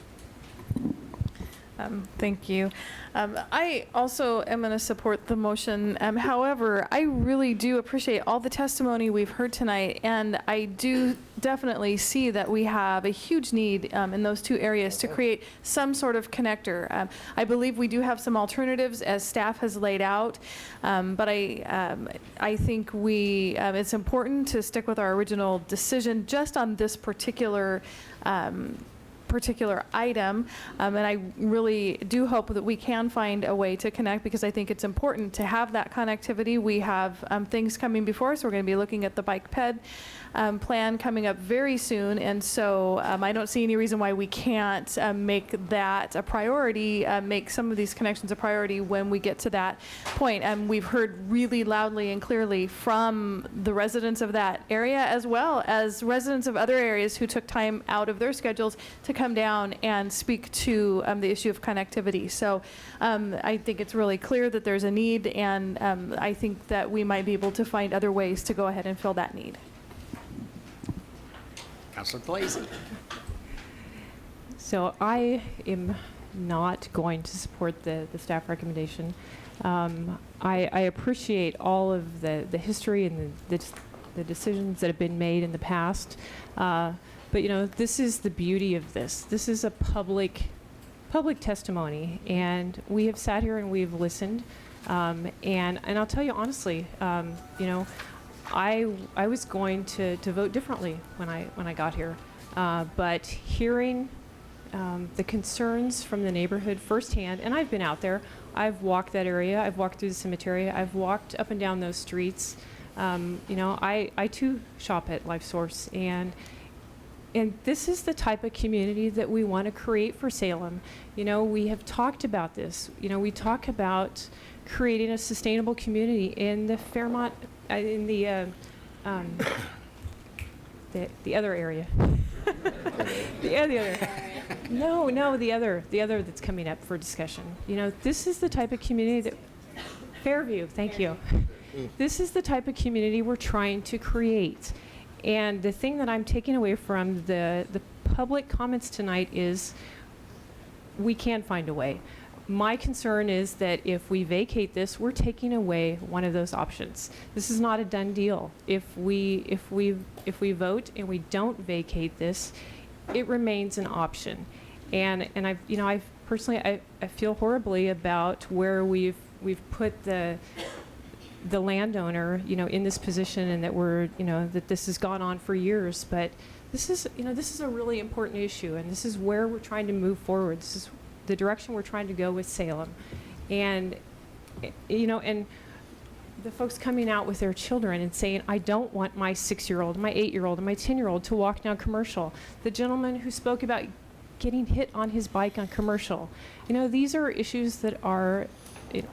Thank you. I also am going to support the motion. However, I really do appreciate all the testimony we've heard tonight, and I do definitely see that we have a huge need in those two areas to create some sort of connector. I believe we do have some alternatives as staff has laid out, but I think it's important to stick with our original decision just on this particular item, and I really do hope that we can find a way to connect, because I think it's important to have that connectivity. We have things coming before us. We're going to be looking at the bike ped plan coming up very soon, and so I don't see any reason why we can't make that a priority, make some of these connections a priority when we get to that point. We've heard really loudly and clearly from the residents of that area, as well as residents of other areas who took time out of their schedules to come down and speak to the issue of connectivity. So I think it's really clear that there's a need, and I think that we might be able to find other ways to go ahead and fill that need. Councilor Blasey. So I am not going to support the staff recommendation. I appreciate all of the history and the decisions that have been made in the past. But you know, this is the beauty of this. This is a public testimony, and we have sat here and we've listened. And I'll tell you honestly, you know, I was going to vote differently when I got here, but hearing the concerns from the neighborhood firsthand, and I've been out there. I've walked that area. I've walked through the cemetery. I've walked up and down those streets. You know, I too shop at Life Source, and this is the type of community that we want to create for Salem. You know, we have talked about this. You know, we talk about creating a sustainable community in the Fairmont, in the other area. the other. No, the other that's coming up for discussion. You know, this is the type of community that Fairview. Thank you. This is the type of community we're trying to create. And the thing that I'm taking away from the public comments tonight is we can find a way. My concern is that if we vacate this, we're taking away one of those options. This is not a done deal. If we vote and we don't vacate this, it remains an option. And I've, you know, I've personally, I feel horribly about where we've put the landowner, you know, in this position, and that we're, you know, that this has gone on for years. But this is, you know, this is a really important issue, and this is where we're trying to move forward. This is the direction we're trying to go with Salem. And, you know, and the folks coming out with their children and saying, I don't want my 6-year-old, my 8-year-old, and my 10-year-old to walk down Commercial. The gentleman who spoke about getting hit on his bike on Commercial. You know, these are issues that are, you know,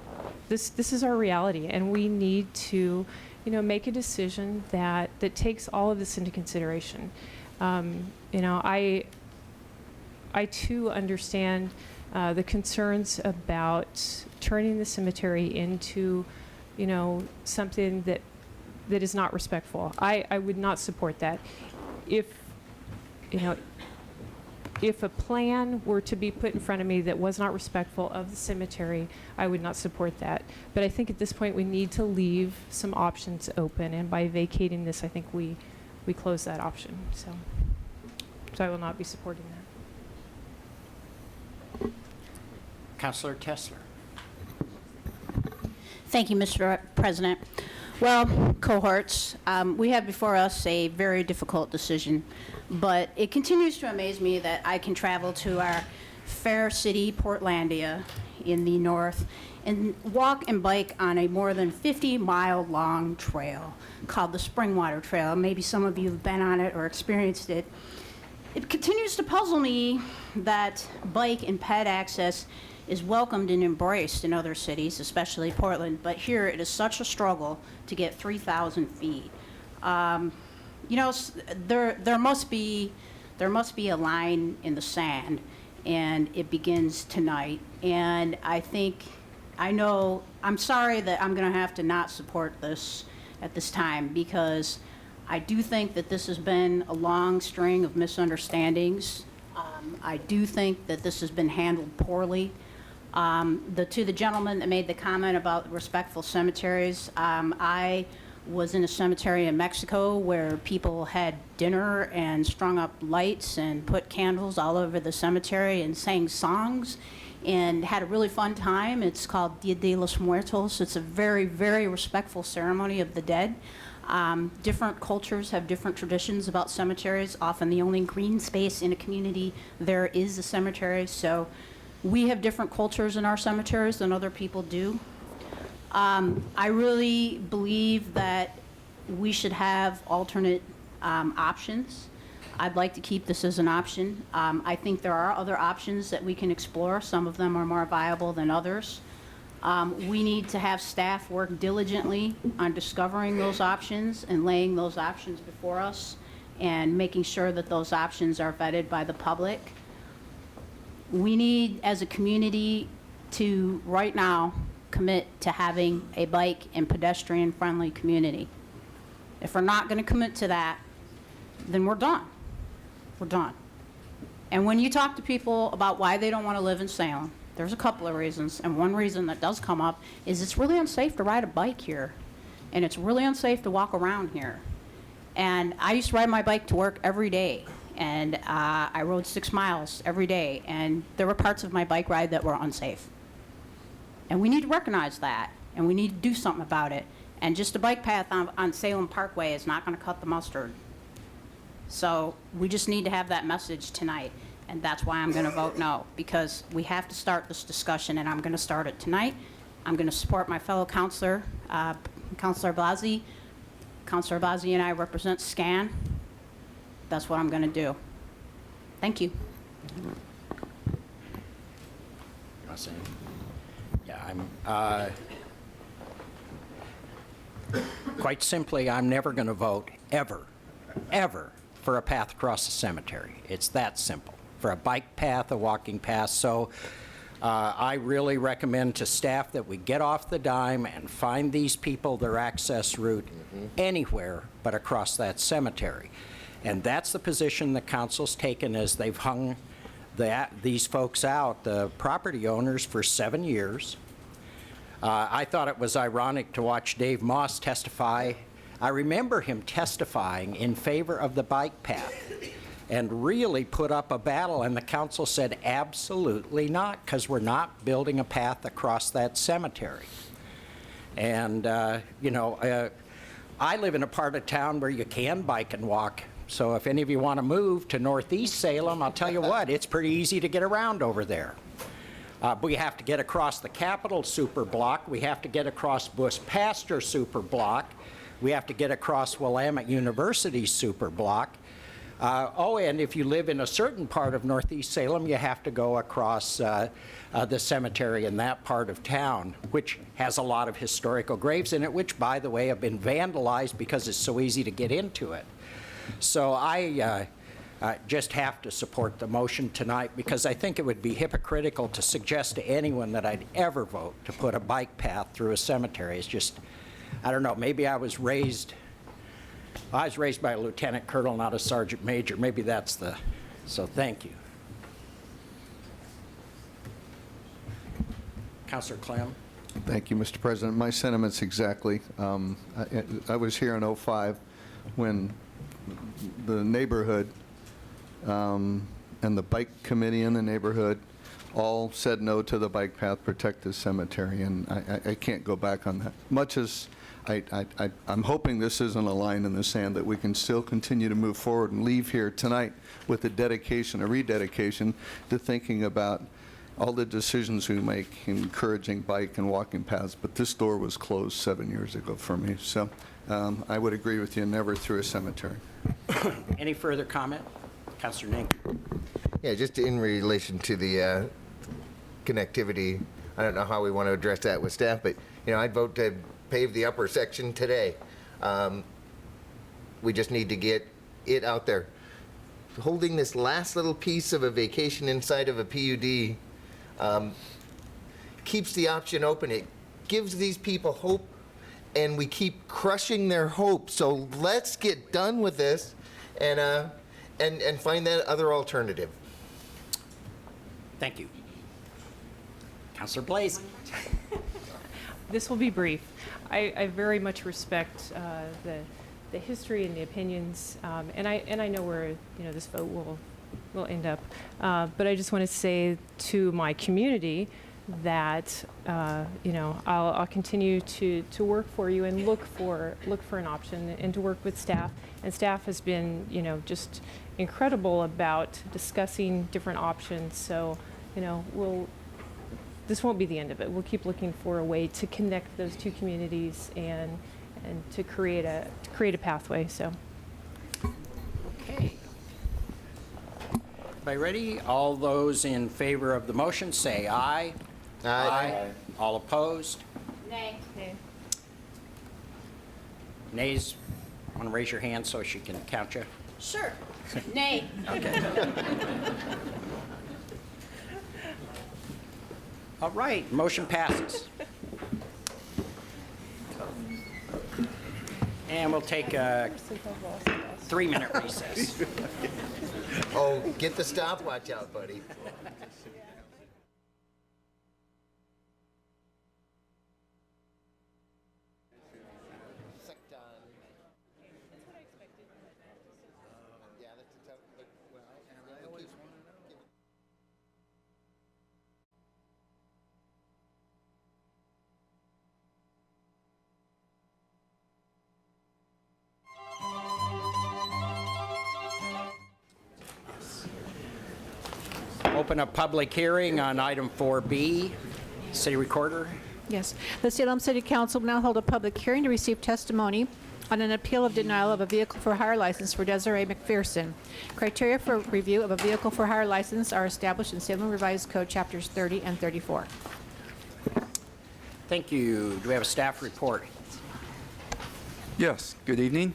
this is our reality, and we need to, you know, make a decision that takes all of this into consideration. You know, I too understand the concerns about turning the cemetery into, you know, something that is not respectful. I would not support that. If, you know, if a plan were to be put in front of me that was not respectful of the cemetery, I would not support that. But I think at this point we need to leave some options open, and by vacating this, I think we close that option. So I will not be supporting that. Councilor Tessler. Thank you, Mr. President. Well, cohorts, we have before us a very difficult decision, but it continues to amaze me that I can travel to our fair city, Portlandia, in the north, and walk and bike on a more than 50-mile long trail called the Springwater Trail. Maybe some of you have been on it or experienced it. It continues to puzzle me that bike and ped access is welcomed and embraced in other cities, especially Portland, but here it is such a struggle to get 3,000 feet. You know, there must be a line in the sand, and it begins tonight. And I'm sorry that I'm going to have to not support this at this time, because I do think that this has been a long string of misunderstandings. I do think that this has been handled poorly. To the gentleman that made the comment about respectful cemeteries, I was in a cemetery in Mexico where people had dinner and strung up lights and put candles all over the cemetery and sang songs and had a really fun time. It's called Dia de los Muertos. It's a very, very respectful ceremony of the dead. Different cultures have different traditions about cemeteries. Often the only green space in a community there is a cemetery. So we have different cultures in our cemeteries than other people do. I really believe that we should have alternate options. I'd like to keep this as an option. I think there are other options that we can explore. Some of them are more viable than others. We need to have staff work diligently on discovering those options and laying those options before us and making sure that those options are vetted by the public. We need, as a community, to right now commit to having a bike and pedestrian-friendly community. If we're not going to commit to that, then we're done. We're done. And when you talk to people about why they don't want to live in Salem, there's a couple of reasons, and one reason that does come up is it's really unsafe to ride a bike here, and it's really unsafe to walk around here. And I used to ride my bike to work every day, and I rode 6 miles every day, and there were parts of my bike ride that were unsafe. And we need to recognize that, and we need to do something about it. And just a bike path on Salem Parkway is not going to cut the mustard. So we just need to have that message tonight, and that's why I'm going to vote no, because we have to start this discussion, and I'm going to start it tonight. I'm going to support my fellow counselor, Councilor Blasi. Councilor Blasi and I represent SCAN. That's what I'm going to do. Thank you. Yeah, quite simply, I'm never going to vote ever for a path across the cemetery. It's that simple. For a bike path, a walking path. So I really recommend to staff that we get off the dime and find these people their access route anywhere but across that cemetery. And that's the position the council's taken as they've hung these folks out, the property owners, for 7 years. I thought it was ironic to watch Dave Moss testify. I remember him testifying in favor of the bike path. and really put up a battle, and the council said absolutely not, because we're not building a path across that cemetery. And, I live in a part of town where you can bike and walk. So if any of you want to move to northeast Salem, I'll tell you what, it's pretty easy to get around over there. But we have to get across the Capitol super block. We have to get across Bush Pasture super block. We have to get across Willamette University super block. And if you live in a certain part of northeast Salem, you have to go across the cemetery in that part of town, which has a lot of historical graves in it, which, by the way, have been vandalized because it's so easy to get into it. So I just have to support the motion tonight, because I think it would be hypocritical to suggest to anyone that I'd ever vote to put a bike path through a cemetery. It's just, I don't know, maybe I was raised by a lieutenant colonel, not a sergeant major. Maybe that's so thank you. Councilor Clem. Thank you, Mr. President. My sentiments exactly. I was here in '05 when the neighborhood and the bike committee in the neighborhood all said no to the bike path, protect the cemetery, and I can't go back on that. Much as I'm hoping this isn't a line in the sand, that we can still continue to move forward and leave here tonight with a rededication to thinking about all the decisions we make, encouraging bike and walking paths. But this door was closed 7 years ago for me. So I would agree with you, never through a cemetery. Any further comment? Councilor Nink. Yeah, just in relation to the connectivity, I don't know how we want to address that with staff, but I'd vote to pave the upper section today. We just need to get it out there. Holding this last little piece of a vacation inside of a PUD keeps the option open. It gives these people hope, and we keep crushing their hope. So let's get done with this and find that other alternative. Thank you. Councilor Blaze. This will be brief. I very much respect the history and the opinions, and I know where this vote will end up. But I just want to say to my community that I'll continue to work for you and look for an option, and to work with staff. And staff has been just incredible about discussing different options. So this won't be the end of it. We'll keep looking for a way to connect those two communities and to create a pathway. So. Okay. Everybody ready? All those in favor of the motion say aye. Aye. Aye. All opposed? Nay. Nay. Nays, want to raise your hand so she can count you? Sure. Nay. Okay. All right, motion passes. And we'll take a 3-minute recess. Oh, get the stopwatch out, buddy. Open a public hearing on item 4B. City Recorder. Yes. The Salem City Council will now hold a public hearing to receive testimony on an appeal of denial of a vehicle for hire license for Desiree McPherson. Criteria for review of a vehicle for hire license are established in Salem Revised Code Chapters 30 and 34. Thank you. Do we have a staff report? Yes. Good evening.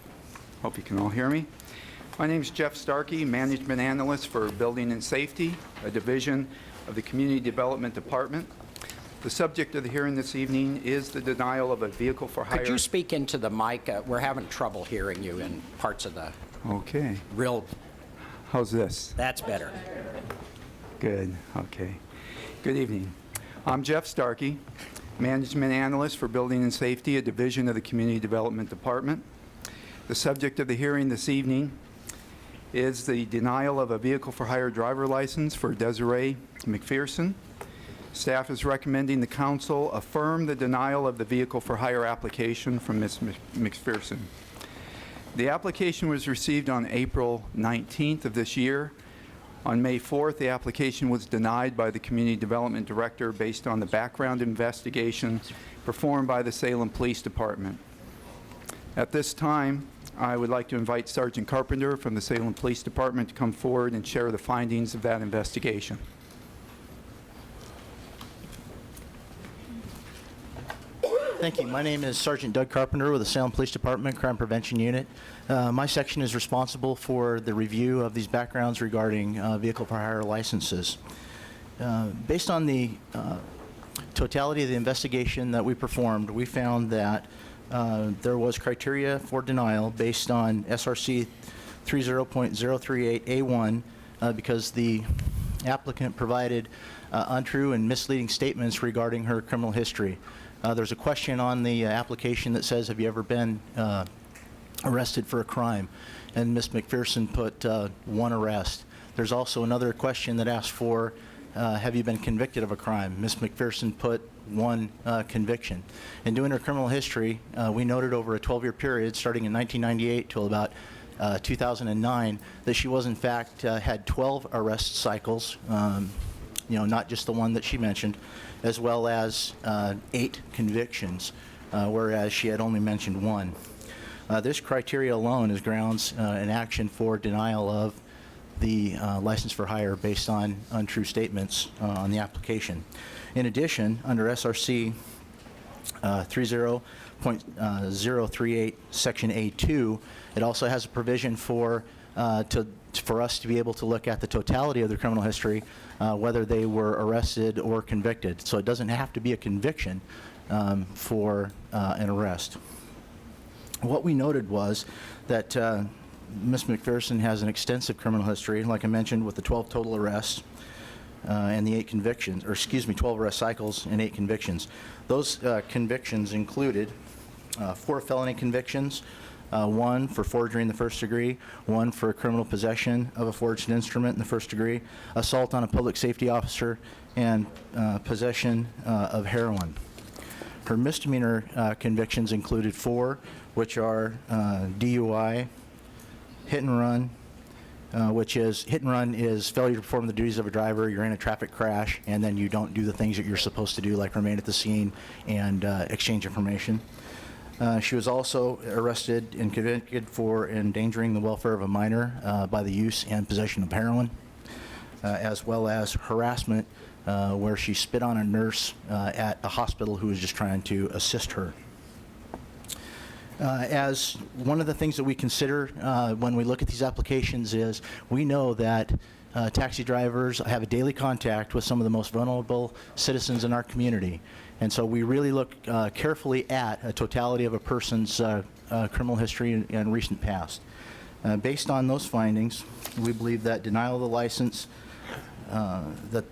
Hope you can all hear me. My name is Jeff Starkey, Management Analyst for Building and Safety, a division of the Community Development Department. The subject of the hearing this evening is the denial of a vehicle for hire. Could you speak into the mic? We're having trouble hearing you in parts of the real. How's this? That's better. Good. Okay. Good evening. I'm Jeff Starkey, Management Analyst for Building and Safety, a division of the Community Development Department. The subject of the hearing this evening is the denial of a vehicle for hire driver license for Desiree McPherson. Staff is recommending the council affirm the denial of the vehicle for hire application from Ms. McPherson. The application was received on April 19th of this year. On May 4th, the application was denied by the Community Development Director based on the background investigation performed by the Salem Police Department. At this time, I would like to invite Sergeant Carpenter from the Salem Police Department to come forward and share the findings of that investigation. Thank you. My name is Sergeant Doug Carpenter with the Salem Police Department Crime Prevention Unit. My section is responsible for the review of these backgrounds regarding vehicle for hire licenses. Based on the totality of the investigation that we performed, we found that there was criteria for denial based on SRC 30.038A1 because the applicant provided untrue and misleading statements regarding her criminal history. There's a question on the application that says, have you ever been arrested for a crime? And Ms. McPherson put one arrest. There's also another question that asks for, have you been convicted of a crime? Ms. McPherson put one conviction. In doing her criminal history, we noted over a 12-year period, starting in 1998 till about 2009, that she was in fact had 12 arrest cycles, not just the one that she mentioned, as well as 8 convictions, whereas she had only mentioned one. This criteria alone is grounds in action for denial of the license for hire based on untrue statements on the application. In addition, under SRC 30.038 Section A2, it also has a provision for us to be able to look at the totality of their criminal history, whether they were arrested or convicted. So it doesn't have to be a conviction for an arrest. What we noted was that Ms. McPherson has an extensive criminal history, like I mentioned, with the 12 total arrests and the 8 convictions, or excuse me, 12 arrest cycles and 8 convictions. Those convictions included 4 felony convictions, 1 for forgery in the first degree, 1 for criminal possession of a forged instrument in the first degree, assault on a public safety officer, and possession of heroin. Her misdemeanor convictions included 4, which are DUI, hit and run, which is, hit and run is failure to perform the duties of a driver. You're in a traffic crash, and then you don't do the things that you're supposed to do, like remain at the scene and exchange information. She was also arrested and convicted for endangering the welfare of a minor by the use and possession of heroin, as well as harassment where she spit on a nurse at a hospital who was just trying to assist her. As one of the things that we consider when we look at these applications is we know that taxi drivers have a daily contact with some of the most vulnerable citizens in our community. And so we really look carefully at a totality of a person's criminal history and recent past. Based on those findings, we believe that denial of the license, that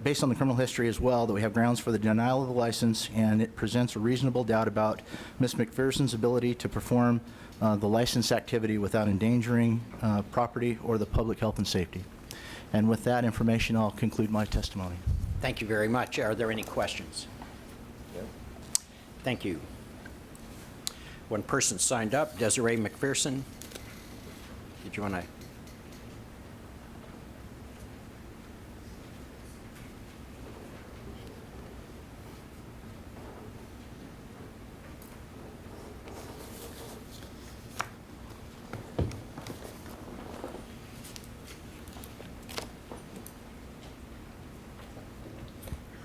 based on the criminal history as well, that we have grounds for the denial of the license, and it presents a reasonable doubt about Ms. McPherson's ability to perform the license activity without endangering property or the public health and safety. And with that information, I'll conclude my testimony. Thank you very much. Are there any questions? Thank you. One person signed up, Desiree McPherson. Did you want to?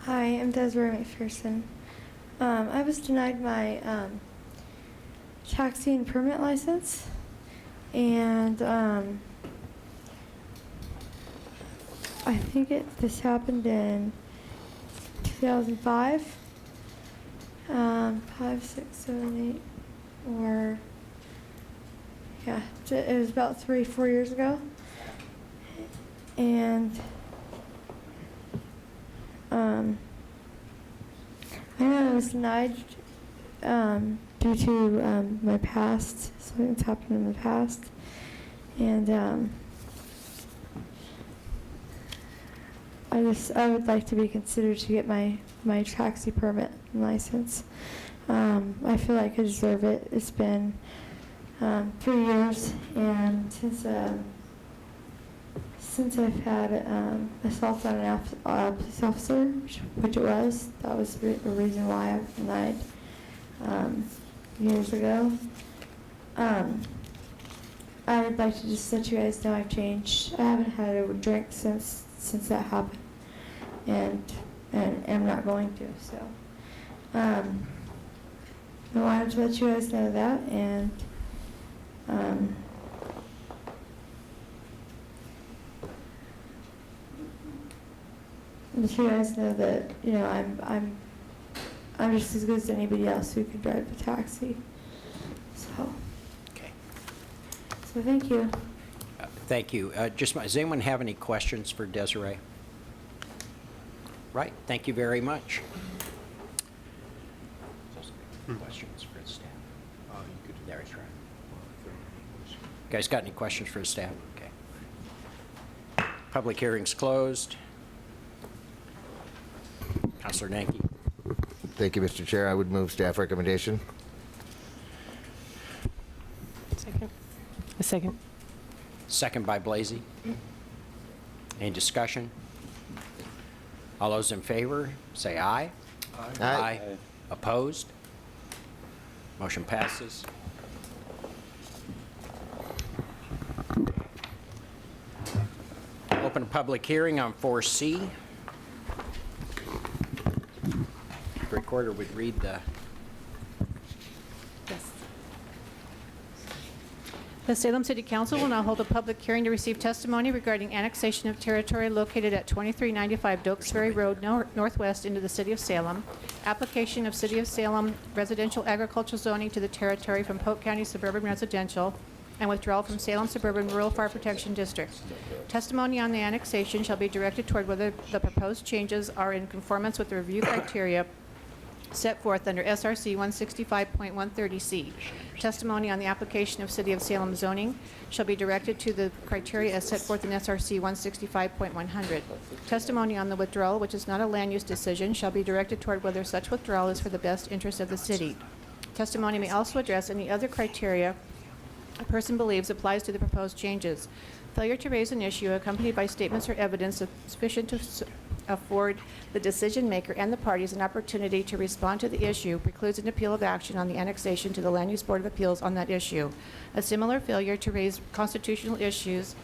Hi, I'm Desiree McPherson. I was denied my taxi and permit license, and I think this happened in 2005, 5, 6, 7, 8, or yeah, it was about 3-4 years ago, and I know I was denied due to my past, something that's happened in the past, and I would like to be considered to get my taxi permit and license. I feel like I deserve it. It's been 3 years, and since I've had assault on a police officer, which it was, that was the reason why I was denied years ago. I'd like to just let you guys know I've changed. I haven't had a drink since that happened, and am not going to. So I wanted to let you guys know that, and let you guys know that I'm just as good as anybody else who could drive a taxi. So. So thank you. Thank you. Does anyone have any questions for Desiree? Right, thank you very much. Questions for the staff? There, right. You guys got any questions for the staff? Okay. Public hearing's closed. Councilor Nanki. Thank you, Mr. Chair. I would move staff recommendation. Second. A second. Second by Blasey. Any discussion? All those in favor, say aye. Aye. Aye. Opposed? Motion passes. Open a public hearing on 4C. The recorder would read the... The Salem City Council will now hold a public hearing to receive testimony regarding annexation of territory located at 2395 Dokes Ferry Road Northwest into the City of Salem, application of City of Salem residential agricultural zoning to the territory from Polk County Suburban Residential, and withdrawal from Salem Suburban Rural Fire Protection District. Testimony on the annexation shall be directed toward whether the proposed changes are in conformance with the review criteria set forth under SRC 165.130C. Testimony on the application of City of Salem zoning shall be directed to the criteria as set forth in SRC 165.100. Testimony on the withdrawal, which is not a land use decision, shall be directed toward whether such withdrawal is for the best interest of the city. Testimony may also address any other criteria a person believes applies to the proposed changes. Failure to raise an issue accompanied by statements or evidence sufficient to afford the decision maker and the parties an opportunity to respond to the issue precludes an appeal of action on the annexation to the Land Use Board of Appeals on that issue. A similar failure to raise constitutional issues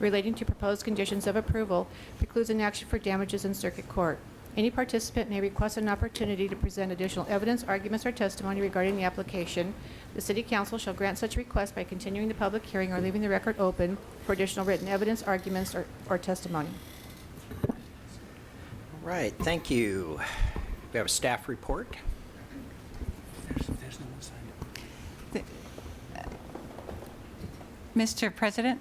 relating to proposed conditions of approval precludes an action for damages in circuit court. Any participant may request an opportunity to present additional evidence, arguments, or testimony regarding the application. The City Council shall grant such request by continuing the public hearing or leaving the record open for additional written evidence, arguments, or testimony. All right, thank you. We have a staff report. Mr. President,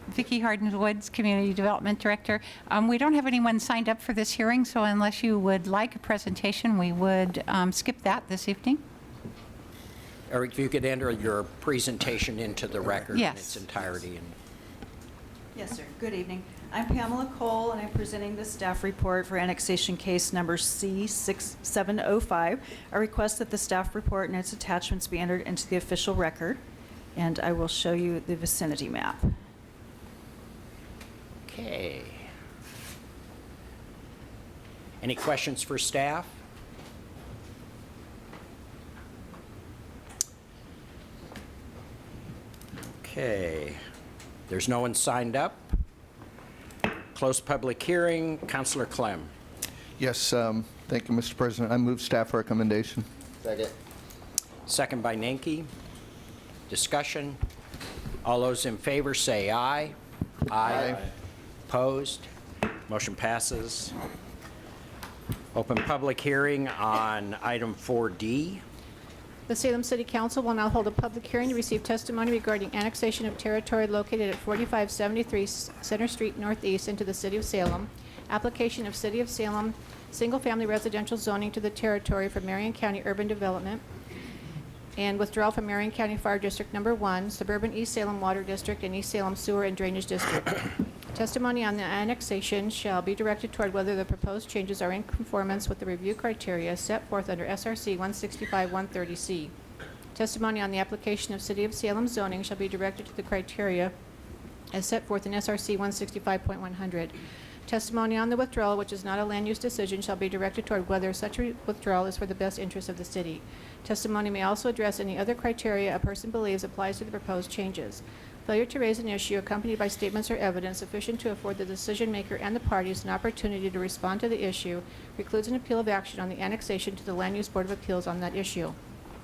Vicki Harden-Woods, Community Development Director. We don't have anyone signed up for this hearing, so unless you would like a presentation, we would skip that this evening. Eric, if you could enter your presentation into the record in its entirety. Yes, sir. Good evening. I'm Pamela Cole, and I'm presenting the staff report for annexation case number C6705. I request that the staff report and its attachments be entered into the official record, and I will show you the vicinity map. Okay. Any questions for staff? Okay. There's no one signed up. Close public hearing. Councilor Clem. Yes, thank you, Mr. President. I move staff recommendation. Second. Second by Nanki. Discussion. All those in favor say aye. Aye. Opposed? Motion passes. Open public hearing on item 4D. The Salem City Council will now hold a public hearing to receive testimony regarding annexation of territory located at 4573 Center Street Northeast into the City of Salem, application of City of Salem single-family residential zoning to the territory for Marion County Urban Development, and withdrawal from Marion County Fire District Number 1, Suburban East Salem Water District, and East Salem Sewer and Drainage District. Testimony on the annexation shall be directed toward whether the proposed changes are in conformance with the review criteria set forth under SRC 165-130C. Testimony on the application of City of Salem zoning shall be directed to the criteria as set forth in SRC 165.100. Testimony on the withdrawal, which is not a land use decision, shall be directed toward whether such withdrawal is for the best interest of the city. Testimony may also address any other criteria a person believes applies to the proposed changes. Failure to raise an issue accompanied by statements or evidence sufficient to afford the decision maker and the parties an opportunity to respond to the issue precludes an appeal of action on the annexation to the Land Use Board of Appeals on that issue.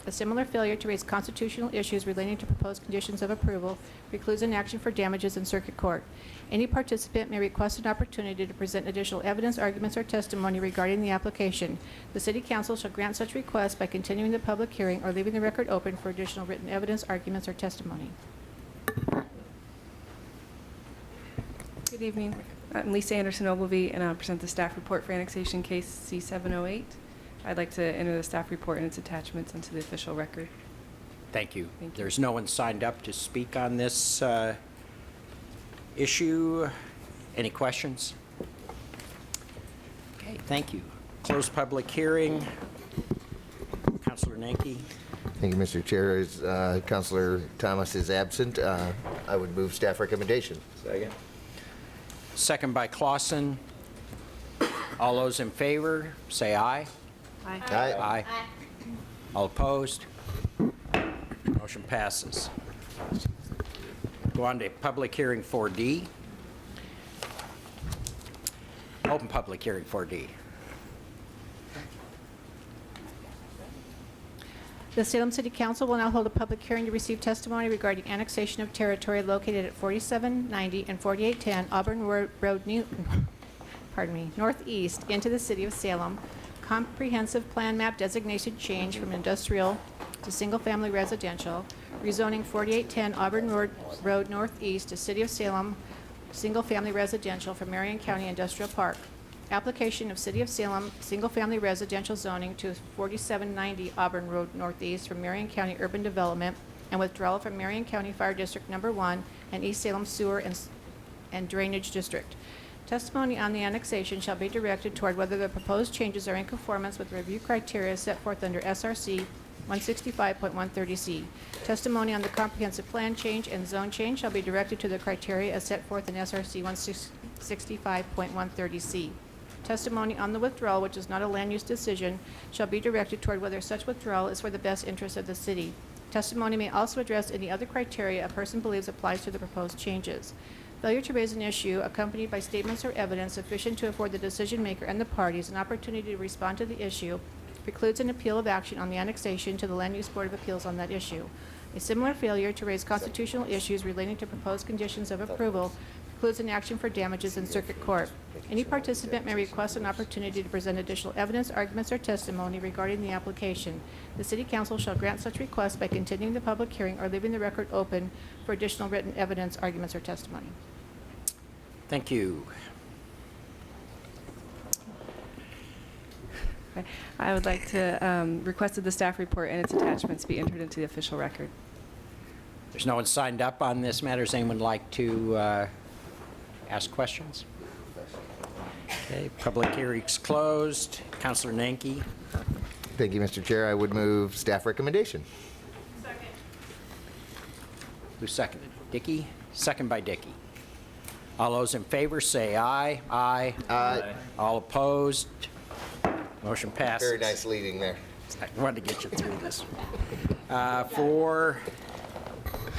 A similar failure to raise constitutional issues relating to proposed conditions of approval precludes an action for damages in circuit court. Any participant may request an opportunity to present additional evidence, arguments, or testimony regarding the application. The City Council shall grant such request by continuing the public hearing or leaving the record open for additional written evidence, arguments, or testimony. Good evening. I'm Lisa Anderson-Ogilvie, and I'll present the staff report for annexation case C708. I'd like to enter the staff report and its attachments into the official record. Thank you. Thank you. There's no one signed up to speak on this issue. Any questions? Okay, thank you. Closed public hearing. Councilor Nanki. Thank you, Mr. Chair. As Councilor Thomas is absent, I would move staff recommendation. Second. Second by Clausen. All those in favor, say aye. Aye. Aye. Aye. All opposed? Motion passes. Go on to public hearing 4D. Open public hearing 4D. The Salem City Council will now hold a public hearing to receive testimony regarding annexation of territory located at 4790 and 4810 Auburn Road, Northeast into the City of Salem. Comprehensive plan map designation change from industrial to single-family residential. Rezoning 4810 Auburn Road Northeast to City of Salem single-family residential from Marion County Industrial Park. Application of City of Salem single-family residential zoning to 4790 Auburn Road Northeast from Marion County Urban Development and withdrawal from Marion County Fire District Number 1 and East Salem Sewer and Drainage District. Testimony on the annexation shall be directed toward whether the proposed changes are in conformance with review criteria set forth under SRC 165.130C. Testimony on the comprehensive plan change and zone change shall be directed to the criteria as set forth in SRC 165.130C. Testimony on the withdrawal, which is not a land use decision, shall be directed toward whether such withdrawal is for the best interest of the city. Testimony may also address any other criteria a person believes applies to the proposed changes. Failure to raise an issue accompanied by statements or evidence sufficient to afford the decision maker and the parties an opportunity to respond to the issue precludes an appeal of action on the annexation to the Land Use Board of Appeals on that issue. A similar failure to raise constitutional issues relating to proposed conditions of approval precludes an action for damages in circuit court. Any participant may request an opportunity to present additional evidence, arguments, or testimony regarding the application. The City Council shall grant such request by continuing the public hearing or leaving the record open for additional written evidence, arguments, or testimony. Thank you. Okay. I would like to request that the staff report and its attachments be entered into the official record. There's no one signed up on this matter. Does anyone like to ask questions? Okay, public hearing's closed. Councilor Nanki. Thank you, Mr. Chair. I would move staff recommendation. Who seconded? Dickey? Second by Dickey. All those in favor say aye. Aye. Aye. All opposed? Motion passes. Very nice leading there. I wanted to get you through this. For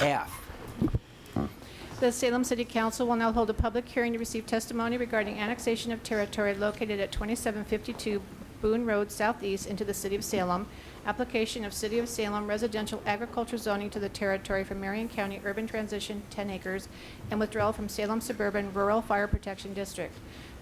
F. The Salem City Council will now hold a public hearing to receive testimony regarding annexation of territory located at 2752 Boone Road Southeast into the City of Salem, application of City of Salem residential agriculture zoning to the territory from Marion County Urban Transition 10 acres, and withdrawal from Salem Suburban Rural Fire Protection District.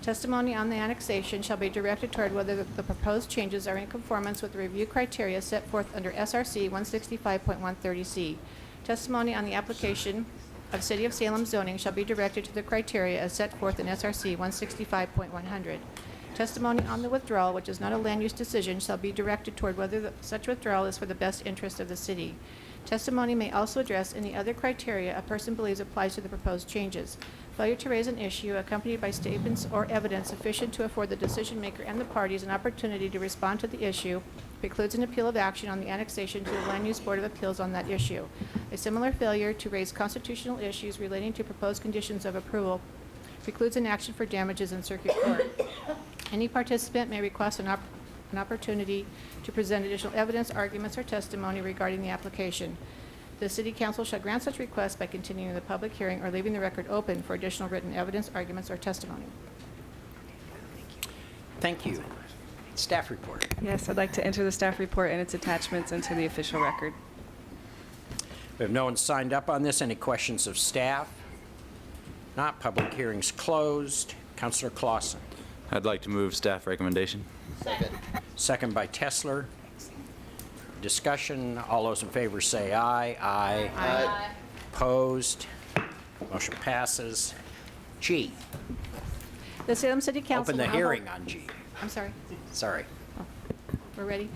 Testimony on the annexation shall be directed toward whether the proposed changes are in conformance with the review criteria set forth under SRC 165.130C. Testimony on the application of City of Salem zoning shall be directed to the criteria as set forth in SRC 165.100. Testimony on the withdrawal, which is not a land use decision, shall be directed toward whether such withdrawal is for the best interest of the city. Testimony may also address any other criteria a person believes applies to the proposed changes. Failure to raise an issue accompanied by statements or evidence sufficient to afford the decision maker and the parties an opportunity to respond to the issue precludes an appeal of action on the annexation to the Land Use Board of Appeals on that issue. A similar failure to raise constitutional issues relating to proposed conditions of approval precludes an action for damages in circuit court. Any participant may request an opportunity to present additional evidence, arguments, or testimony regarding the application. The City Council shall grant such request by continuing the public hearing or leaving the record open for additional written evidence, arguments, or testimony. Thank you. Staff report. Yes, I'd like to enter the staff report and its attachments into the official record. We have no one signed up on this. Any questions of staff? Not. Public hearing's closed. Councilor Clausen. I'd like to move staff recommendation. Second by Tesler. Discussion. All those in favor say aye. Aye. Aye. Opposed? Motion passes. G. The Salem City Council. Open the will now hearing hold- on G. I'm sorry. Sorry. We're ready.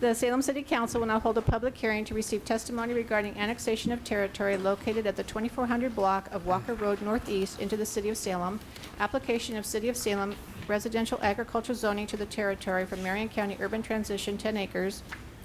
The Salem City Council will now hold a public hearing to receive testimony regarding annexation of territory located at the 2400 block of Walker Road Northeast into the City of Salem, application of City of Salem residential agricultural zoning to the territory from Marion County Urban Transition 10 acres,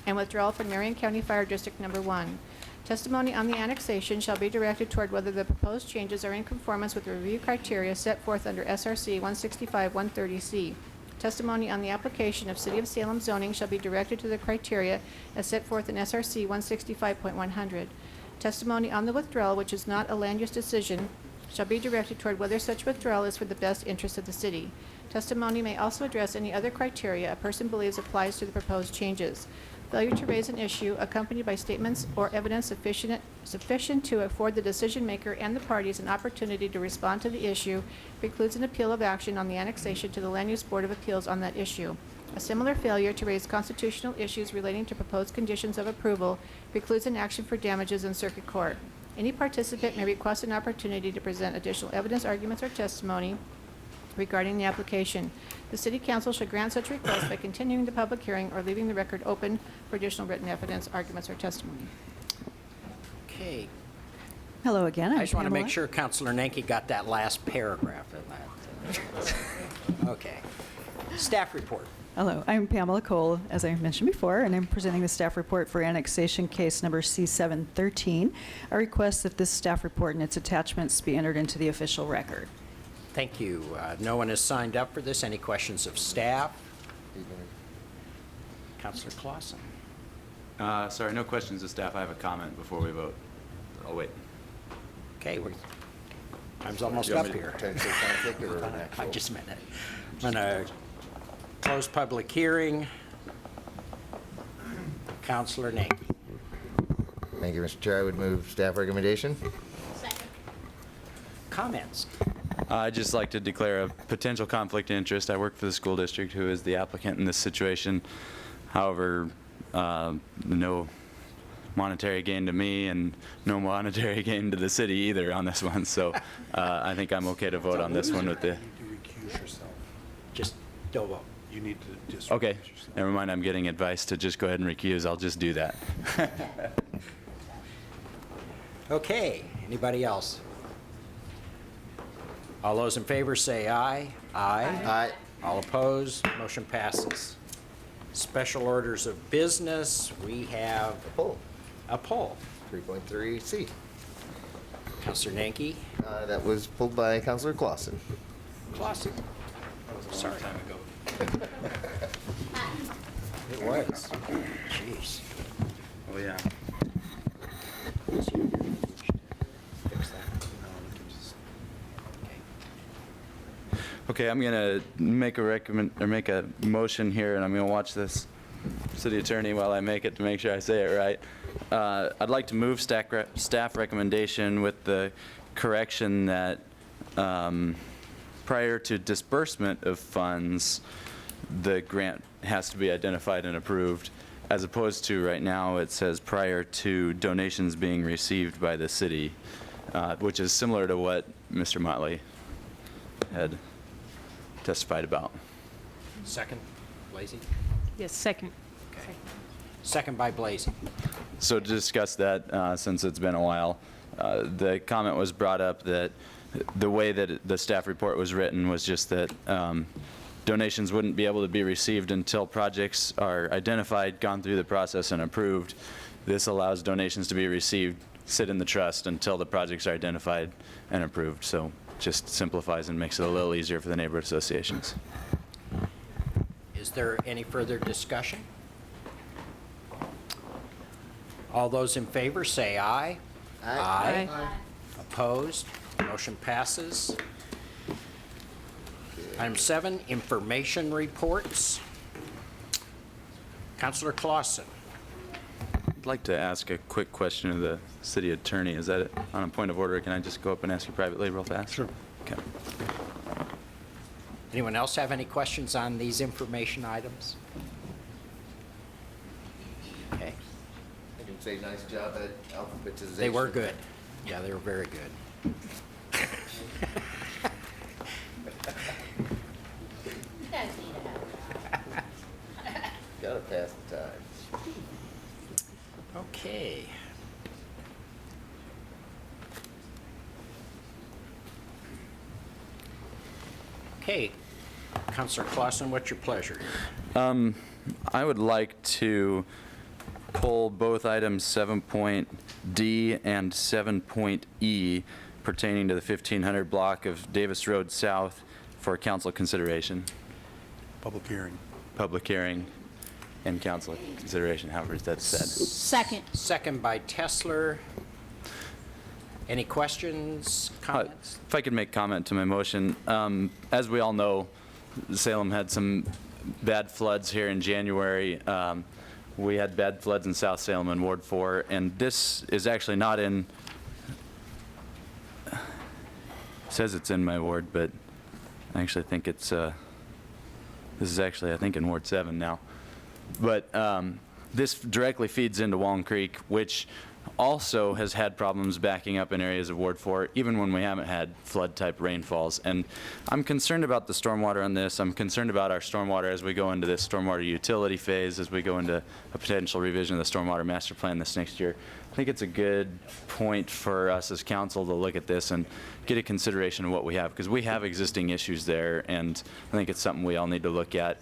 and withdrawal from Marion County Fire District Number 1. Testimony on the annexation shall be directed toward whether the proposed changes are in conformance with the review criteria set forth under SRC 165-130C. Testimony on the application of City of Salem zoning shall be directed to the criteria as set forth in SRC 165.100. Testimony on the withdrawal, which is not a land use decision, shall be directed toward whether such withdrawal is for the best interest of the city. Testimony may also address any other criteria a person believes applies to the proposed changes. Failure to raise an issue accompanied by statements or evidence sufficient to afford the decision maker and the parties an opportunity to respond to the issue precludes an appeal of action on the annexation to the Land Use Board of Appeals on that issue. A similar failure to raise constitutional issues relating to proposed conditions of approval precludes an action for damages in circuit court. Any participant may request an opportunity to present additional evidence, arguments, or testimony regarding the application. The City Council should grant such request by continuing the public hearing or leaving the record open for additional written evidence, arguments, or testimony. Okay. Hello again. I just want to make sure Councilor Nanki got that last paragraph in that. Okay. Staff report. Hello, I'm Pamela Cole, as I mentioned before, and I'm presenting the staff report for annexation case number C713. I request that this staff report and its attachments be entered into the official record. Thank you. No one has signed up for this. Any questions of staff? Councilor Clausen. Sorry, no questions of staff. I have a comment before we vote. I'll wait. Okay, time's almost You want up me to here. potentially conflict or an I actual? just meant it. I'm going to close public hearing. Councilor Nanki. Thank you, Mr. Chair. I would move staff recommendation. Comments? I'd just like to declare a potential conflict of interest. I work for the school district, who is the applicant in this situation. However, no monetary gain to me and no monetary gain to the city either on this one. So I think I'm okay to vote on this one with the... You need to recuse yourself. Just don't vote. You need to just Okay, recuse yourself. never mind. I'm getting advice to just go ahead and recuse. I'll just do that. Okay, anybody else? All those in favor say aye. Aye. Aye. All opposed, motion passes. Special orders of business, we have Poll. a poll. 3.3C. Counselor Nanki? That was pulled by Councilor Clausen. Clausen. Sorry. Time ago. It was. Jeez. Oh, yeah. Fix that. Okay, I'm gonna make a motion here, and I'm gonna watch this city attorney while I make it to make sure I say it right. I'd like to move staff recommendation with the correction that prior to disbursement of funds, the grant has to be identified and approved, as opposed to right now it says prior to donations being received by the city, which is similar to what Mr. Motley had testified about. Second, Lazy? Yes, second. Okay. Second by Blasey. So to discuss that, since it's been a while, the comment was brought up that the way that the staff report was written was just that donations wouldn't be able to be received until projects are identified, gone through the process, and approved. This allows donations to be received, sit in the trust until the projects are identified and approved. So just simplifies and makes it a little easier for the neighborhood associations. Is there any further discussion? All those in favor say aye. Aye. Opposed? Motion passes. Item 7, information reports. Councilor Clausen. I'd like to ask a quick question of the city attorney. Is that on a point of order? Can I just go up and ask you privately real fast? Sure. Okay. Anyone else have any questions on these information items? Okay. I can say nice job at alphabetization. They were good. Yeah, they were very good. Gotta pass the time. Okay. Okay. Councilor Clausen, what's your pleasure? I would like to pull both items 7.D and 7.E pertaining to the 1500 block of Davis Road South for council consideration. Public hearing. Public hearing and council consideration, however that's said. Second. Second by Tesler. Any questions, comments? If I could make comment to my motion, as we all know, Salem had some bad floods here in January. We had bad floods in South Salem in Ward 4, and this is actually not in, it says it's in my ward, but I actually think it's, this is actually, I think, in Ward 7 now. But this directly feeds into Wallen Creek, which also has had problems backing up in areas of Ward 4, even when we haven't had flood-type rainfalls. And I'm concerned about the stormwater on this. I'm concerned about our stormwater as we go into this stormwater utility phase, as we go into a potential revision of the stormwater master plan this next year. I think it's a good point for us as council to look at this and get a consideration of what we have, because we have existing issues there, and I think it's something we all need to look at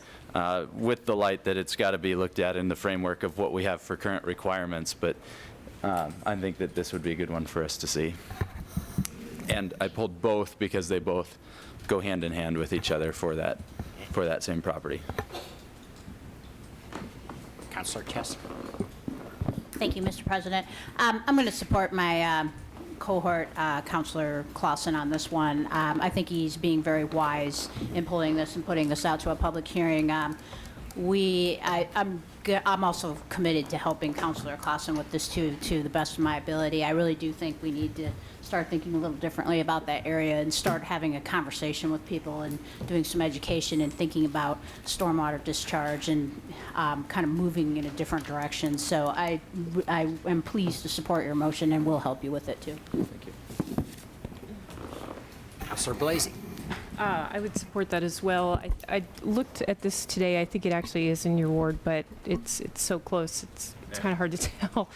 with the light that it's got to be looked at in the framework of what we have for current requirements. But I think that this would be a good one for us to see. And I pulled both because they both go hand in hand with each other for that same property. Councilor Kessler. Thank you, Mr. President. I'm going to support my cohort, Councilor Clausen, on this one. I think he's being very wise in pulling this and putting this out to a public hearing. I'm also committed to helping Councilor Clausen with this too, to the best of my ability. I really do think we need to start thinking a little differently about that area and start having a conversation with people and doing some education and thinking about stormwater discharge and kind of moving in a different direction. So I am pleased to support your motion and will help you with it too. Thank you. Councilor Blasey. I would support that as well. I looked at this today. I think it actually is in your ward, but it's so close. It's kind of hard to tell.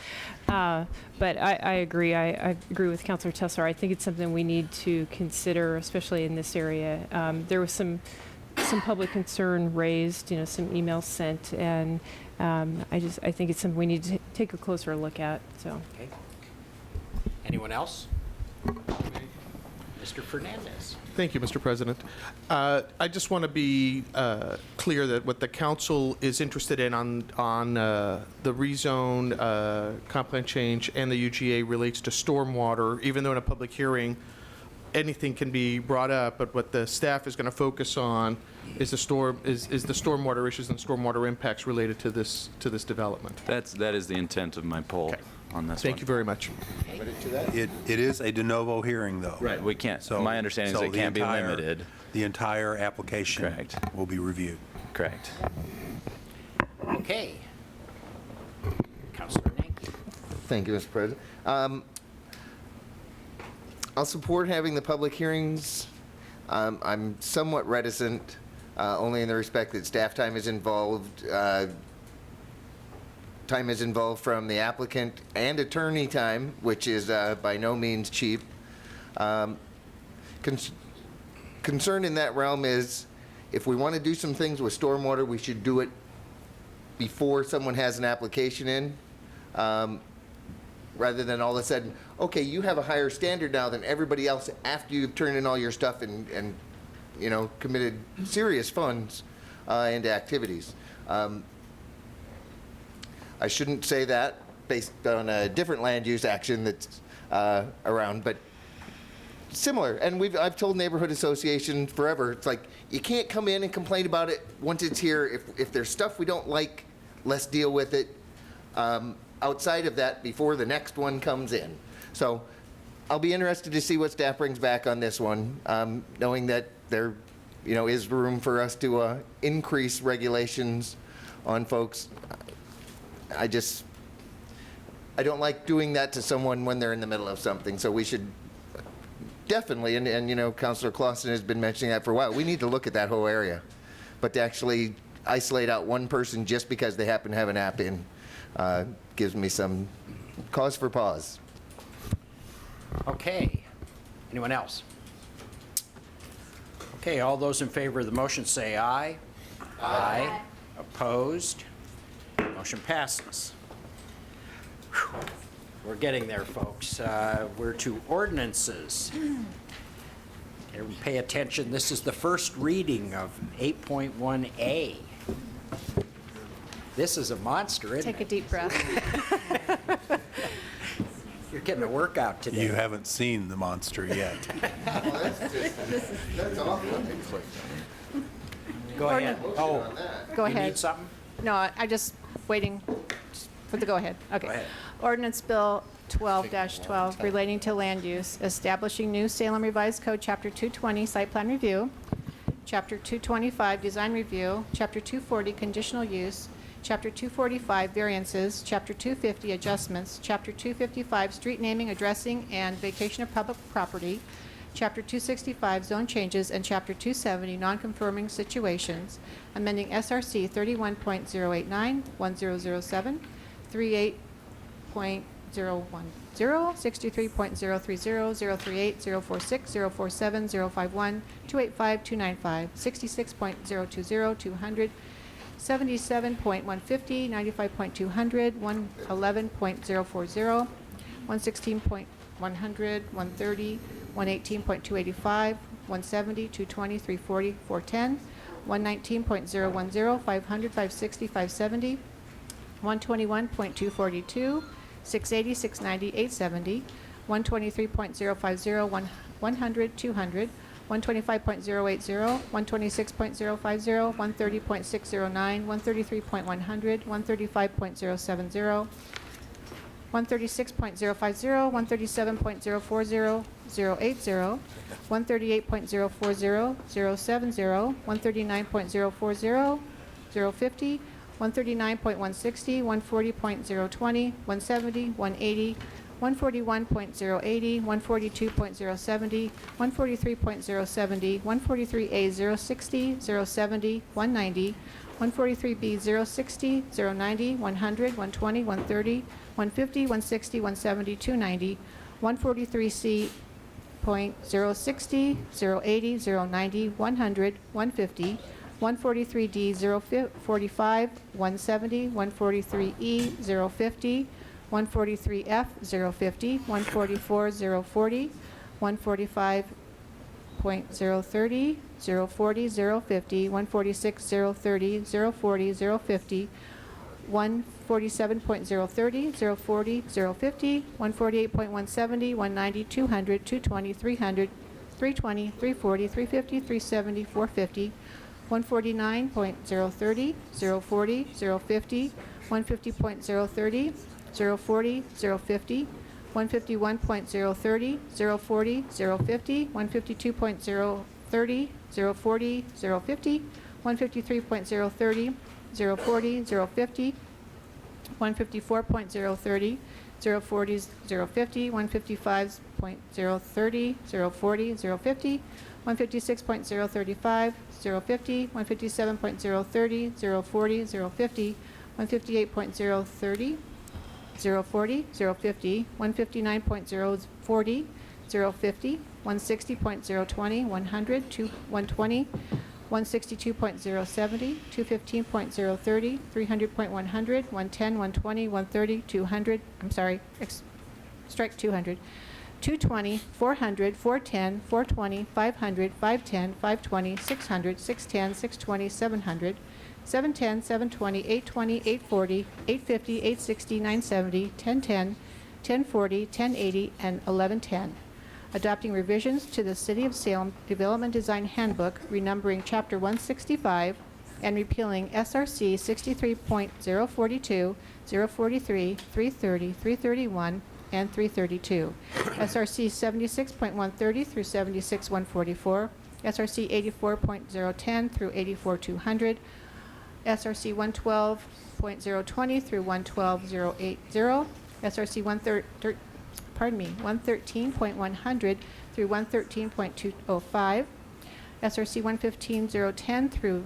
But I agree. I agree with Councilor Tesler. I think it's something we need to consider, especially in this area. There was some public concern raised, some emails sent, and I think it's something we need to take a closer look at. So. Okay. Anyone else? Mr. Fernandez. Thank you, Mr. President. I just want to be clear that what the council is interested in on the rezone, comp plan change, and the UGA relates to stormwater, even though in a public hearing, anything can be brought up, but what the staff is going to focus on is the stormwater issues and stormwater impacts related to this development. That is the intent of my poll. Okay. On this Thank you very much. It is a de novo hearing, though. Right. We can't. So my understanding is it can't be limited. The entire application will be reviewed. Correct. Okay. Councilor Nanki. Thank you, Mr. President. I'll support having the public hearings. I'm somewhat reticent, only in the respect that staff time is involved. time is involved from the applicant and attorney time, which is by no means cheap. Concern in that realm is if we want to do some things with stormwater, we should do it before someone has an application in, rather than all of a sudden, okay, you have a higher standard now than everybody else after you've turned in all your stuff and you know, committed serious funds into activities. I shouldn't say that based on a different land use action that's around, but similar. And I've told neighborhood associations forever, it's like, you can't come in and complain about it once it's here. If there's stuff we don't like, let's deal with it outside of that before the next one comes in. So I'll be interested to see what staff brings back on this one, knowing that there, you know, is room for us to increase regulations on folks. I don't like doing that to someone when they're in the middle of something, so we should definitely, and you know, Councilor Clausen has been mentioning that for a while, we need to look at that whole area. But to actually isolate out one person just because they happen to have an app in gives me some cause for pause. Okay. Anyone else? Okay, all those in favor of the motion say aye. Aye. Opposed? Motion passes. Whew. We're getting there, folks. We're to ordinances. Everyone pay attention. This is the first reading of 8.1A. This is a monster, isn't Take a it? deep breath. You're getting a workout today. You haven't seen the monster yet. That's awful. Go ahead. Oh, Go you ahead. need something? No, I'm just waiting for the go-ahead. Okay. Go ahead. Ordinance Bill 12-12 relating to land use, establishing new Salem Revised Code, Chapter 220, Site Plan Review, Chapter 225, Design Review, Chapter 240, Conditional Use, Chapter 245, Variances, Chapter 250, Adjustments, Chapter 255, Street Naming, Addressing, and Vacation of Public Property, Chapter 265, Zone Changes, and Chapter 270, Nonconforming Situations, amending SRC 31.089, 1007, 38.010, 63.030, 038, 046, 047, 051, 285, 295, 66.020, 200, 77.150, 95.200, 111.040, 116.100, 130, 118.285, 170, 220, 340, 410, 119.010, 500, 560, 570, 121.242, 680, 690, 870, 123.050, 100, 200, 125.080, 126.050, 130.609, 133.100, 135.070, 136.050, 137.040, 080, 138.040, 070, 139.040, 050, 139.160, 140.020, 170, 180, 141.080, 142.070, 143.070, 143A 060, 070, 190, 143B 060, 090, 100, 120, 130, 150, 160, 170, 290, 143C .060, 080, 090, 100, 150, 143D 045, 170, 143E 050, 143F 050, 144 040, 145.030, 040 050, 146 030, 040 050, 147.030, 040 050, 148.170, 190, 200, 220, 300, 320, 340, 350, 370, 450, 149.030, 040, 050, 150.030, 040, 050, 151.030, 040, 050, 152.030, 040, 050, 153.030, 040, 050, 154.030, 040, 050, 155.030, 040, 050, 156.035, 050, 157.030, 040, 050, 158.030, 040, 050, 159.040, 050, 160.020, 100, 120, 162.070, 215.030, 300.100, 110, 120, 130, 200, I'm sorry, strike 200, 220, 400, 410, 420, 500, 510, 520, 600, 610, 620, 700, 710, 720, 820, 840, 850, 860, 970, 1010, 1040, 1080, and 1110. Adopting revisions to the City of Salem Development Design Handbook, renumbering Chapter 165, and repealing SRC 63.042, 043, 330, 331, and 332, SRC 76.130 through 76.144, SRC 84.010 through 84.200, SRC 112.020 through 112.080, SRC 113.100 through 113.205, SRC 115.010 through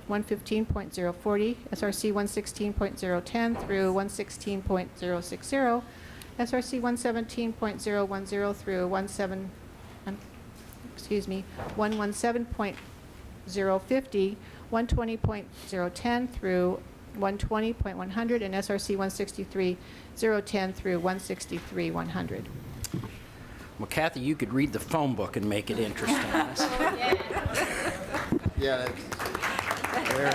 115.040, SRC 116.010 through 116.060, SRC 117.010 through 117.050, 120.010 through 120.100, and SRC 163.010 through 163.100. Well, Kathy, you could read the phone book and make it interesting. Yeah, that's very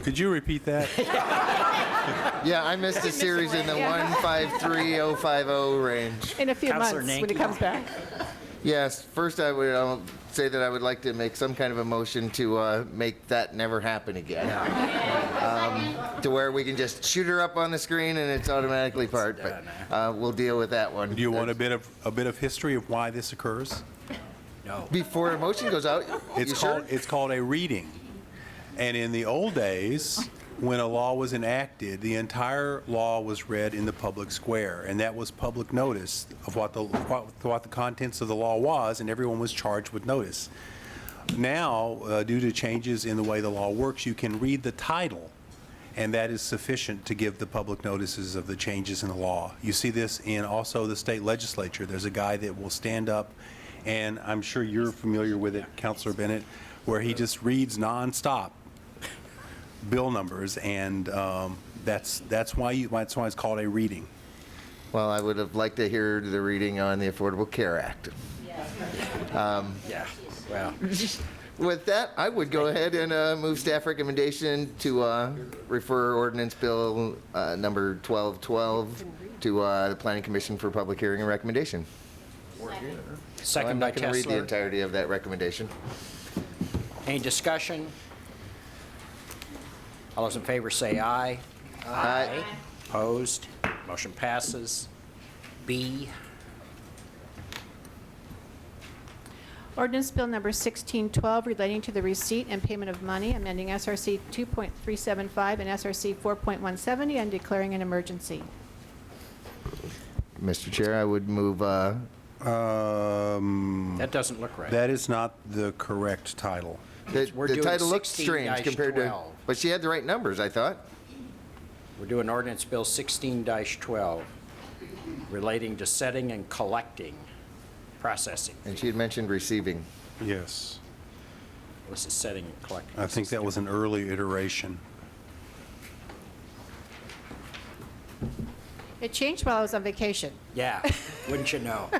Could you repeat that? Yeah, I missed a series in the 153050 range. In a few Counselor months, when it Nanki. comes back. Yes, first I would say that I would like to make some kind of a motion to make that never happen again. To where we can just shoot her up on the screen and it's automatically part, but we'll deal with that one. Do you want a bit of history of why this occurs? No. Before a motion goes out, you sure? It's called a reading. And in the old days, when a law was enacted, the entire law was read in the public square, and that was public notice of what the contents of the law was, and everyone was charged with notice. Now, due to changes in the way the law works, you can read the title, and that is sufficient to give the public notices of the changes in the law. You see this in also the state legislature. There's a guy that will stand up, and I'm sure you're familiar with it, Councilor Bennett, where he just reads nonstop bill numbers, and that's why it's called a reading. Well, I would have liked to hear the reading on the Affordable Care Act. Yeah, well, With that, I would go ahead and move staff recommendation to refer ordinance bill number 1212 to the Planning Commission for public hearing and recommendation. second I'm by not going to read the Kessler. entirety of that recommendation. Any discussion? All those in favor say aye. Aye. Opposed? Motion passes. B, Ordinance Bill Number 1612 relating to the receipt and payment of money, amending SRC 2.375 and SRC 4.170 and declaring an emergency. Mr. Chair, I would move, that doesn't look right. That is not the correct title. We're the doing title looks strange compared to, 16-12. but she had the right numbers, I thought. We're doing ordinance bill 16-12 relating to setting and collecting processing. And she had mentioned receiving. Yes. This is setting and collecting. I think that was an early iteration. It changed while I was on vacation. Yeah, wouldn't you know?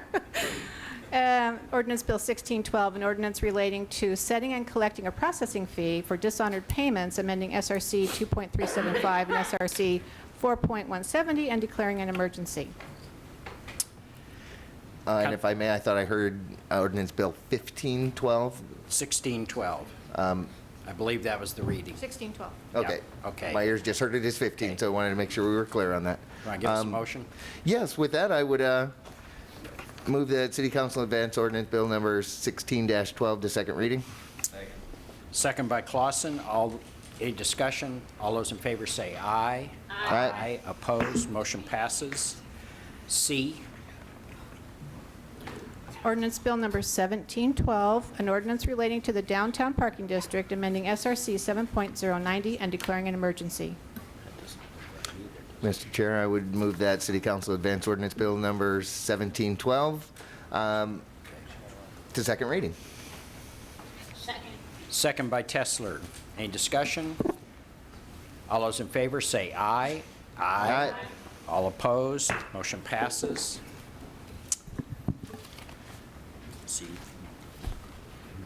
Ordinance Bill 1612, an ordinance relating to setting and collecting a processing fee for dishonored payments, amending SRC 2.375 and SRC 4.170, and declaring an emergency. And if I may, I thought I heard ordinance bill 1512. 1612. I believe that was the reading. 1612. Okay. Yeah, okay. My ears just heard it as 15, so I wanted to make sure we were clear on that. Want to give us a motion? Yes, with that, I would move that City Council advance ordinance bill number 16-12 to second reading. Second by Clausen. Any discussion? All those in favor say aye. Aye. Opposed? Motion passes. C, Ordinance Bill Number 1712, an ordinance relating to the downtown parking district, amending SRC 7.090 and declaring an emergency. Mr. Chair, I would move that City Council advance ordinance bill number 1712 to second reading. Second by Tesler. Any discussion? All those in favor say aye. Aye. All opposed, motion passes. Let's see.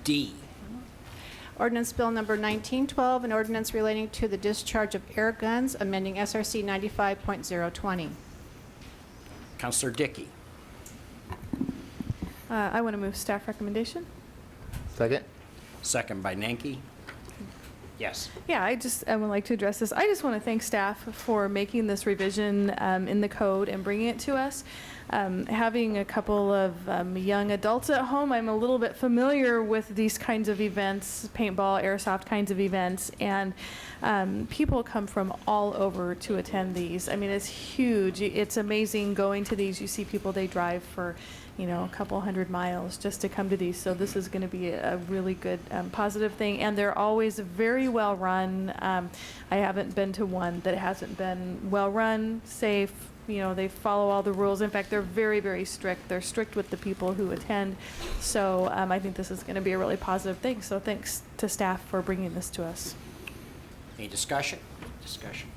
D. Ordinance Bill Number 1912, an ordinance relating to the discharge of air guns, amending SRC 95.020. Counselor Dickey. I want to move staff recommendation. Second. Second by Nanki. Yes. Yeah, I would like to address this. I just want to thank staff for making this revision in the code and bringing it to us. Having a couple of young adults at home, I'm a little bit familiar with these kinds of events, paintball, airsoft kinds of events, and people come from all over to attend these. I mean, it's huge. It's amazing going to these. You see people, they drive for, a couple 100 miles just to come to these. So this is going to be a really good positive thing. And they're always very well run. I haven't been to one that hasn't been well run, safe. They follow all the rules. In fact, they're very, very strict. They're strict with the people who attend. So I think this is going to be a really positive thing. So thanks to staff for bringing this to us. Any discussion? Discussion.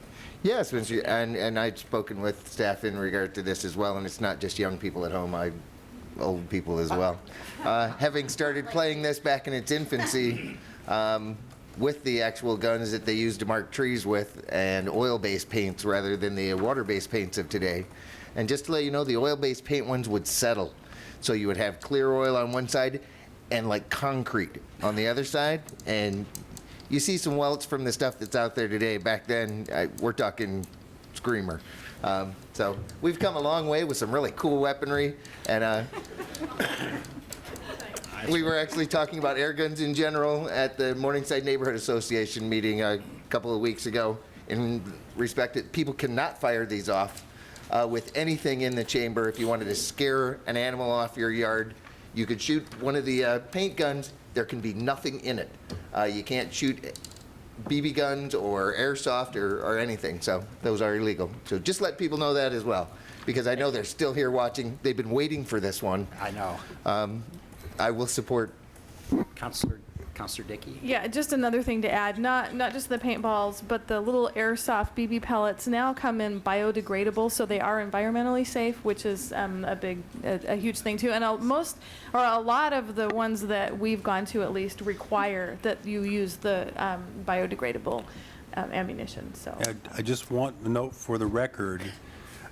Yes, Mr. And I've spoken with staff in regard to this as well, and it's not just young people at home, old people as well. Having started playing this back in its infancy, with the actual guns that they used to mark trees with and oil-based paints rather than the water-based paints of today. And just to let you know, the oil-based paint ones would settle. So you would have clear oil on one side and like concrete on the other side. And you see some welts from the stuff that's out there today. Back then, we're talking screamer. So we've come a long way with some really cool weaponry. And we were actually talking about air guns in general at the Morningside Neighborhood Association meeting a couple of weeks ago in respect that people cannot fire these off with anything in the chamber. If you wanted to scare an animal off your yard, you could shoot one of the paint guns. There can be nothing in it. You can't shoot BB guns or airsoft or anything, so those are illegal. So just let people know that as well, because I know they're still here watching. They've been waiting for this one. I know. I will support. Counselor Dickey? Yeah, just another thing to add, not just the paintballs, but the little airsoft BB pellets now come in biodegradable, so they are environmentally safe, which is a huge thing too. And a lot of the ones that we've gone to at least require that you use the biodegradable ammunition. So I just want to note for the record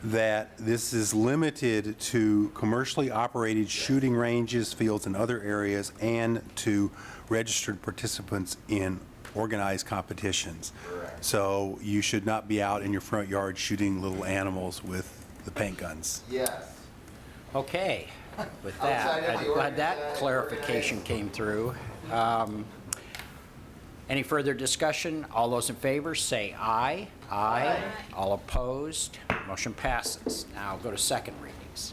that this is limited to commercially operated shooting ranges, fields, and other areas, and to registered participants in organized competitions. Correct. So you should not be out in your front yard shooting little animals with the paint guns. Yes. Okay. With that, I'm glad that clarification came through. Any further discussion? All those in favor say aye. Aye. All opposed? Motion passes. Now go to second readings.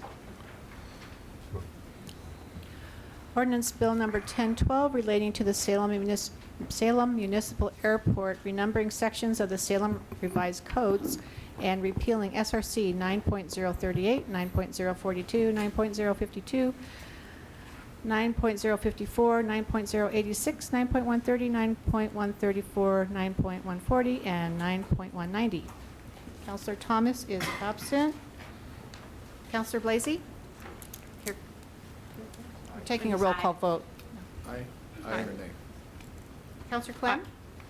Ordinance Bill Number 1012 relating to the Salem Municipal Airport, renumbering sections of the Salem Revised Codes and repealing SRC 9.038, 9.042, 9.052, 9.054, 9.086, 9.130, 9.134, 9.140, and 9.190. Counselor Thomas is absent. Counselor Blasey? Here. We're taking a roll call vote. Aye. Aye. Or nay? Counselor Clem?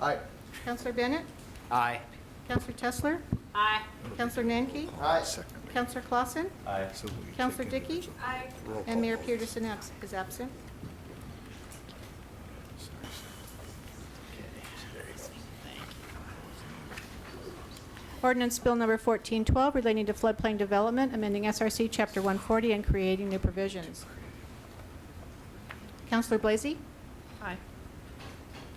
Aye. Counselor Bennett? Aye. Counselor Tesler? Aye. Counselor Nanki? Aye. Counselor Clausen? Aye. Counselor Dickey? Aye. And Mayor Peterson is absent. Ordinance Bill Number 1412 relating to floodplain development, amending SRC Chapter 140 and creating new provisions. Counselor Blasey? Aye.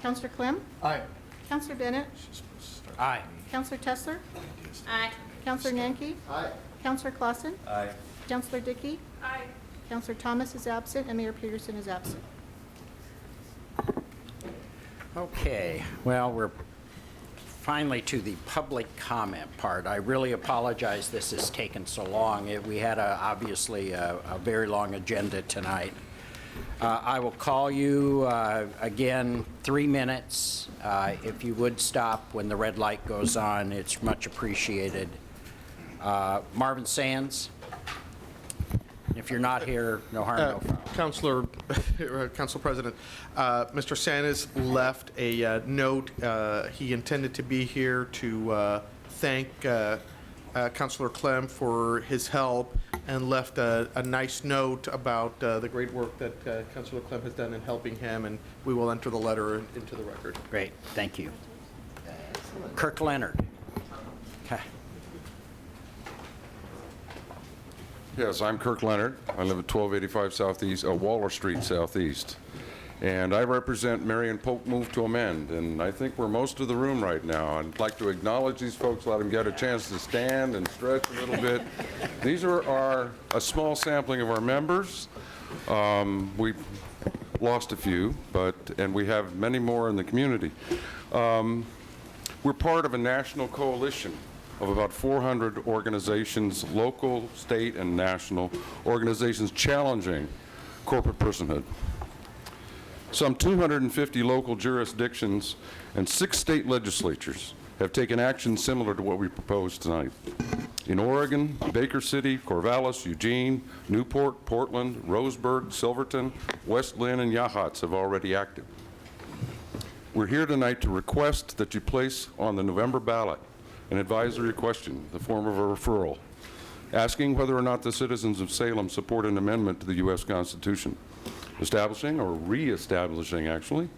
Counselor Clem? Aye. Counselor Bennett? Aye. Counselor Tesler? Aye. Counselor Nanki? Aye. Counselor Clausen? Aye. Counselor Dickey? Aye. Counselor Thomas is absent, and Mayor Peterson is absent. Okay, well, we're finally to the public comment part. I really apologize this has taken so long. We had obviously a very long agenda tonight. I will call you again 3 minutes. If you would stop when the red light goes on, it's much appreciated. Marvin Sands, if you're not here, no harm, no foul. Council President, Mr. Sanders left a note. He intended to be here to thank Councilor Clem for his help, and left a nice note about the great work that Councilor Clem has done in helping him, and we will enter the letter into the record. Great, thank you. Kirk Leonard. Okay. Yes, I'm Kirk Leonard. I live at 1285 Southeast, Waller Street Southeast. And I represent Marion Polk Move to Amend, and I think we're most of the room right now. I'd like to acknowledge these folks, let them get a chance to stand and stretch a little bit. These are a small sampling of our members. We've lost a few, and we have many more in the community. We're part of a national coalition of about 400 organizations, local, state, and national organizations challenging corporate personhood. Some 250 local jurisdictions and 6 state legislatures have taken action similar to what we propose tonight. In Oregon, Baker City, Corvallis, Eugene, Newport, Portland, Roseburg, Silverton, West Lynn, and Yachats have already acted. We're here tonight to request that you place on the November ballot an advisory question, the form of a referral, asking whether or not the citizens of Salem support an amendment to the U.S. Constitution, establishing, or reestablishing actually,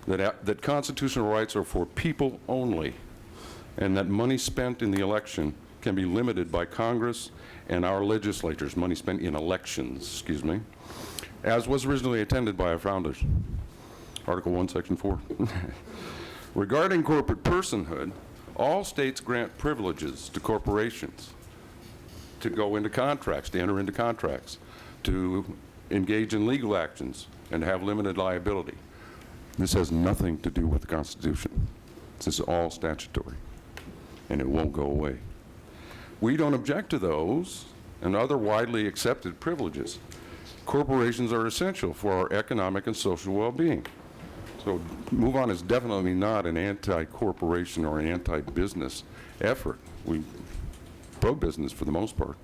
that constitutional rights are for people only, and that money spent in the election can be limited by Congress and our legislatures, money spent in elections, excuse me, as was originally intended by our founders. Article 1, Section 4. Regarding corporate personhood, all states grant privileges to corporations to go into contracts, to enter into contracts, to engage in legal actions, and have limited liability. This has nothing to do with the Constitution. This is all statutory, and it won't go away. We don't object to those and other widely accepted privileges. Corporations are essential for our economic and social well-being. So Move On is definitely not an anti-corporation or an anti-business effort. We pro-business for the most part.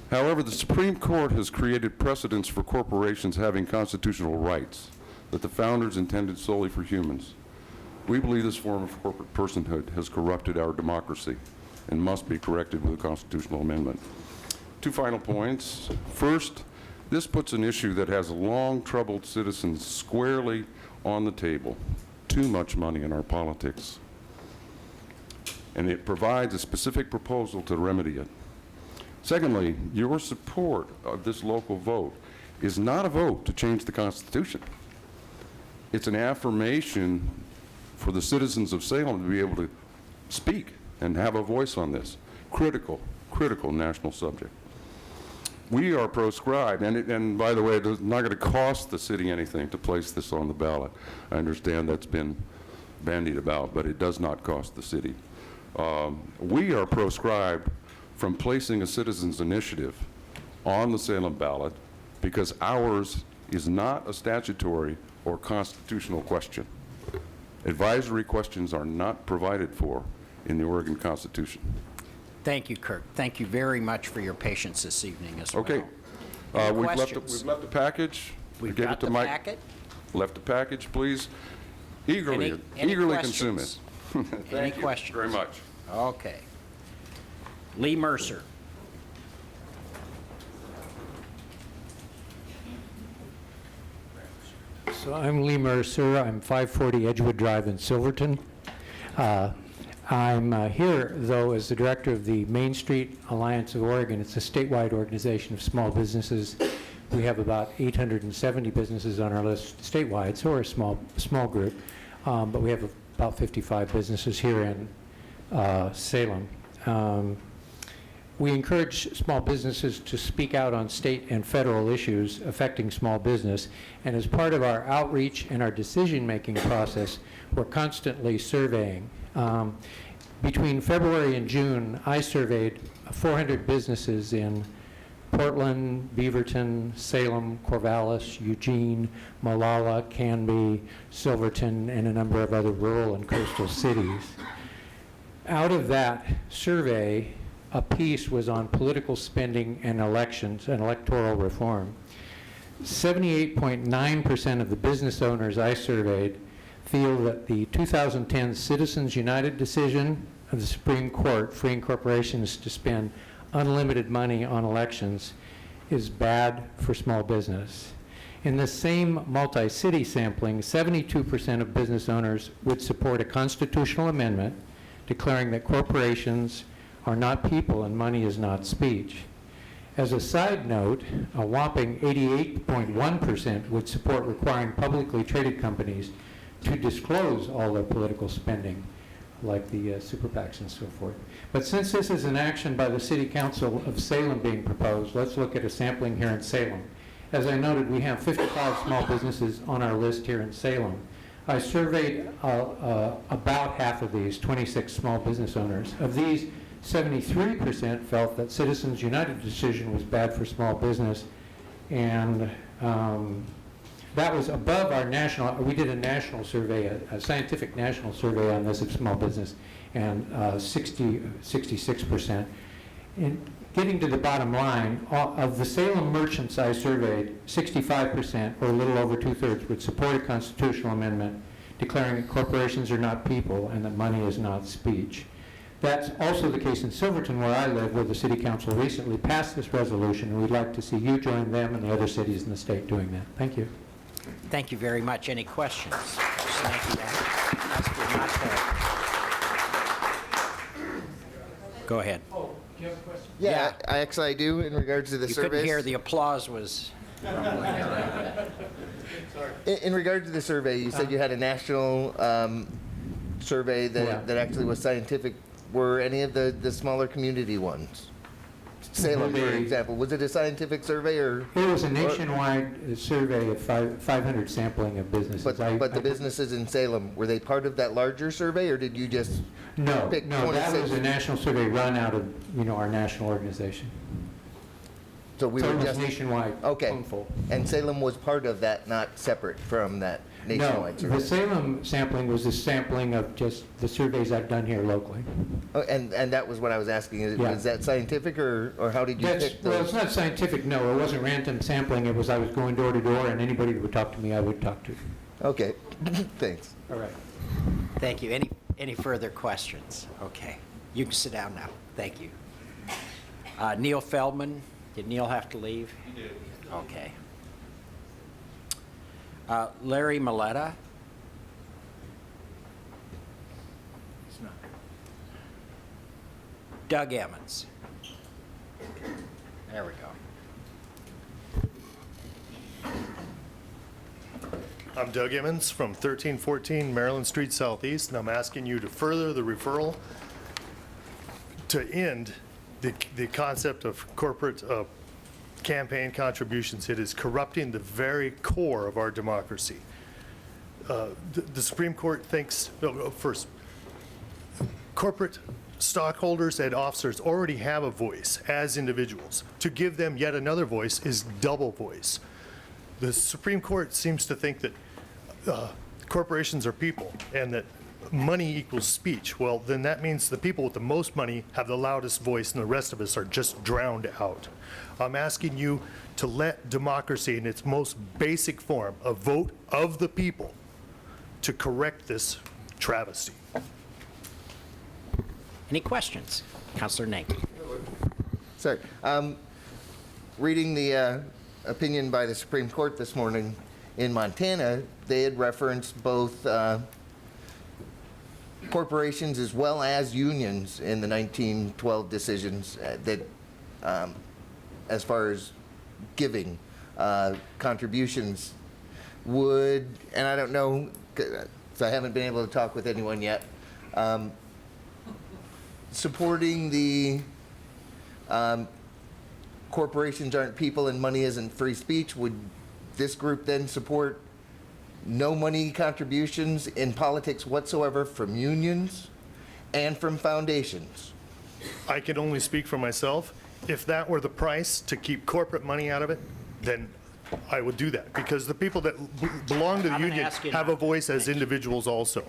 However, the Supreme Court has created precedents for corporations having constitutional rights that the founders intended solely for humans. We believe this form of corporate personhood has corrupted our democracy and must be corrected with a constitutional amendment. 2 final points. First, this puts an issue that has long troubled citizens squarely on the table. Too much money in our politics. And it provides a specific proposal to remedy it. Secondly, your support of this local vote is not a vote to change the Constitution. It's an affirmation for the citizens of Salem to be able to speak and have a voice on this critical national subject. We are proscribed, and by the way, it's not going to cost the city anything to place this on the ballot. I understand that's been bandied about, but it does not cost the city. We are proscribed from placing a citizens' initiative on the Salem ballot because ours is not a statutory or constitutional question. Advisory questions are not provided for in the Oregon Constitution. Thank you, Kirk. Thank you very much for your patience this evening as well. Okay. Any We've questions? left a package. We've Gave got it to the Mike. packet. Left a package, please. Eagerly Any consume it. questions? Any Thank questions? you very much. Okay. Lee Mercer. So I'm Lee Mercer. I'm 540 Edgewood Drive in Silverton. I'm here, though, as the director of the Main Street Alliance of Oregon. It's a statewide organization of small businesses. We have about 870 businesses on our list statewide, so we're a small group. But we have about 55 businesses here in Salem. We encourage small businesses to speak out on state and federal issues affecting small business, and as part of our outreach and our decision-making process, we're constantly surveying. Between February and June, I surveyed 400 businesses in Portland, Beaverton, Salem, Corvallis, Eugene, Molalla, Canby, Silverton, and a number of other rural and coastal cities. Out of that survey, a piece was on political spending and elections and electoral reform. 78.9% of the business owners I surveyed feel that the 2010 Citizens United decision of the Supreme Court freeing corporations to spend unlimited money on elections is bad for small business. In the same multi-city sampling, 72% of business owners would support a constitutional amendment declaring that corporations are not people and money is not speech. As a side note, a whopping 88.1% would support requiring publicly traded companies to disclose all their political spending, like the super PACs and so forth. But since this is an action by the City Council of Salem being proposed, let's look at a sampling here in Salem. As I noted, we have 55 small businesses on our list here in Salem. I surveyed about half of these, 26 small business owners. Of these, 73% felt that Citizens United decision was bad for small business, and that was above our national, we did a national survey, a scientific national survey on this of small business, and 66%. And getting to the bottom line, of the Salem merchants I surveyed, 65%, or a little over 2/3, would support a constitutional amendment declaring that corporations are not people and that money is not speech. That's also the case in Silverton, where I live, where the City Council recently passed this resolution, and we'd like to see you join them and the other cities in the state doing that. Thank you. Thank you very much. Any questions? Thank you. Ask you not to- Go ahead. Do you have a question? Yeah, I do in regards to the You surveys. couldn't hear, the applause was... In regard to the survey, you said you had a national survey that actually was scientific. Were any of the smaller community ones? Salem, for example, was it a scientific survey or? It was a nationwide survey of 500 sampling of businesses. But the businesses in Salem, were they part of that larger survey, or did you just pick 26? No, that was a national survey run out of, our national organization. So we were just nationwide. Okay. And Salem was part of that, not separate from that nationwide survey? No, the Salem sampling was a sampling of just the surveys I've done here locally. Oh, and that was what I was asking. Is that scientific, or how did you pick those? Well, it's not scientific, no. It wasn't random sampling. It was I was going door to door, and anybody that would talk to me, I would talk to. Okay. Thanks. All right. Thank you. Any further questions? Okay. You can sit down now. Thank you. Neil Feldman. Did Neil have to leave? He did. Okay. Larry Maletta. Doug Emmons. There we go. I'm Doug Emmons from 1314 Maryland Street Southeast, and I'm asking you to further the referral to end the concept of corporate campaign contributions. It is corrupting the very core of our democracy. The Supreme Court thinks, first, corporate stockholders and officers already have a voice as individuals. To give them yet another voice is double voice. The Supreme Court seems to think that corporations are people and that money equals speech. Well, then that means the people with the most money have the loudest voice and the rest of us are just drowned out. I'm asking you to let democracy in its most basic form, a vote of the people, to correct this travesty. Any questions? Councilor Nank. Sorry. Reading the opinion by the Supreme Court this morning in Montana, they had referenced both corporations as well as unions in the 1912 decisions that as far as giving contributions would, and I don't know, so I haven't been able to talk with anyone yet, supporting the Corporations aren't people and money isn't free speech. Would this group then support no money contributions in politics whatsoever from unions and from foundations? I can only speak for myself. If that were the price to keep corporate money out of it, then I would do that, because the people that belong to the I'm gonna union ask you have not a voice as individuals also.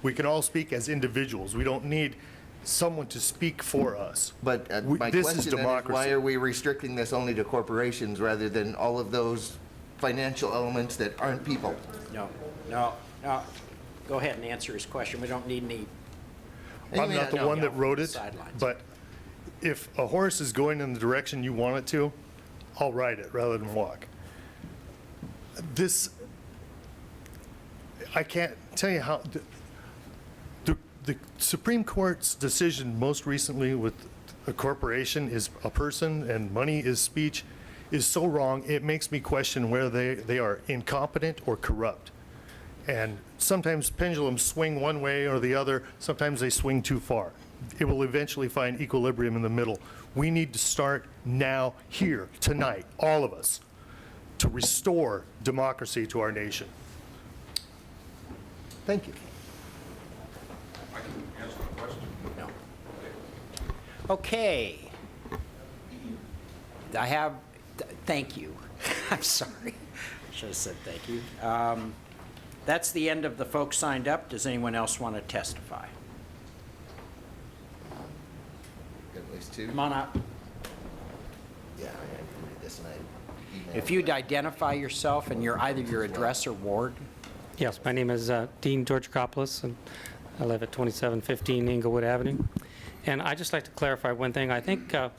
We can all speak as individuals. We don't need someone to speak for us. But my This is question then is, democracy. why are we restricting this only to corporations rather than all of those financial elements that aren't people? No. Go ahead and answer his question. We don't need any. I'm not the one that wrote it, Sidelines. but if a horse is going in the direction you want it to, I'll ride it rather than walk. This, I can't tell you how, the Supreme Court's decision most recently with a corporation is a person and money is speech is so wrong, it makes me question whether they are incompetent or corrupt. And sometimes pendulums swing one way or the other, sometimes they swing too far. It will eventually find equilibrium in the middle. We need to start now, here, tonight, all of us, to restore democracy to our nation. Thank you. I can answer the question. No. Okay. Thank you. I'm sorry. I should have said thank you. That's the end of the folks signed up. Does anyone else want to testify? At least two. Come on up. Yeah, I can read this and I emailed If you'd identify yourself and either your address or ward. Yes, my name is Dean Georgakopoulos, and I live at 2715 Inglewood Avenue. And I'd just like to clarify one thing. I think there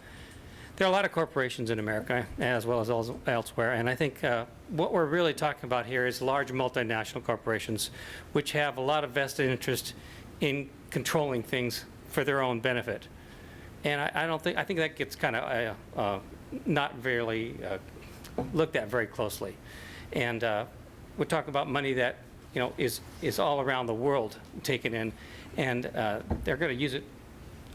are a lot of corporations in America, as well as elsewhere, and I think what we're really talking about here is large multinational corporations, which have a lot of vested interest in controlling things for their own benefit. And I think that gets kind of not very looked at very closely. And we're talking about money that is all around the world taken in, and they're going to use it,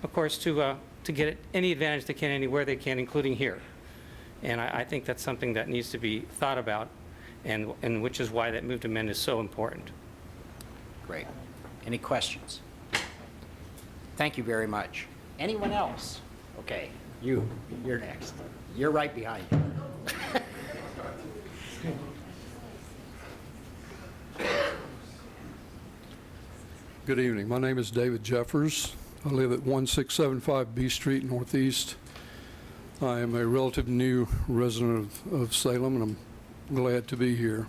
of course, to get any advantage they can anywhere they can, including here. And I think that's something that needs to be thought about, and which is why that move to amend is so important. Great. Any questions? Thank you very much. Anyone else? Okay, you're next. You're right behind me. Good evening. My name is David Jeffers. I live at 1675 B Street Northeast. I am a relative new resident of Salem, and I'm glad to be here.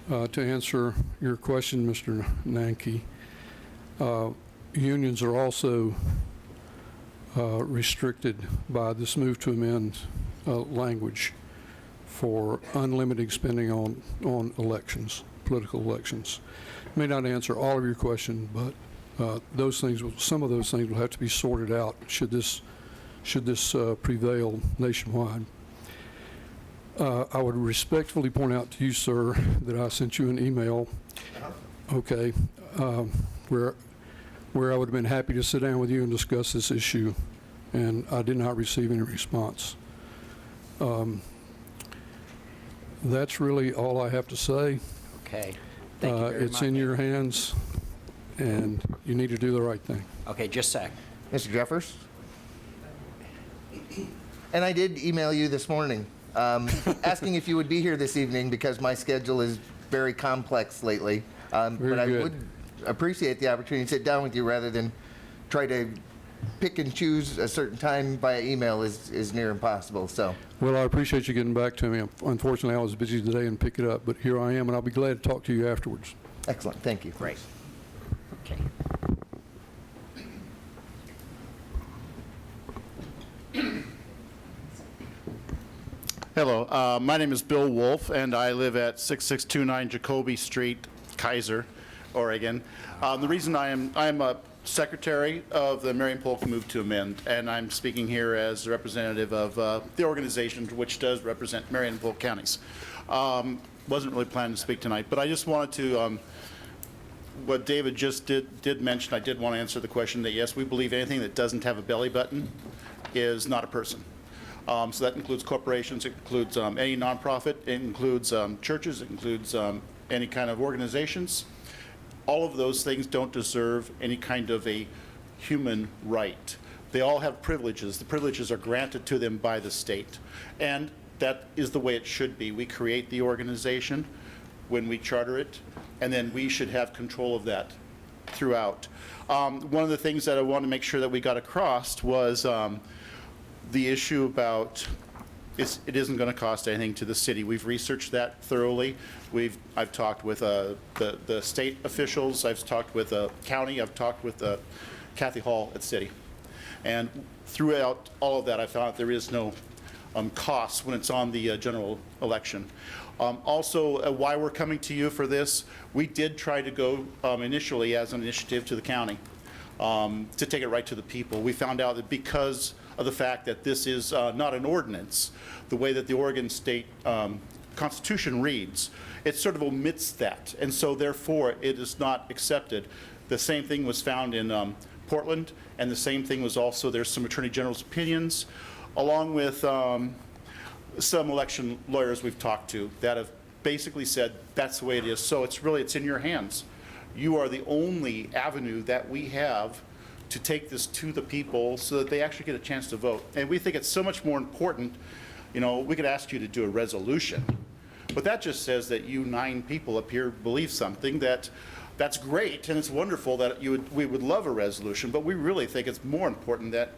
To answer your question, Mr. Nanke, unions are also restricted by this move to amend language for unlimited spending on elections, political elections. May not answer all of your question, but some of those things will have to be sorted out should this prevail nationwide. I would respectfully point out to you, sir, that I sent you an email, okay, where I would have been happy to sit down with you and discuss this issue, and I did not receive any response. That's really all I have to say. Okay. Thank you very it's much. in your hands, and you need to do the right thing. Okay, just a sec. Mr. Jeffers? And I did email you this morning, asking if you would be here this evening because my schedule is very complex lately. But I would appreciate the opportunity to sit down with you rather than try to pick and choose a certain time via email is near impossible. So. Well, I appreciate you getting back to me. Unfortunately, I was busy today and pick it up, but here I am, and I'll be glad to talk to you afterwards. Excellent. Thank you. Great. Okay. Hello, my name is Bill Wolf, and I live at 6629 Jacoby Street, Kaiser, Oregon. The reason I'm a secretary of the Marion Polk Move to Amend, and I'm speaking here as a representative of the organization which does represent Marion and Polk counties. Wasn't really planning to speak tonight, but I just wanted to, what David just did mention, I did want to answer the question that yes, we believe anything that doesn't have a belly button is not a person. So that includes corporations, it includes any nonprofit, it includes churches, it includes any kind of organizations. All of those things don't deserve any kind of a human right. They all have privileges. The privileges are granted to them by the state. And that is the way it should be. We create the organization when we charter it, and then we should have control of that throughout. One of the things that I want to make sure that we got across was the issue about it isn't going to cost anything to the city. We've researched that thoroughly. I've talked with the state officials. I've talked with the county. I've talked with Kathy Hall at city. And throughout all of that, I found there is no cost when it's on the general election. Also, why we're coming to you for this, we did try to go initially as an initiative to the county to take it right to the people. We found out that because of the fact that this is not an ordinance, the way that the Oregon State Constitution reads, it sort of omits that, and so therefore it is not accepted. The same thing was found in Portland, and the same thing was also, there's some Attorney General's opinions, along with some election lawyers we've talked to that have basically said that's the way it is. So it's in your hands. You are the only avenue that we have to take this to the people so that they actually get a chance to vote. And we think it's so much more important. You know, we could ask you to do a resolution, but that just says that you 9 people up here believe something that's great, and it's wonderful that we would love a resolution, but we really think it's more important that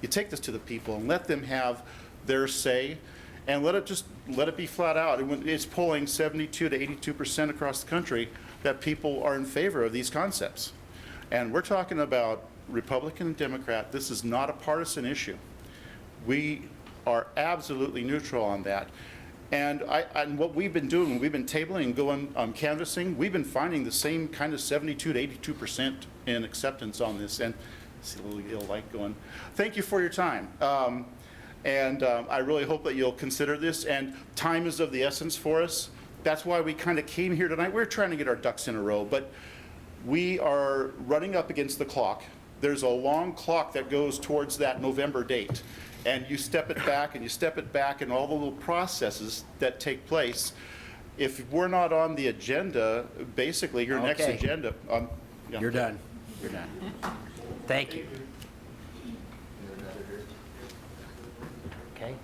you take this to the people and let them have their say, and let it be flat out. And when it's polling 72 to 82% across the country that people are in favor of these concepts. And we're talking about Republican and Democrat. This is not a partisan issue. We are absolutely neutral on that. And what we've been doing, we've been tabling and going canvassing, we've been finding the same kind of 72 to 82% in acceptance on this. And I see a little ill light going. Thank you for your time. I really hope that you'll consider this. And time is of the essence for us. That's why we kind of came here tonight. We're trying to get our ducks in a row, but we are running up against the clock. There's a long clock that goes towards that November date. And you step it back and you step it back, and all the little processes that take place. If we're not on the agenda, basically your next agenda. Yeah. You're done. You're done. Thank you. Okay.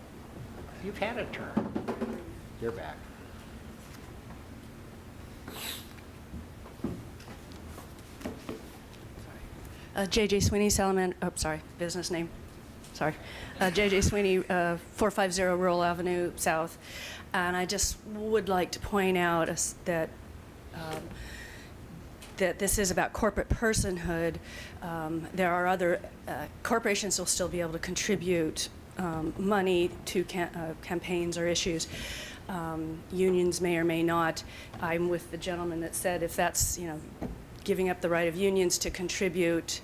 You've had a turn. You're back. J.J. Sweeney, Salem, business name. Sorry. J.J. Sweeney, 450 Rural Avenue South. And I just would like to point out that that this is about corporate personhood. There are other corporations will still be able to contribute money to campaigns or issues. Unions may or may not. I'm with the gentleman that said if that's, giving up the right of unions to contribute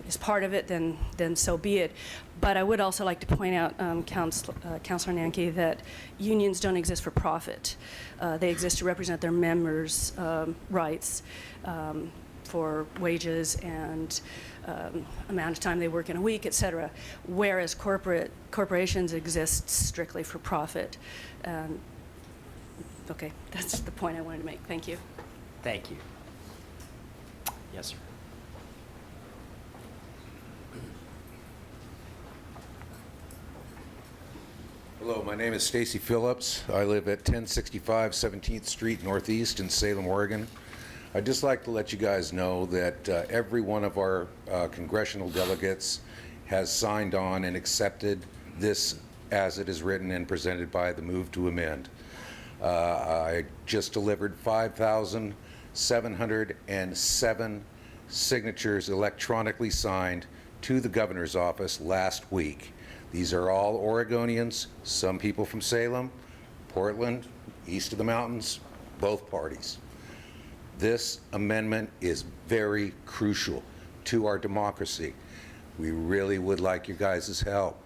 is part of it, then so be it. But I would also like to point out, Councilor Nanke, that unions don't exist for profit. They exist to represent their members' rights for wages and amount of time they work in a week, et cetera, whereas corporations exist strictly for profit. Okay, that's the point I wanted to make. Thank you. Thank you. Yes, sir. Hello, my name is Stacy Phillips. I live at 1065 17th Street Northeast in Salem, Oregon. I'd just like to let you guys know that every one of our congressional delegates has signed on and accepted this as it is written and presented by the move to amend. I just delivered 5,707 signatures electronically signed to the governor's office last week. These are all Oregonians, some people from Salem, Portland, east of the mountains, both parties. This amendment is very crucial to our democracy. We really would like your guys' help.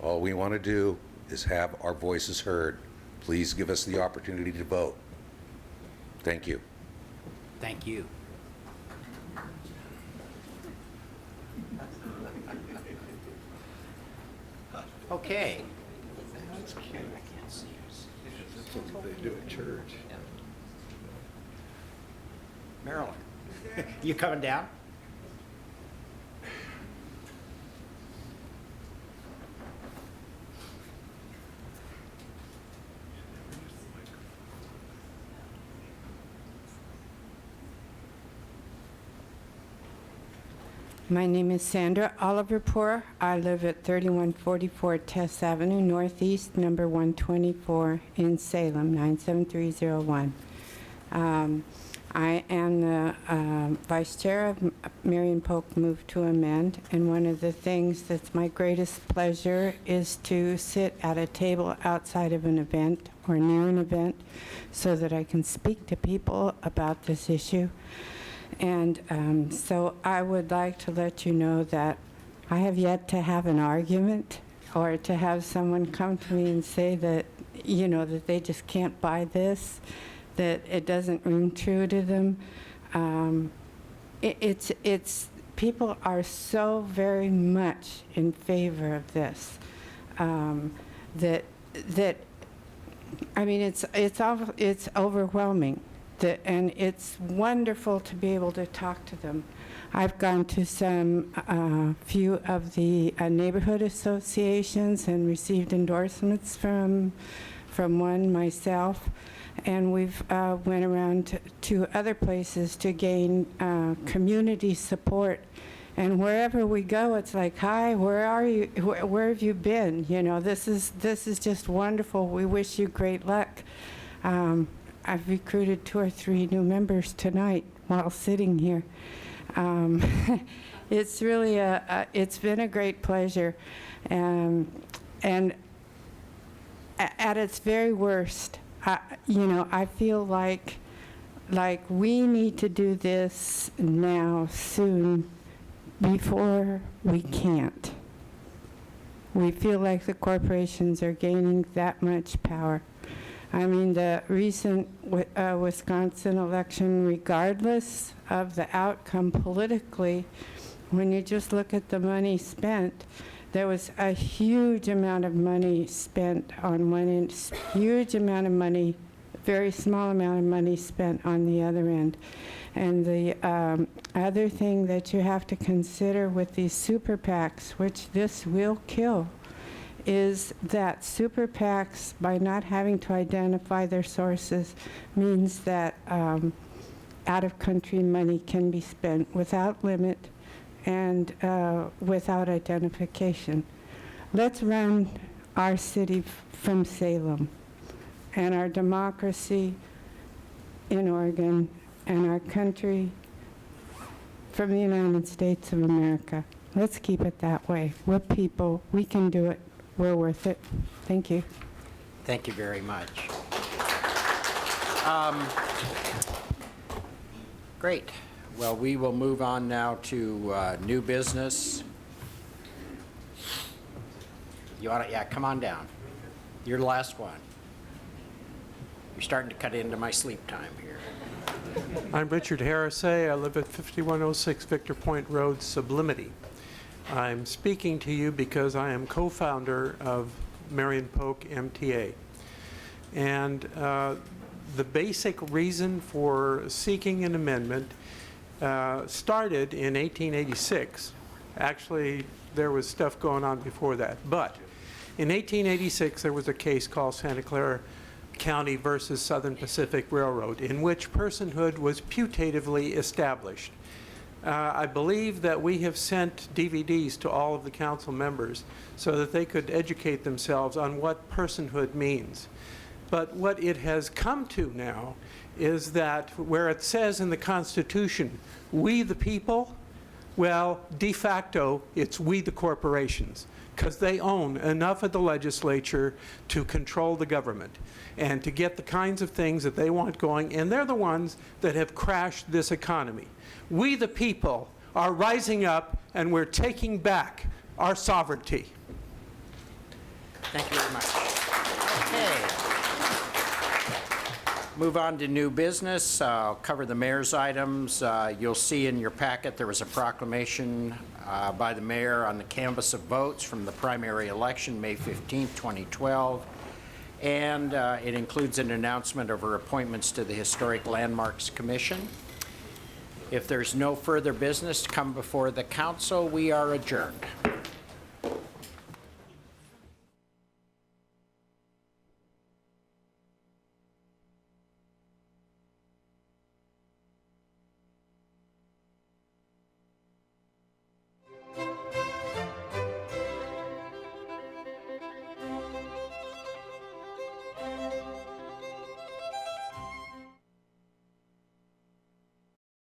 All we want to do is have our voices heard. Please give us the opportunity to vote. Thank you. Thank you. Okay. That's cute. I can't see. That's what they do at church. Marilyn, you coming down? My name is Sandra Oliverpour. I live at 3144 Tess Avenue Northeast, number 124 in Salem, 97301. I am the vice chair of Marion Polk Move to Amend, and one of the things that's my greatest pleasure is to sit at a table outside of an event or near an event so that I can speak to people about this issue. And so I would like to let you know that I have yet to have an argument or to have someone come to me and say that, you know, that they just can't buy this, that it doesn't ring true to them. It's people are so very much in favor of this that I mean it's overwhelming. And it's wonderful to be able to talk to them. I've gone to some few of the neighborhood associations and received endorsements from one myself, and we've went around to other places to gain community support. And wherever we go, it's like, hi, where are you? Where have you been? You know, this is just wonderful. We wish you great luck. I've recruited 2 or 3 new members tonight while sitting here. It's really it's been a great pleasure. And at its very worst, you know, I feel like we need to do this now, soon, before we can't. We feel like the corporations are gaining that much power. I mean, the recent Wisconsin election, regardless of the outcome politically, when you just look at the money spent, there was a huge amount of money spent on one end, huge amount of money, very small amount of money spent on the other end. And the other thing that you have to consider with these super PACs, which this will kill, is that super PACs, by not having to identify their sources, means that out-of-country money can be spent without limit and without identification. Let's run our city from Salem and our democracy in Oregon and our country from the United States of America. Let's keep it that way. We're people. We can do it. We're worth it. Thank you. Thank you very much. Great. Well, we will move on now to new business. You want to, yeah, come on down. You're the last one. You're starting to cut into my sleep time here. I'm Richard Harrisay. I live at 5106 Victor Point Road, Sublimity. I'm speaking to you because I am co-founder of Marion Polk MTA. And the basic reason for seeking an amendment started in 1886. Actually, there was stuff going on before that. But in 1886, there was a case called Santa Clara County versus Southern Pacific Railroad, in which personhood was putatively established. I believe that we have sent DVDs to all of the council members so that they could educate themselves on what personhood means. But what it has come to now is that where it says in the Constitution, we the people, well, de facto, it's we the corporations, because they own enough of the legislature to control the government and to get the kinds of things that they want going, and they're the ones that have crashed this economy. We the people are rising up, and we're taking back our sovereignty. Thank you very much. Okay. Move on to new business. I'll cover the mayor's items. You'll see in your packet there was a proclamation by the mayor on the canvass of votes from the primary election, May 15, 2012. And it includes an announcement of her appointments to the Historic Landmarks Commission. If there's no further business to come before the council, we are adjourned.